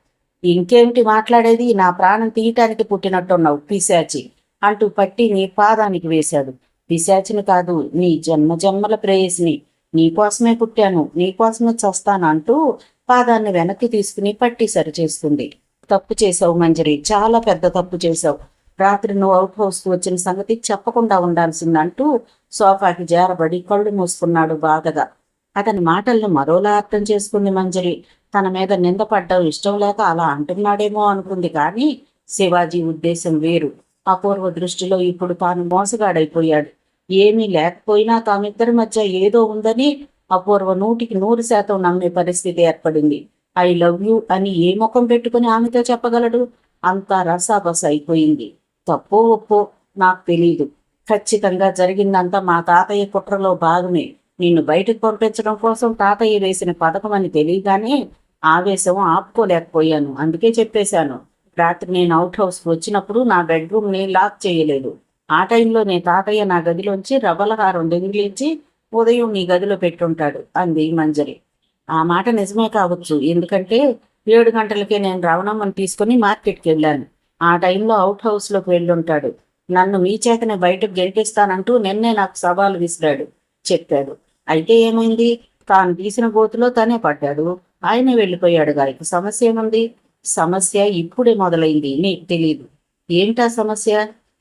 ఇంకేమిటి మాట్లాడేది? నా ప్రాణం తీయటానికి పుట్టినట్టున్నావు పిశాచి అంటూ పట్టిని పాదానికి వేశాడు. పిశాచిని కాదు, నీ జన్మజన్మల ప్రేయసిని. నీకోసమే పుట్టాను, నీకోసమే చస్తాను అంటూ పాదాన్ని వెనక్కి తీసుకుని పట్టి సరిచేస్తుంది. తప్పు చేసావు మంజరి, చాలా పెద్ద తప్పు చేశావు. రాత్రి నువ్వు అవుట్ హౌస్కి వచ్చిన సంగతి చెప్పకుండా ఉండాల్సిందంటూ సోఫాకి జారబడి కళ్ళు మూసుకున్నాడు బాధగా. అతని మాటలను మరోలా అర్థం చేసుకుంది మంజరి. తన మీద నిందపడ్డం ఇష్టం లేక అలా అంటున్నాడేమో అనుకుంది. కానీ శివాజీ ఉద్దేశం వేరు. అపూర్వ దృష్టిలో ఇప్పుడు తాను మోసగాడైపోయాడు. ఏమీ లేకపోయినా తామిద్దరి మధ్య ఏదో ఉందని అపూర్వ 100% నమ్మే పరిస్థితి ఏర్పడింది. ఐ లవ్ యూ అని ఏ ముఖం పెట్టుకుని ఆమెతో చెప్పగలడు? అంతా రసాబస అయిపోయింది. తప్పో ఒప్పో నాకు తెలీదు. ఖచ్చితంగా జరిగిందంతా మా తాతయ్య కుట్రలో భాగమే. నిన్ను బయటకు పంపించడం కోసం తాతయ్య వేసిన పథకం అని తెలియగానే ఆవేశం ఆపుకోలేకపోయాను. అందుకే చెప్పేశాను. రాత్రి నేను అవుట్ హౌస్కి వచ్చినప్పుడు నా బెడ్రూమ్ని లాక్ చేయలేదు. ఆ టైంలో నీ తాతయ్య నా గదిలోంచి రవ్వలహారం దొంగిలించి ఉదయం నీ గదిలో పెట్టుంటాడు అంది మంజరి. ఆ మాట నిజమే కావచ్చు. ఎందుకంటే 7 గంటలకే నేను రవణమ్మని తీసుకుని మార్కెట్కి వెళ్ళాను. ఆ టైంలో అవుట్ హౌస్లోకి వెళ్ళుంటాడు. నన్ను మీ చేతనే బయటకు గెంటిస్తానంటూ నిన్నే నాకు సవాలు విసిరాడు చెప్పాడు. అయితే ఏమైంది? తాను తీసిన గోతులో తనే పడ్డాడు. ఆయనే వెళ్ళిపోయాడుగా. ఇక సమస్య ఏముంది? సమస్య ఇప్పుడే మొదలైంది, నీకు తెలీదు. ఏమిటా సమస్య?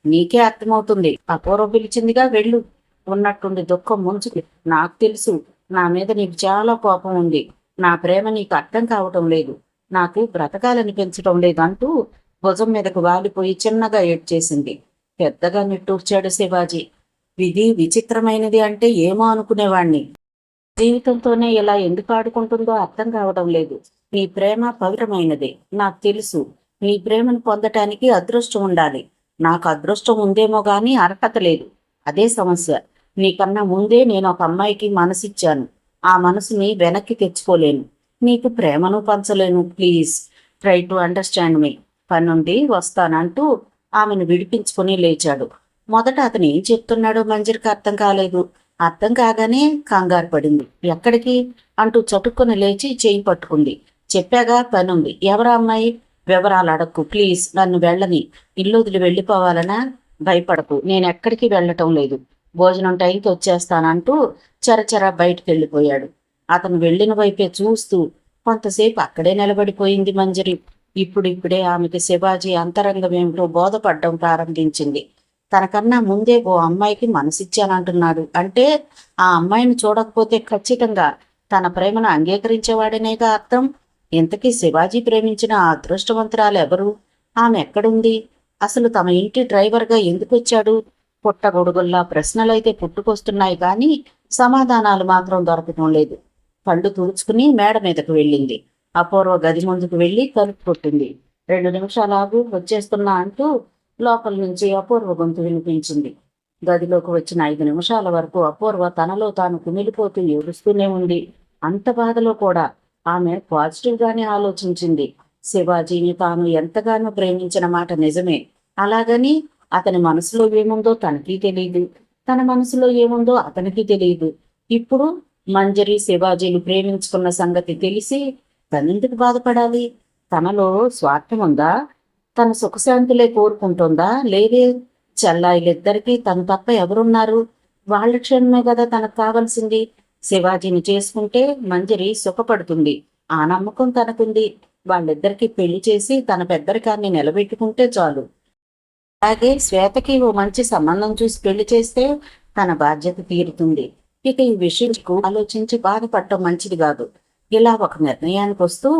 నీకే అర్థమవుతుంది. అపూర్వ పిలిచిందిగా, వెళ్ళు. ఉన్నట్టుండి దుఃఖం ముంచుకు. నాకు తెలుసు, నా మీద నీకు చాలా కోపం ఉంది. నా ప్రేమ నీకు అర్థం కావటం లేదు. నాకు బ్రతకాలనిపించటం లేదు అంటూ భుజం మీదకు వాలిపోయి చిన్నగా ఏడ్చేసింది. పెద్దగా నిట్టూర్చాడు శివాజీ. విధి విచిత్రమైనది అంటే ఏమో అనుకునేవాణ్ణి. జీవితంతోనే ఇలా ఎందుకు ఆడుకుంటుందో అర్థం కావడం లేదు. నీ ప్రేమ పవిత్రమైనది, నాకు తెలుసు. నీ ప్రేమను పొందటానికి అదృష్టం ఉండాలి. నాకు అదృష్టం ఉందేమో గాని అర్హత లేదు. అదే సమస్య. నీకన్నా ముందే నేను ఒక అమ్మాయికి మనసిచ్చాను. ఆ మనసుని వెనక్కి తెచ్చుకోలేను. నీకు ప్రేమను పంచలేను. ప్లీజ్ ట్రై టు అండర్స్టాండ్ మీ. పనుండి వస్తానంటూ ఆమెను విడిపించుకుని లేచాడు. మొదట అతను ఏం చెప్తున్నాడో మంజరికి అర్థం కాలేదు. అర్థం కాగానే కంగారు పడింది. ఎక్కడికి అంటూ చటుక్కున లేచి చేయి పట్టుకుంది. చెప్పాగా పనుంది. ఎవరా అమ్మాయి? వివరాలు అడక్కు ప్లీజ్. నన్ను వెళ్ళని. ఇల్లు వదిలి వెళ్ళిపోవాలనా? భయపడకు, నేనెక్కడికి వెళ్ళటం లేదు. భోజనం టైంకి వచ్చేస్తానంటూ చరచర బయటికి వెళ్ళిపోయాడు. అతను వెళ్ళిన వైపే చూస్తూ కొంతసేపు అక్కడే నిలబడిపోయింది మంజరి. ఇప్పుడిప్పుడే ఆమెకి శివాజీ అంతరంగమేమిటో బోధపడ్డం ప్రారంభించింది. తనకన్నా ముందే ఓ అమ్మాయికి మనసిచ్చానంటున్నాడు అంటే ఆ అమ్మాయిని చూడకపోతే ఖచ్చితంగా తన ప్రేమను అంగీకరించేవాడనేగా అర్థం. ఇంతకీ శివాజీ ప్రేమించిన ఆ అదృష్టవంతురాలు ఎవరు? ఆమె ఎక్కడుంది? అసలు తమ ఇంటి డ్రైవర్గా ఎందుకు వచ్చాడు? పుట్టగొడుగుల్లా ప్రశ్నలైతే పుట్టుకొస్తున్నాయి కానీ సమాధానాలు మాత్రం దొరకటం లేదు. కళ్ళు తుడుచుకుని మేడ మీదకు వెళ్ళింది. అపూర్వ గది ముందుకు వెళ్ళి తలుపు కొట్టింది. 2 నిమిషాలాగు వచ్చేస్తున్నా అంటూ లోపల నుంచి అపూర్వ గొంతు వినిపించింది. గదిలోకి వచ్చిన 5 నిమిషాల వరకు అపూర్వ తనలో తాను కుమిలిపోతూ ఏడుస్తూనే ఉంది. అంత బాధలో కూడా ఆమె పాజిటివ్ గానే ఆలోచించింది. శివాజీని తాను ఎంతగానో ప్రేమించిన మాట నిజమే. అలాగని అతని మనసులో ఏముందో తనకి తెలియదు. తన మనసులో ఏముందో అతనికి తెలియదు. ఇప్పుడు మంజరి శివాజీని ప్రేమించుకున్న సంగతి తెలిసి తనెందుకు బాధపడాలి? తనలో స్వార్థం ఉందా? తన సుఖశాంతులే కోరుకుంటుందా? లేదే. చెల్లాయిలిద్దరికీ తను తప్ప ఎవరున్నారు? వాళ్ళ క్షణమే కదా తనకు కావలసింది. శివాజీని చేసుకుంటే మంజరి సుఖపడుతుంది. ఆ నమ్మకం తనకుంది. వాళ్ళిద్దరికీ పెళ్లి చేసి తన పెద్దరికాన్ని నిలబెట్టుకుంటే చాలు. అలాగే శ్వేతకి ఓ మంచి సంబంధం చూసి పెళ్లి చేస్తే తన బాధ్యత తీరుతుంది. ఇక ఈ విషయం ఆలోచించి బాధపడటం మంచిది కాదు. ఇలా ఒక నిర్ణయానికి వస్తూ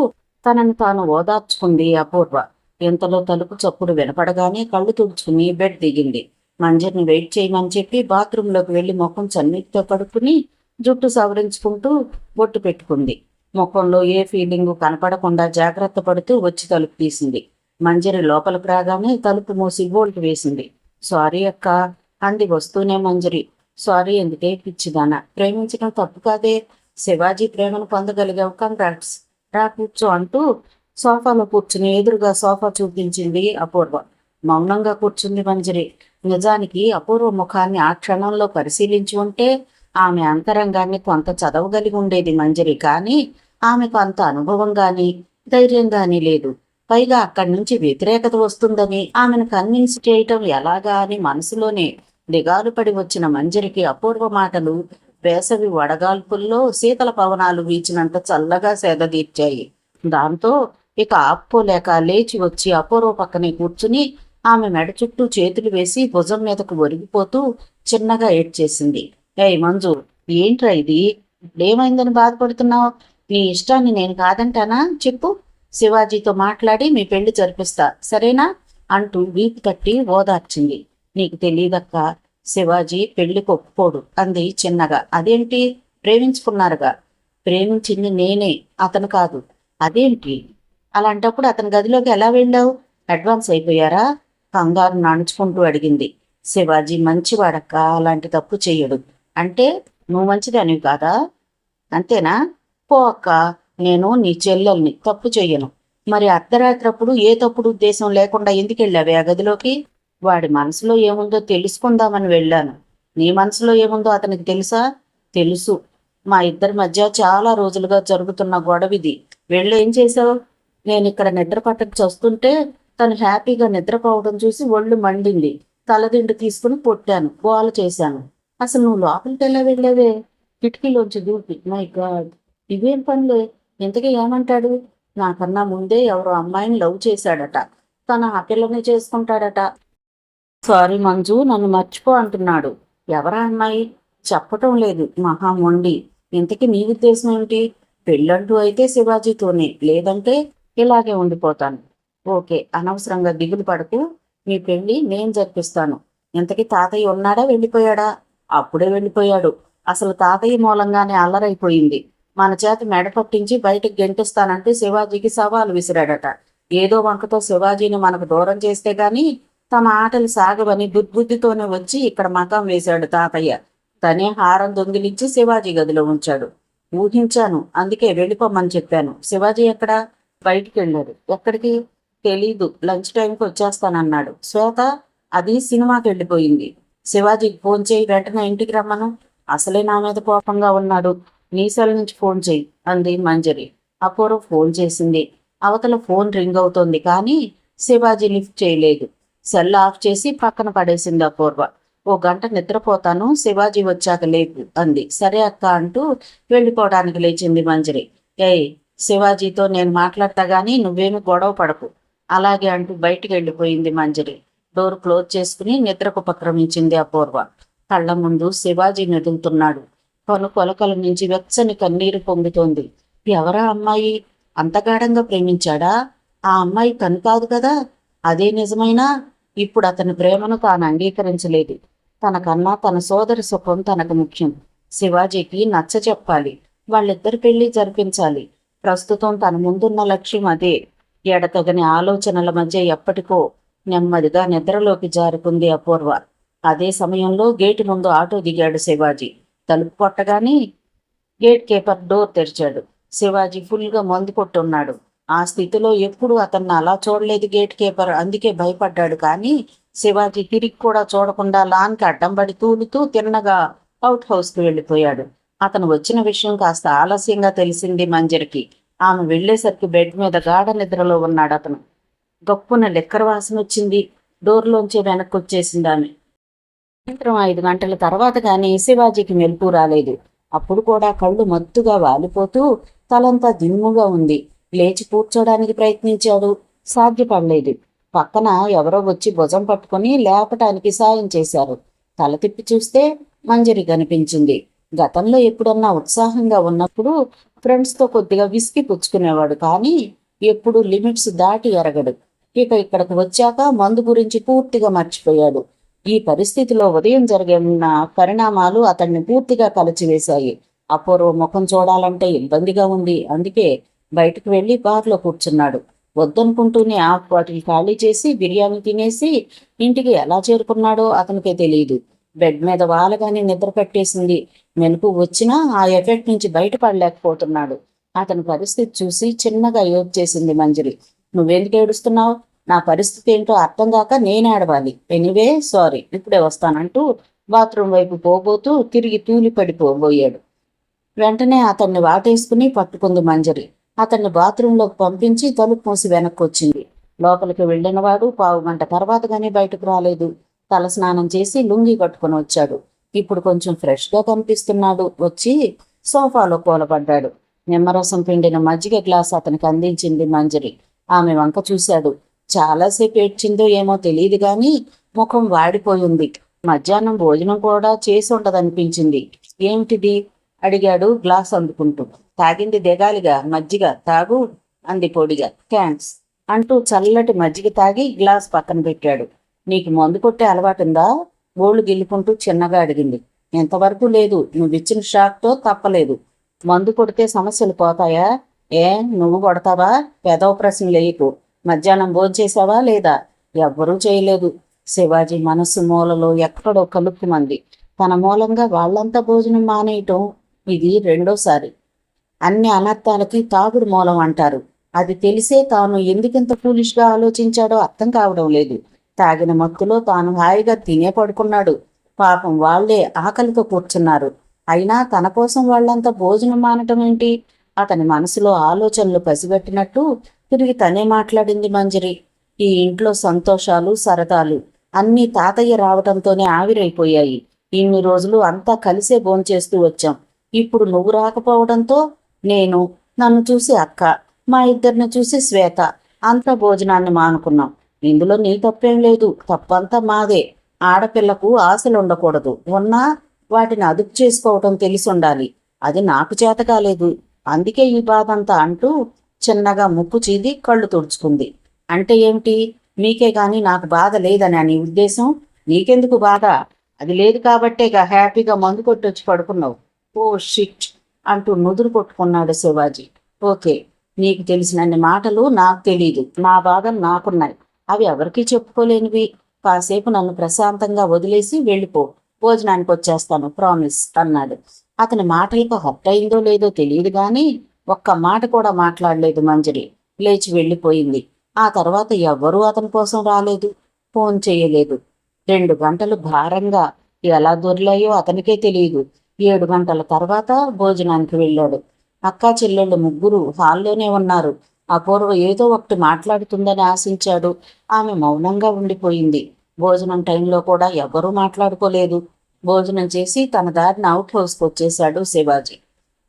తనను తాను ఓదార్చుకుంది అపూర్వ. ఇంతలో తలుపు చప్పుడు వినపడగానే కళ్ళు తుడుచుకుని బెడ్ దిగింది. మంజరిని వెయిట్ చేయమని చెప్పి బాత్రూంలోకి వెళ్లి ముఖం చన్నీటితో కడుక్కుని జుట్టు సవరించుకుంటూ బొట్టు పెట్టుకుంది. ముఖంలో ఏ ఫీలింగు కనపడకుండా జాగ్రత్త పడుతూ వచ్చి తలుపు తీసింది. మంజరి లోపలికి రాగానే తలుపు మూసి బోల్ట్ వేసింది. సారీ అక్క అంది వస్తూనే మంజరి. సారీ ఎందుకే పిచ్చిదానా? ప్రేమించడం తప్పు కాదే. శివాజీ ప్రేమను పొందగలిగావు. కంగ్రాట్స్. రా కూర్చో అంటూ సోఫాలో కూర్చుని ఎదురుగా సోఫా చూపించింది అపూర్వ. మౌనంగా కూర్చుంది మంజరి. నిజానికి అపూర్వ ముఖాన్ని ఆ క్షణంలో పరిశీలించి ఉంటే ఆమె అంతరంగాన్ని కొంత చదవగలిగి ఉండేది మంజరి. కానీ ఆమెకు అంత అనుభవం గాని ధైర్యం గాని లేదు. పైగా అక్కడి నుంచి వ్యతిరేకత వస్తుందని ఆమెను కన్విన్స్ చేయటం ఎలాగా అని మనసులోనే దిగాలు పడి వచ్చిన మంజరికి అపూర్వ మాటలు వేసవి వడగాల్పుల్లో శీతల పవనాలు వీచినంత చల్లగా సేదదీర్చాయి. దాంతో ఇక ఆపుకోలేక లేచి వచ్చి అపూర్వ పక్కనే కూర్చుని ఆమె మెడ చుట్టూ చేతులు వేసి భుజం మీదకు ఒరిగిపోతూ చిన్నగా ఏడ్చేసింది. ఏయ్ మంజు, ఏంట్రా ఇది? ఏమైందని బాధపడుతున్నావు? నీ ఇష్టాన్ని నేను కాదంటానా? చెప్పు. శివాజీతో మాట్లాడి మీ పెళ్లి జరిపిస్తా, సరేనా అంటూ వీపు తట్టి ఓదార్చింది. నీకు తెలియదక్క, శివాజీ పెళ్లికి ఒప్పుకోడు అంది చిన్నగా. అదేంటి? ప్రేమించుకున్నారుగా. ప్రేమించింది నేనే, అతను కాదు. అదేంటి? అలాంటప్పుడు అతని గదిలోకి ఎలా వెళ్ళావు? అడ్వాన్స్ అయిపోయారా? కంగారు నడుచుకుంటూ అడిగింది. శివాజీ మంచివాడక్క, అలాంటి తప్పు చెయ్యడు. అంటే నువ్వు మంచిదానివి కాదా? అంతేనా? పో అక్క, నేను నీ చెల్లెల్ని, తప్పు చెయ్యను. మరి అర్ధరాత్రప్పుడు ఏ తప్పుడు ఉద్దేశం లేకుండా ఎందుకు వెళ్ళావే ఆ గదిలోకి? వాడి మనసులో ఏముందో తెలుసుకుందామని వెళ్ళాను. నీ మనసులో ఏముందో అతనికి తెలుసా? తెలుసు. మా ఇద్దరి మధ్య చాలా రోజులుగా జరుగుతున్న గొడవిది. వెళ్ళేం చేశావు? నేను ఇక్కడ నిద్ర పట్టక చస్తుంటే తను హ్యాపీగా నిద్రపోవడం చూసి ఒళ్ళు మండింది. తలదిండు తీసుకుని పొట్టాను, గోల చేశాను. అసలు నువ్వు లోపలికి ఎలా వెళ్ళావే? కిటికీలోంచి దూకి. మై గాడ్, ఇవేం పనులే? ఇంతకీ ఏమంటాడు? నాకన్నా ముందే ఎవరో అమ్మాయిని లవ్ చేశాడట. తను ఆ పిల్లని చేసుకుంటాడట. సారీ మంజు, నన్ను మర్చిపో అంటున్నాడు. ఎవరా అమ్మాయి? చెప్పటం లేదు, మహా మొండి. ఇంతకీ నీ ఉద్దేశం ఏమిటి? పెళ్ళంటూ అయితే శివాజీతోనే, లేదంటే ఇలాగే ఉండిపోతాను. ఓకే, అనవసరంగా దిగులు పడకు. మీ పెళ్లి నేను జరిపిస్తాను. ఇంతకీ తాతయ్య ఉన్నాడా, వెళ్ళిపోయాడా? అప్పుడే వెళ్ళిపోయాడు. అసలు తాతయ్య మూలంగానే అల్లరైపోయింది. మన చేత మెడ పట్టించి బయటకు గెంటిస్తానంటే శివాజీకి సవాలు విసిరాడట. ఏదో వంకతో శివాజీని మనకు దూరం చేస్తే గాని తమ ఆటలు సాగవని దుర్బుద్ధితోనే వచ్చి ఇక్కడ మకాం వేశాడు తాతయ్య. తనే హారం దొంగిలించి శివాజీ గదిలో ఉంచాడు. ఊహించాను, అందుకే వెళ్ళిపోమని చెప్పాను. శివాజీ ఎక్కడా? బయటికి వెళ్ళాడు. ఎక్కడికి? తెలీదు, లంచ్ టైంకి వచ్చేస్తానన్నాడు. శ్వేత? అది సినిమాకి వెళ్ళిపోయింది. శివాజీకి ఫోన్ చేయి, వెంటనే ఇంటికి రమ్మను. అసలే నా మీద కోపంగా ఉన్నాడు. నీ సెల్ నుంచి ఫోన్ చేయి అంది మంజరి. అపూర్వ ఫోన్ చేసింది. అవతల ఫోన్ రింగ్ అవుతోంది కానీ శివాజీ లిఫ్ట్ చేయలేదు. సెల్ ఆఫ్ చేసి పక్కన పడేసింది అపూర్వ. ఓ గంట నిద్రపోతాను, శివాజీ వచ్చాక లేపు అంది. సరే అక్క అంటూ వెళ్ళిపోవడానికి లేచింది మంజరి. ఏయ్, శివాజీతో నేను మాట్లాడతా గానీ నువ్వేమి గొడవ పడకు. అలాగే అంటూ బయటికి వెళ్ళిపోయింది మంజరి. డోర్ క్లోజ్ చేసుకుని నిద్రకు ఉపక్రమించింది అపూర్వ. కళ్ళ ముందు శివాజీ నెదులుతున్నాడు. కొను కొలకల నుంచి వెచ్చని కన్నీరు పొంగుతోంది. ఎవరా అమ్మాయి? అంత గాఢంగా ప్రేమించాడా? ఆ అమ్మాయి తను కాదు కదా? అదే నిజమైనా ఇప్పుడు అతని ప్రేమను తాను అంగీకరించలేదు. తనకన్నా తన సోదరి సుఖం తనకు ముఖ్యం. శివాజీకి నచ్చ చెప్పాలి. వాళ్ళిద్దరి పెళ్లి జరిపించాలి. ప్రస్తుతం తన ముందున్న లక్ష్యం అదే. ఎడతెగని ఆలోచనల మధ్య ఎప్పటికో నెమ్మదిగా నిద్రలోకి జారుకుంది అపూర్వ. అదే సమయంలో గేటు ముందు ఆటో దిగాడు శివాజీ. తలుపు కొట్టగానే గేట్ కీపర్ డోర్ తెరిచాడు. శివాజీ ఫుల్గా మందు కొట్టున్నాడు. ఆ స్థితిలో ఎప్పుడు అతన్ని అలా చూడలేదు గేట్ కీపర్. అందుకే భయపడ్డాడు. కానీ శివాజీ తిరిగి కూడా చూడకుండా లాన్కి అడ్డం పడి తూలుతూ తిన్నగా అవుట్ హౌస్కి వెళ్ళిపోయాడు. అతను వచ్చిన విషయం కాస్త ఆలస్యంగా తెలిసింది మంజరికి. ఆమె వెళ్లేసరికి బెడ్ మీద గాఢ నిద్రలో ఉన్నాడు అతను. గొప్పన లిక్కర వాసన వచ్చింది. డోర్లోంచి వెనక్కి వచ్చేసింది ఆమె. సాయంత్రం 5 గంటల తర్వాత కానీ శివాజీకి మెలకు రాలేదు. అప్పుడు కూడా కళ్ళు మత్తుగా వాలిపోతూ తలంతా దిమ్ముగా ఉంది. లేచి కూర్చోడానికి ప్రయత్నించాడు. సాధ్యపడలేదు. పక్కన ఎవరో వచ్చి భుజం పట్టుకుని లేపటానికి సాయం చేశారు. తల తిప్పి చూస్తే మంజరి కనిపించింది. గతంలో ఎప్పుడన్నా ఉత్సాహంగా ఉన్నప్పుడు ఫ్రెండ్స్తో కొద్దిగా విసికి పుచ్చుకునేవాడు. కానీ ఎప్పుడు లిమిట్స్ దాటి ఎరగడు. ఇక్కడికి వచ్చాక మందు గురించి పూర్తిగా మర్చిపోయాడు. ఈ పరిస్థితిలో ఉదయం జరిగిన పరిణామాలు అతన్ని పూర్తిగా కలచివేశాయి. అపూర్వ ముఖం చూడాలంటే ఇబ్బందిగా ఉంది. అందుకే బయటకు వెళ్లి బార్లో కూర్చున్నాడు. వద్దనుకుంటూనే ఆ బాటిల్ ఖాళీ చేసి బిర్యానీ తినేసి ఇంటికి ఎలా చేరుకున్నాడో అతనికే తెలియదు. బెడ్ మీద వాలగానే నిద్ర పెట్టేసింది. మెలకు వచ్చినా ఆ ఎఫెక్ట్ నుంచి బయటపడలేకపోతున్నాడు. అతని పరిస్థితి చూసి చిన్నగా యోగ్ చేసింది మంజరి. నువ్వెందుకు ఏడుస్తున్నావు? నా పరిస్థితి ఏంటో అర్థం కాక నేను ఏడవాలి. ఎనీవే సారీ, ఇప్పుడే వస్తానంటూ బాత్రూమ్ వైపు పోబోతూ తిరిగి తూలి పడిపోబోయాడు. వెంటనే అతన్ని వాటేసుకుని పట్టుకుంది మంజరి. అతన్ని బాత్రూంలోకి పంపించి తలుపు మూసి వెనక్కి వచ్చింది. లోపలికి వెళ్ళినవాడు 15 గంట తర్వాత కానీ బయటకు రాలేదు. తల స్నానం చేసి లుంగి కట్టుకుని వచ్చాడు. ఇప్పుడు కొంచెం ఫ్రెష్గా కనిపిస్తున్నాడు. వచ్చి సోఫాలో కూలబడ్డాడు. నిమ్మరసం పిండిన మజ్జిగ గ్లాస్ అతనికి అందించింది మంజరి. ఆమె వంక చూశాడు. చాలాసేపు ఏడ్చిందో ఏమో తెలియదు గాని ముఖం వాడిపోయింది. మధ్యాహ్నం భోజనం కూడా చేసి ఉండదనిపించింది. ఏమిటిది అడిగాడు గ్లాస్ అందుకుంటూ. తాగింది దిగాలిగా, మజ్జిగ తాగు అంది పొడిగా. థ్యాంక్స్ అంటూ చల్లటి మజ్జిగ తాగి గ్లాస్ పక్కన పెట్టాడు. నీకు మందు కొట్టే అలవాటుందా? గోళ్ళు గిల్లుకుంటూ చిన్నగా అడిగింది. ఎంతవరకు లేదు. నువ్విచ్చిన షాక్తో తప్పలేదు. మందు కొడితే సమస్యలు పోతాయా? ఏ, నువ్వు కొడతావా? పెదవ ప్రశ్నలు వేయకు. మధ్యాహ్నం భోంచేసావా లేదా? ఎవ్వరూ చేయలేదు. శివాజీ మనస్సు మూలలో ఎక్కడో కలుపుమంది. తన మూలంగా వాళ్ళంతా భోజనం మానేయటం ఇది రెండోసారి. అన్ని అనర్థాలకి తాగుడు మూలం అంటారు. అది తెలిసే తాను ఎందుకింత ఫూలిష్గా ఆలోచించాడో అర్థం కావడం లేదు. తాగిన మత్తులో తాను హాయిగా తినే పడుకున్నాడు. పాపం వాళ్లే ఆకలితో కూర్చున్నారు. అయినా తన కోసం వాళ్ళంతా భోజనం మానటం ఏంటి? అతని మనసులో ఆలోచనలు పసిగట్టినట్టు తిరిగి తనే మాట్లాడింది మంజరి. ఈ ఇంట్లో సంతోషాలు సరదాలు అన్నీ తాతయ్య రావటంతోనే ఆవిరైపోయాయి. ఇన్ని రోజులు అంతా కలిసే భోంచేస్తూ వచ్చాం. ఇప్పుడు నువ్వు రాకపోవడంతో నేను, నన్ను చూసి అక్క, మా ఇద్దరిని చూసి శ్వేత అంతా భోజనాన్ని మానుకున్నాం. ఇందులో నీ తప్పేం లేదు. తప్పంతా మాదే. ఆడపిల్లకు ఆశలు ఉండకూడదు. ఉన్నా వాటిని అదుపు చేసుకోవటం తెలిసి ఉండాలి. అది నాకు చేత కాలేదు. అందుకే ఈ బాధంతా అంటూ చిన్నగా ముక్కు చీది కళ్ళు తుడుచుకుంది. అంటే ఏమిటి? మీకే గాని నాకు బాధ లేదని నీ ఉద్దేశం? నీకెందుకు బాధ? అది లేదు కాబట్టేగా హ్యాపీగా మందు కొట్టొచ్చి పడుకున్నావు. ఓ షిట్ అంటూ నుదురు కొట్టుకున్నాడు శివాజీ. ఓకే, నీకు తెలిసినన్ని మాటలు నాకు తెలీదు. నా బాధలు నాకున్నాయి. అవి ఎవరికీ చెప్పుకోలేనివి. కాసేపు నన్ను ప్రశాంతంగా వదిలేసి వెళ్ళిపో. భోజనానికి వచ్చేస్తాను, ప్రామిస్ అన్నాడు. అతని మాటలకు హర్ట్ అయిందో లేదో తెలియదు గాని ఒక్క మాట కూడా మాట్లాడలేదు మంజరి. లేచి వెళ్ళిపోయింది. ఆ తర్వాత ఎవ్వరూ అతని కోసం రాలేదు, ఫోన్ చేయలేదు. 2 గంటలు భారంగా ఎలా దొర్లాయో అతనికే తెలియదు. 7 గంటల తర్వాత భోజనానికి వెళ్ళాడు. అక్కా చెల్లెళ్ళు ముగ్గురు హాల్లోనే ఉన్నారు. అపూర్వ ఏదో ఒకటి మాట్లాడుతుందని ఆశించాడు. ఆమె మౌనంగా ఉండిపోయింది. భోజనం టైంలో కూడా ఎవ్వరూ మాట్లాడుకోలేదు. భోజనం చేసి తన దారిని అవుట్ హౌస్కి వచ్చేశాడు శివాజీ.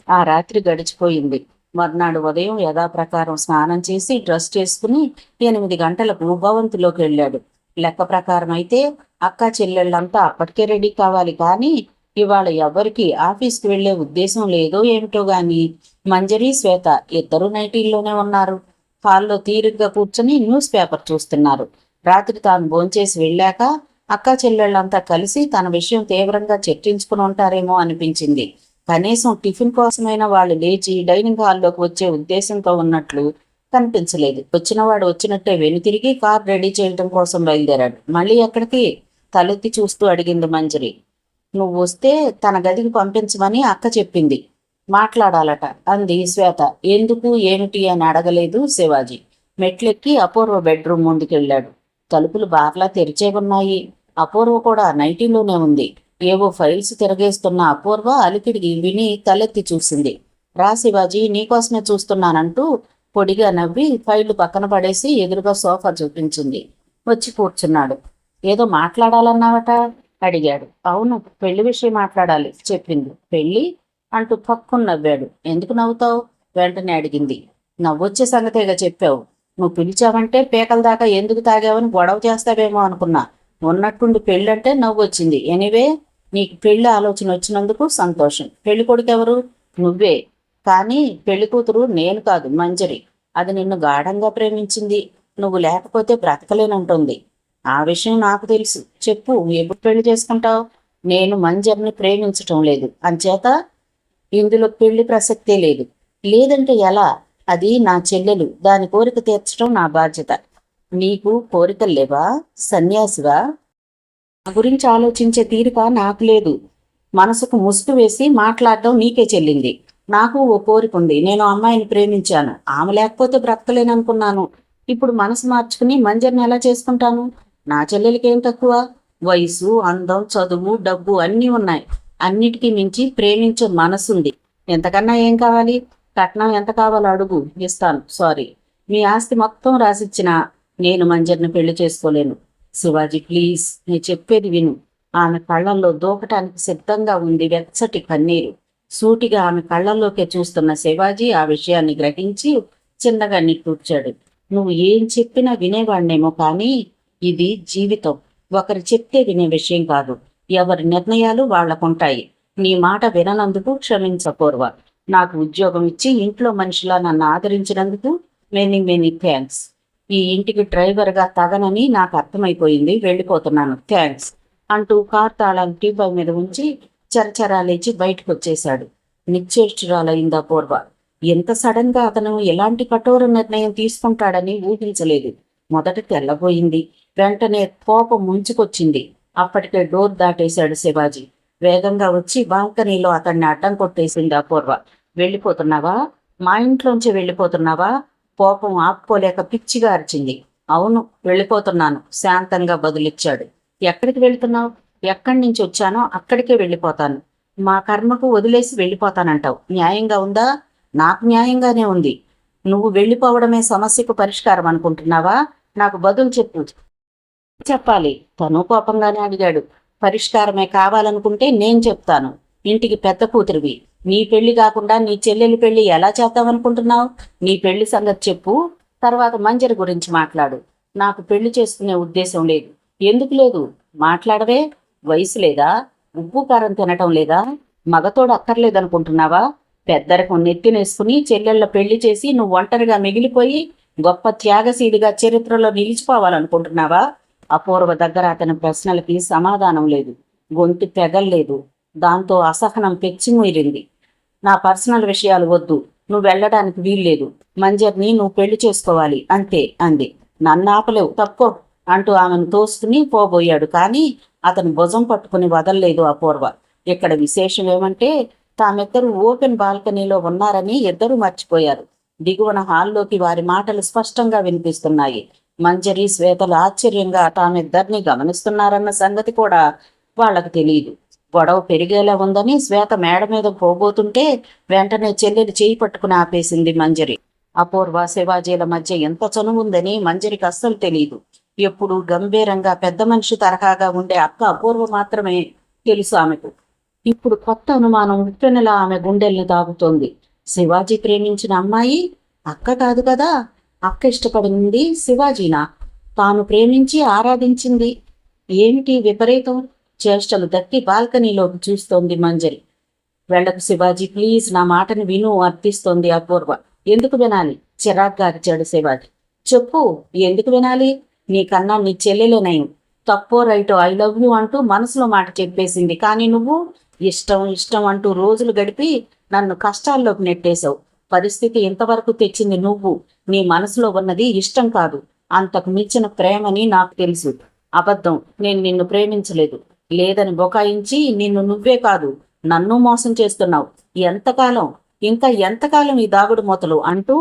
ఆ రాత్రి గడిచిపోయింది. మర్నాడు ఉదయం యథాప్రకారం స్నానం చేసి డ్రెస్ చేసుకుని 8 గంటలకు భవంతిలోకి వెళ్ళాడు. లెక్క ప్రకారం అయితే అక్కా చెల్లెళ్ళంతా అప్పటికే రెడీ కావాలి, కానీ ఇవాళ ఎవరికి ఆఫీస్కి వెళ్లే ఉద్దేశం లేదో ఏమిటో గాని మంజరి, శ్వేత ఇద్దరు నైటీల్లోనే ఉన్నారు. హాల్లో తీరిగ్గా కూర్చొని న్యూస్ పేపర్ చూస్తున్నారు. రాత్రి తాను భోంచేసి వెళ్ళాక అక్కా చెల్లెళ్ళంతా కలిసి తన విషయం తీవ్రంగా చర్చించుకుని ఉంటారేమో అనిపించింది. కనీసం టిఫిన్ కోసమైనా వాళ్ళు లేచి డైనింగ్ హాల్లోకి వచ్చే ఉద్దేశంతో ఉన్నట్లు కనిపించలేదు. వచ్చినవాడు వచ్చినట్టే వెనుతిరిగి కార్ రెడీ చేయడం కోసం బయలుదేరాడు. మళ్ళీ ఎక్కడికి? తలెత్తి చూస్తూ అడిగింది మంజరి. నువ్వు వస్తే తన గదికి పంపించమని అక్క చెప్పింది. మాట్లాడాలట అంది శ్వేత. ఎందుకు ఏమిటి అని అడగలేదు శివాజీ. మెట్లెక్కి అపూర్వ బెడ్రూమ్ ముందుకెళ్ళాడు. తలుపులు బార్లా తెరిచే ఉన్నాయి. అపూర్వ కూడా నైటీలోనే ఉంది. ఏవో ఫైల్స్ తిరగేస్తున్న అపూర్వ అలికిడికి విని తలెత్తి చూసింది. రా శివాజీ, నీకోసమే చూస్తున్నానంటూ పొడిగా నవ్వి ఫైళ్లు పక్కన పడేసి ఎదురుగా సోఫా చూపించింది. వచ్చి కూర్చున్నాడు. ఏదో మాట్లాడాలన్నావట అడిగాడు. అవును, పెళ్లి విషయం మాట్లాడాలి చెప్పింది. పెళ్లి అంటూ పక్కున నవ్వాడు. ఎందుకు నవ్వుతావు? వెంటనే అడిగింది. నవ్వొచ్చే సంగతేగా చెప్పావు. నువ్వు పిలిచావంటే పేకల దాకా ఎందుకు తాగావని గొడవ చేస్తావేమో అనుకున్నా. ఉన్నట్టుండి పెళ్ళంటే నవ్వొచ్చింది. ఎనీవే, నీకు పెళ్లి ఆలోచన వచ్చినందుకు సంతోషం. పెళ్లి కొడుకు ఎవరు? నువ్వే. కానీ పెళ్లి కూతురు నేను కాదు, మంజరి. అది నిన్ను గాఢంగా ప్రేమించింది. నువ్వు లేకపోతే బ్రతకలేనంటుంది. ఆ విషయం నాకు తెలుసు. చెప్పు, ఎప్పుడు పెళ్లి చేసుకుంటావు? నేను మంజరిని ప్రేమించటం లేదు, అంచేత ఇందులో పెళ్లి ప్రసక్తే లేదు. లేదంటే ఎలా? అది నా చెల్లెలు, దాని కోరిక తీర్చడం నా బాధ్యత. నీకు కోరికలు లేవా? సన్యాసివా? నా గురించి ఆలోచించే తీరిక నాకు లేదు. మనసుకు ముసుగు వేసి మాట్లాడటం నీకే చెల్లింది. నాకు ఓ కోరిక ఉంది. నేను అమ్మాయిని ప్రేమించాను. ఆమె లేకపోతే బ్రతకలేననుకున్నాను. ఇప్పుడు మనసు మార్చుకుని మంజరిని ఎలా చేసుకుంటాను? నా చెల్లెలకి ఏం తక్కువ? వయసు, అందం, చదువు, డబ్బు అన్నీ ఉన్నాయి. అన్నిటికీ మించి ప్రేమించే మనసుంది. ఎంతకన్నా ఏం కావాలి? కట్నం ఎంత కావాలో అడుగు, ఇస్తాను. సారీ, మీ ఆస్తి మొత్తం రాసిచ్చినా నేను మంజరిని పెళ్లి చేసుకోలేను. శివాజీ ప్లీజ్, నేను చెప్పేది విను. ఆమె కళ్ళల్లో దూకటానికి సిద్ధంగా ఉంది వెచ్చటి కన్నీరు. సూటిగా ఆమె కళ్ళల్లోకే చూస్తున్న శివాజీ ఆ విషయాన్ని గ్రహించి చిన్నగా నిట్టూర్చాడు. నువ్వు ఏం చెప్పినా వినేవాణ్ణేమో, కానీ ఇది జీవితం. ఒకరు చెప్తే వినే విషయం కాదు. ఎవరి నిర్ణయాలు వాళ్లకుంటాయి. నీ మాట విననందుకు క్షమించపూర్వ. నాకు ఉద్యోగం ఇచ్చి ఇంట్లో మనిషిలా నన్ను ఆదరించినందుకు మెనీ మెనీ థ్యాంక్స్. ఈ ఇంటికి డ్రైవర్గా తగనని నాకు అర్థమైపోయింది. వెళ్ళిపోతున్నాను, థ్యాంక్స్ అంటూ కార్ తాళాలు టీపై మీద ఉంచి చరచరా లేచి బయటకు వచ్చేశాడు. నిశ్చేష్టురాలైందా పూర్వ. ఎంత సడన్ గా అతను ఎలాంటి కఠోర నిర్ణయం తీసుకుంటాడని ఊహించలేదు. మొదట తెల్లబోయింది. వెంటనే కోపం ముంచుకొచ్చింది. అప్పటికే డోర్ దాటేశాడు శివాజీ. వేగంగా వచ్చి బాల్కనీలో అతన్ని అడ్డం కొట్టేసింది అపూర్వ. వెళ్ళిపోతున్నావా? మా ఇంట్లోంచి వెళ్ళిపోతున్నావా? కోపం ఆపుకోలేక పిచ్చిగా అరిచింది. అవును, వెళ్ళిపోతున్నాను శాంతంగా బదులిచ్చాడు. ఎక్కడికి వెళుతున్నావు? ఎక్కడి నుంచి వచ్చానో అక్కడికే వెళ్ళిపోతాను. మా కర్మకు వదిలేసి వెళ్ళిపోతానంటావు. న్యాయంగా ఉందా? నాకు న్యాయంగానే ఉంది. నువ్వు వెళ్ళిపోవడమే సమస్యకు పరిష్కారం అనుకుంటున్నావా? నాకు బదులు చెప్పు. చెప్పాలి. తను కోపంగానే అడిగాడు. పరిష్కారమే కావాలనుకుంటే నేను చెప్తాను. ఇంటికి పెద్ద కూతురివి. నీ పెళ్లి కాకుండా నీ చెల్లెలి పెళ్లి ఎలా చేద్దామనుకుంటున్నావు? నీ పెళ్లి సంగతి చెప్పు, తర్వాత మంజరి గురించి మాట్లాడు. నాకు పెళ్లి చేసుకునే ఉద్దేశం లేదు. ఎందుకు లేదు? మాట్లాడవే. వయసు లేదా? ఉప్పు కారం తినటం లేదా? మగతోడు అక్కర్లేదనుకుంటున్నావా? పెద్దరికం నెత్తినేసుకుని చెల్లెళ్ళ పెళ్లి చేసి నువ్వు ఒంటరిగా మిగిలిపోయి గొప్ప త్యాగశీలిగా చరిత్రలో నిలిచిపోవాలనుకుంటున్నావా? అపూర్వ దగ్గర అతని ప్రశ్నలకి సమాధానం లేదు. గొంతు పెగల్లేదు. దాంతో అసహనం పెచ్చిమీరింది. నా పర్సనల్ విషయాలు వద్దు. నువ్వు వెళ్ళడానికి వీల్లేదు. మంజర్ని నువ్వు పెళ్లి చేసుకోవాలి అంతే అంది. నన్ను ఆపలేవు, తప్పుకో అంటూ ఆమెను తోసుకుని పోబోయాడు. కానీ అతను భుజం పట్టుకుని వదల్లేదు అపూర్వ. ఇక్కడ విశేషం ఏమంటే తామిద్దరూ ఓపెన్ బాల్కనీలో ఉన్నారని ఇద్దరూ మర్చిపోయారు. దిగువన హాల్లోకి వారి మాటలు స్పష్టంగా వినిపిస్తున్నాయి. మంజరి, శ్వేతలు ఆశ్చర్యంగా తామిద్దరిని గమనిస్తున్నారన్న సంగతి కూడా వాళ్లకు తెలియదు. గొడవ పెరిగేలా ఉందని శ్వేత మేడ మీద పోబోతుంటే వెంటనే చెల్లెలు చేయి పట్టుకుని ఆపేసింది మంజరి. అపూర్వ, శివాజీల మధ్య ఎంత చనువుందని మంజరికి అస్సలు తెలియదు. ఎప్పుడు గంభీరంగా పెద్ద మనిషి తరహాగా ఉండే అక్క అపూర్వ మాత్రమే తెలుసు ఆమెకు. ఇప్పుడు కొత్త అనుమానం ఉప్పెనలా ఆమె గుండెల్ని తాగుతోంది. శివాజీ ప్రేమించిన అమ్మాయి అక్క కాదు కదా. అక్క ఇష్టపడింది శివాజీనా? తాను ప్రేమించి ఆరాధించింది ఏమిటి విపరీతం? చేష్టలు దక్కి బాల్కనీలోకి చూస్తోంది మంజరి. వెళ్ళకు శివాజీ, ప్లీజ్, నా మాటని విను అర్థిస్తోంది అపూర్వ. ఎందుకు వినాలి? చిరాగ్గా అరిచాడు శివాజీ. చెప్పు, ఎందుకు వినాలి? నీకన్నా నీ చెల్లెలేనయం. తప్పో రైటో ఐ లవ్ యూ అంటూ మనసులో మాట చెప్పేసింది. కానీ నువ్వు ఇష్టం ఇష్టం అంటూ రోజులు గడిపి నన్ను కష్టాల్లోకి నెట్టేశావు. పరిస్థితి ఇంతవరకు తెచ్చింది నువ్వు. నీ మనసులో ఉన్నది ఇష్టం కాదు, అంతకు మించిన ప్రేమని నాకు తెలుసు. అబద్ధం, నేను నిన్ను ప్రేమించలేదు. లేదని బొకాయించి నిన్ను నువ్వే కాదు నన్ను మోసం చేస్తున్నావు. ఎంతకాలం, ఇంకా ఎంతకాలం ఈ దాగుడు మూతలు అంటూ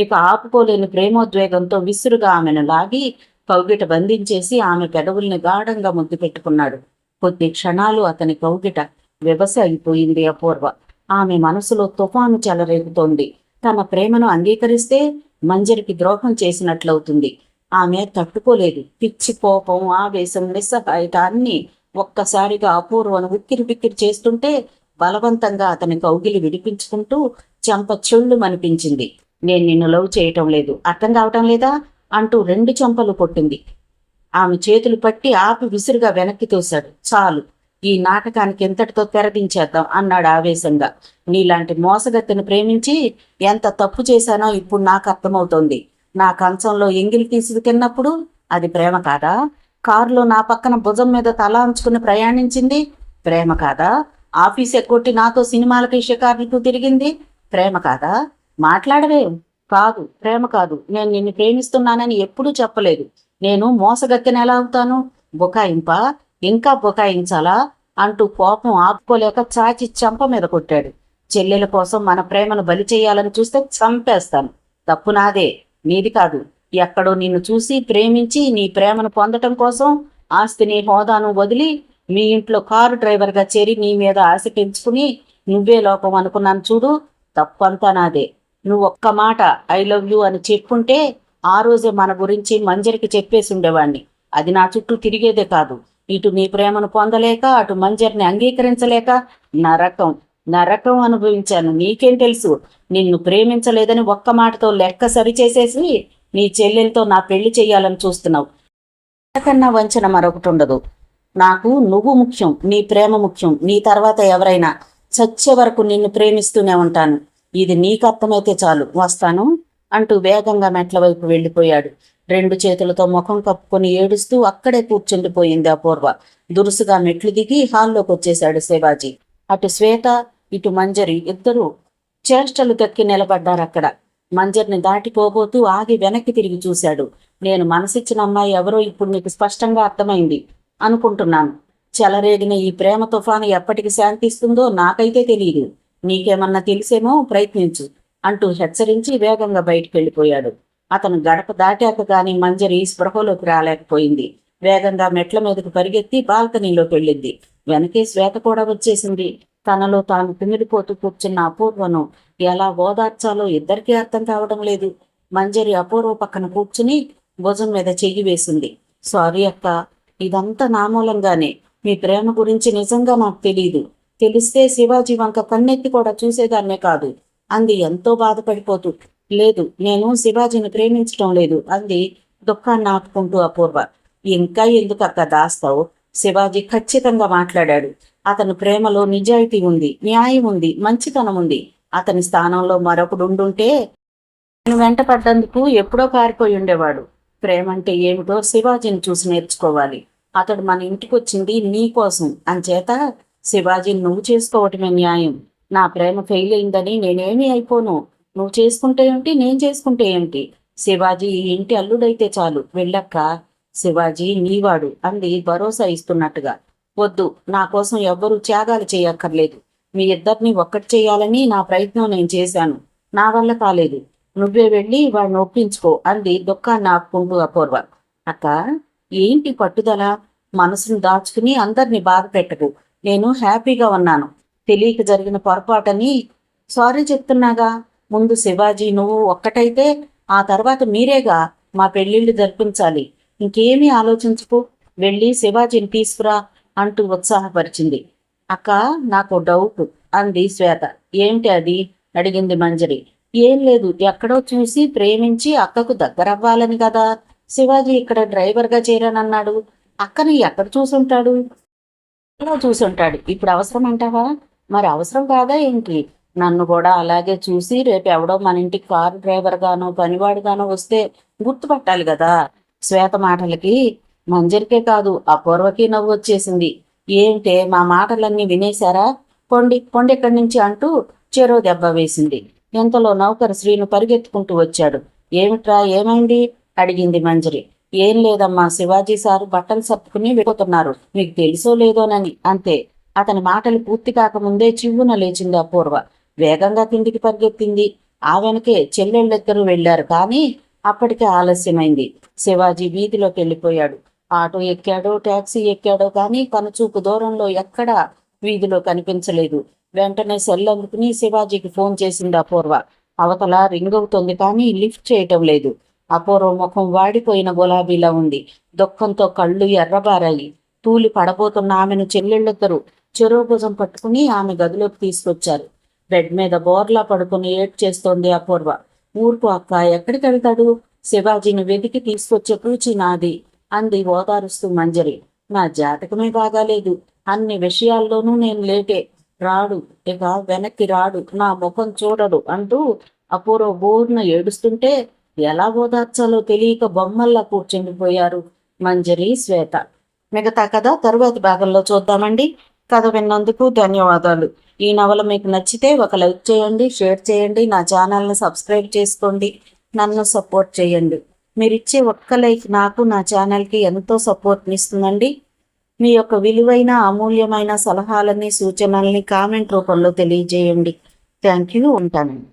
ఇక ఆపుకోలేని ప్రేమోద్వేగంతో విసురుగా ఆమెను లాగి కౌగిట బంధించేసి ఆమె పెదవుల్ని గాఢంగా ముద్దు పెట్టుకున్నాడు. కొద్ది క్షణాలు అతని కౌగిట వ్యవస అయిపోయింది అపూర్వ. ఆమె మనసులో తుఫాను చెలరేగుతోంది. తన ప్రేమను అంగీకరిస్తే మంజరికి ద్రోహం చేసినట్లవుతుంది. ఆమె తట్టుకోలేదు. పిచ్చి కోపం, ఆవేశం, నిస్సహాయత అన్నీ ఒక్కసారిగా అపూర్వను ఉక్కిరి బిక్కిరి చేస్తుంటే బలవంతంగా అతని కౌగిలి విడిపించుకుంటూ చెంప చెళ్ళు మనిపించింది. నేను నిన్ను లవ్ చేయటం లేదు, అర్థం కావటం లేదా అంటూ 2 చెంపలు కొట్టింది. ఆమె చేతులు పట్టి ఆపి విసురుగా వెనక్కి తోశాడు. చాలు, ఈ నాటకానికి ఎంతటితో తెరదించేద్దాం అన్నాడు ఆవేశంగా. నీలాంటి మోసగత్తెను ప్రేమించి ఎంత తప్పు చేశానో ఇప్పుడు నాకు అర్థమవుతోంది. నా కంచంలో ఎంగిలి తీసుకు తిన్నప్పుడు అది ప్రేమ కాదా? కారులో నా పక్కన భుజం మీద తల అంచుకుని ప్రయాణించింది ప్రేమ కాదా? ఆఫీస్ ఎక్కొట్టి నాతో సినిమాలకి షికార్లకు తిరిగింది ప్రేమ కాదా? మాట్లాడవే. కాదు, ప్రేమ కాదు. నేను నిన్ను ప్రేమిస్తున్నానని ఎప్పుడూ చెప్పలేదు. నేను మోసగత్తెని ఎలా అవుతాను? బుకాయింపా? ఇంకా బుకాయించాలా అంటూ కోపం ఆపుకోలేక చాచి చెంప మీద కొట్టాడు. చెల్లెల కోసం మన ప్రేమను బలి చేయాలని చూస్తే చంపేస్తాను. తప్పు నాదే, నీది కాదు. ఎక్కడో నిన్ను చూసి ప్రేమించి నీ ప్రేమను పొందటం కోసం ఆస్తిని, హోదాను వదిలి మీ ఇంట్లో కారు డ్రైవర్గా చేరి నీ మీద ఆశ పెంచుకుని నువ్వే లోపం అనుకున్నాను చూడు. తప్పంతా నాదే. నువ్వు ఒక్క మాట ఐ లవ్ యూ అని చెప్పుంటే ఆ రోజే మన గురించి మంజరికి చెప్పేసి ఉండేవాణ్ణి. అది నా చుట్టూ తిరిగేదే కాదు. ఇటు నీ ప్రేమను పొందలేక, అటు మంజరిని అంగీకరించలేక నరకం నరకం అనుభవించాను. నీకేం తెలుసు? నిన్ను ప్రేమించలేదని ఒక్క మాటతో లెక్క సరిచేసేసి నీ చెల్లెలతో నా పెళ్లి చెయ్యాలని చూస్తున్నావు. అంతకన్నా వంచన మరొకటి ఉండదు. నాకు నువ్వు ముఖ్యం, నీ ప్రేమ ముఖ్యం. నీ తర్వాత ఎవరైనా, చచ్చే వరకు నిన్ను ప్రేమిస్తూనే ఉంటాను. ఇది నీకు అర్థమైతే చాలు, వస్తాను అంటూ వేగంగా మెట్ల వైపు వెళ్ళిపోయాడు. 2 చేతులతో ముఖం కప్పుకొని ఏడుస్తూ అక్కడే కూర్చుండిపోయింది అపూర్వ. దురుసుగా మెట్లు దిగి హాల్లోకి వచ్చేశాడు శివాజీ. అటు శ్వేత, ఇటు మంజరి ఇద్దరూ చేష్టలు దక్కి నిలబడ్డారక్కడ. మంజరిని దాటిపోబోతూ ఆగి వెనక్కి తిరిగి చూశాడు. నేను మనసిచ్చిన అమ్మాయి ఎవరో ఇప్పుడు నీకు స్పష్టంగా అర్థమైంది అనుకుంటున్నాను. చెలరేగిన ఈ ప్రేమ తుఫాను ఎప్పటికి శాంతిస్తుందో నాకైతే తెలియదు. నీకేమన్నా తెలిసేమో ప్రయత్నించు అంటూ హెచ్చరించి వేగంగా బయటికి వెళ్ళిపోయాడు. అతను గడప దాటాక గాని మంజరి స్పృహలోకి రాలేకపోయింది. వేగంగా మెట్ల మీదకు పరిగెత్తి బాల్కనీలోకి వెళ్ళింది. వెనకే శ్వేత కూడా వచ్చేసింది. తనలో తాను కుమిలిపోతూ కూర్చున్న అపూర్వను ఎలా ఓదార్చాలో ఇద్దరికీ అర్థం కావడం లేదు. మంజరి అపూర్వ పక్కన కూర్చుని భుజం మీద చెయ్యి వేసింది. సారీ అక్క, ఇదంతా నా మూలంగానే. మీ ప్రేమ గురించి నిజంగా నాకు తెలీదు. తెలిస్తే శివాజీ వంక కన్నెత్తి కూడా చూసేదాన్నే కాదు అంది ఎంతో బాధపడిపోతూ. లేదు, నేను శివాజీని ప్రేమించటం లేదు అంది దుఃఖాన్ని ఆపుకుంటూ అపూర్వ. ఇంకా ఎందుకు అక్క దాస్తావు? శివాజీ ఖచ్చితంగా మాట్లాడాడు. అతని ప్రేమలో నిజాయితీ ఉంది, న్యాయం ఉంది, మంచితనం ఉంది. అతని స్థానంలో మరొకడు ఉండుంటే నేను వెంట పడ్డందుకు ఎప్పుడో పారిపోయి ఉండేవాడు. ప్రేమంటే ఏమిటో శివాజీని చూసి నేర్చుకోవాలి. అతడు మన ఇంటికి వచ్చింది నీ కోసం అంచేత శివాజీని నువ్వు చేసుకోవటమే న్యాయం. నా ప్రేమ ఫెయిల్ అయిందని నేనేమీ అయిపోను. నువ్వు చేసుకుంటే ఏమిటి, నేను చేసుకుంటే ఏమిటి? శివాజీ ఈ ఇంటి అల్లుడైతే చాలు, వెళ్ళక్క. శివాజీ నీవాడు అంది భరోసా ఇస్తున్నట్టుగా. వద్దు, నా కోసం ఎవ్వరూ త్యాగాలు చేయక్కర్లేదు. మీ ఇద్దరిని ఒక్కటి చేయాలని నా ప్రయత్నం నేను చేశాను. నా వల్ల కాలేదు. నువ్వే వెళ్ళి వాడిని ఒప్పించుకో అంది దుఃఖాన్ని ఆపుకుంటూ అపూర్వ. అక్క, ఏంటి పట్టుదల? మనసును దాచుకుని అందరినీ బాధ పెట్టకు. నేను హ్యాపీగా ఉన్నాను. తెలియక జరిగిన పొరపాటని సారీ చెప్తున్నాగా. ముందు శివాజీ నువ్వు ఒక్కటైతే ఆ తర్వాత మీరేగా మా పెళ్లిళ్ళు జరిపించాలి. ఇంకేమీ ఆలోచించుకో. వెళ్ళి శివాజీని తీసుకురా అంటూ ఉత్సాహపరిచింది. అక్క, నాకు డౌట్ అంది శ్వేత. ఏమిటి అది అడిగింది మంజరి. ఏం లేదు, ఎక్కడో చూసి ప్రేమించి అక్కకు దగ్గరవ్వాలని కదా శివాజీ ఇక్కడ డ్రైవర్గా చేరానన్నాడు. అక్కని ఎక్కడ చూసుంటాడు? చూసుంటాడు. ఇప్పుడు అవసరం అంటావా? మరి అవసరం కాదా ఏంటి? నన్ను కూడా అలాగే చూసి రేపు ఎవడో మన ఇంటికి కారు డ్రైవర్గానో పనివాడుగానో వస్తే గుర్తుపట్టాలి కదా. శ్వేత మాటలకి మంజరికే కాదు అపూర్వకి నవ్వు వచ్చేసింది. ఏంటే మా మాటలన్నీ వినేశారా? పొండి పొండి ఎక్కడి నుంచి అంటూ చెరో దెబ్బ వేసింది. ఎంతలో నౌకరు శ్రీను పరిగెత్తుకుంటూ వచ్చాడు. ఏమిట్రా, ఏమైంది అడిగింది మంజరి. ఏం లేదమ్మా, శివాజీ సారు బట్టలు సర్దుకుని వెళ్ళిపోతున్నారు. మీకు తెలుసో లేదోనని అంతే. అతని మాటలు పూర్తి కాకముందే చివ్వున లేచింది అపూర్వ. వేగంగా కిందికి పరిగెత్తింది. ఆ వెనకే చెల్లెళ్ళిద్దరూ వెళ్లారు. కానీ అప్పటికే ఆలస్యమైంది. శివాజీ వీధిలోకి వెళ్ళిపోయాడు. ఆటో ఎక్కాడో టాక్సీ ఎక్కాడో కానీ కనుచూపు దూరంలో ఎక్కడా వీధిలో కనిపించలేదు. వెంటనే సెల్ అందుకుని శివాజీకి ఫోన్ చేసింది అపూర్వ. అవతల రింగ్ అవుతుంది కానీ లిఫ్ట్ చేయటం లేదు. అపూర్వ ముఖం వాడిపోయిన గులాబీలా ఉంది. దుఃఖంతో కళ్ళు ఎర్రబారాయి. తూలి పడబోతున్న ఆమెను చెల్లెళ్ళిద్దరూ చెరో భుజం పట్టుకుని ఆమె గదిలోకి తీసుకొచ్చారు. బెడ్ మీద బోర్లా పడుకుని ఏడ్చేస్తోంది అపూర్వ. ఊరుకు అక్క, ఎక్కడికి వెళ్తాడు? శివాజీని వెతికి తీసుకొచ్చే పూచి నాది అంది ఓదారుస్తూ మంజరి. నా జాతకమే బాగాలేదు. అన్ని విషయాల్లోనూ నేను లేటే. రాడు, ఇక వెనక్కి రాడు, నా ముఖం చూడడు అంటూ అపూర్వ బోర్న ఏడుస్తుంటే ఎలా ఓదార్చాలో తెలియక బొమ్మల్లా కూర్చుండిపోయారు మంజరి, శ్వేత. మిగతా కథ తరువాతి భాగంలో చూద్దామండి. కథ విన్నందుకు ధన్యవాదాలు. ఈ నవల మీకు నచ్చితే ఒక లైక్ చేయండి, షేర్ చేయండి, నా ఛానల్ని సబ్స్క్రైబ్ చేసుకోండి, నన్ను సపోర్ట్ చేయండి. మీరిచ్చే ఒక్క లైక్ నాకు, నా ఛానల్కి ఎంతో సపోర్ట్ని ఇస్తుందండి. మీ యొక్క విలువైన అమూల్యమైన సలహాలని, సూచనల్ని కామెంట్ రూపంలో తెలియజేయండి. Thank you. ఉంటానండి.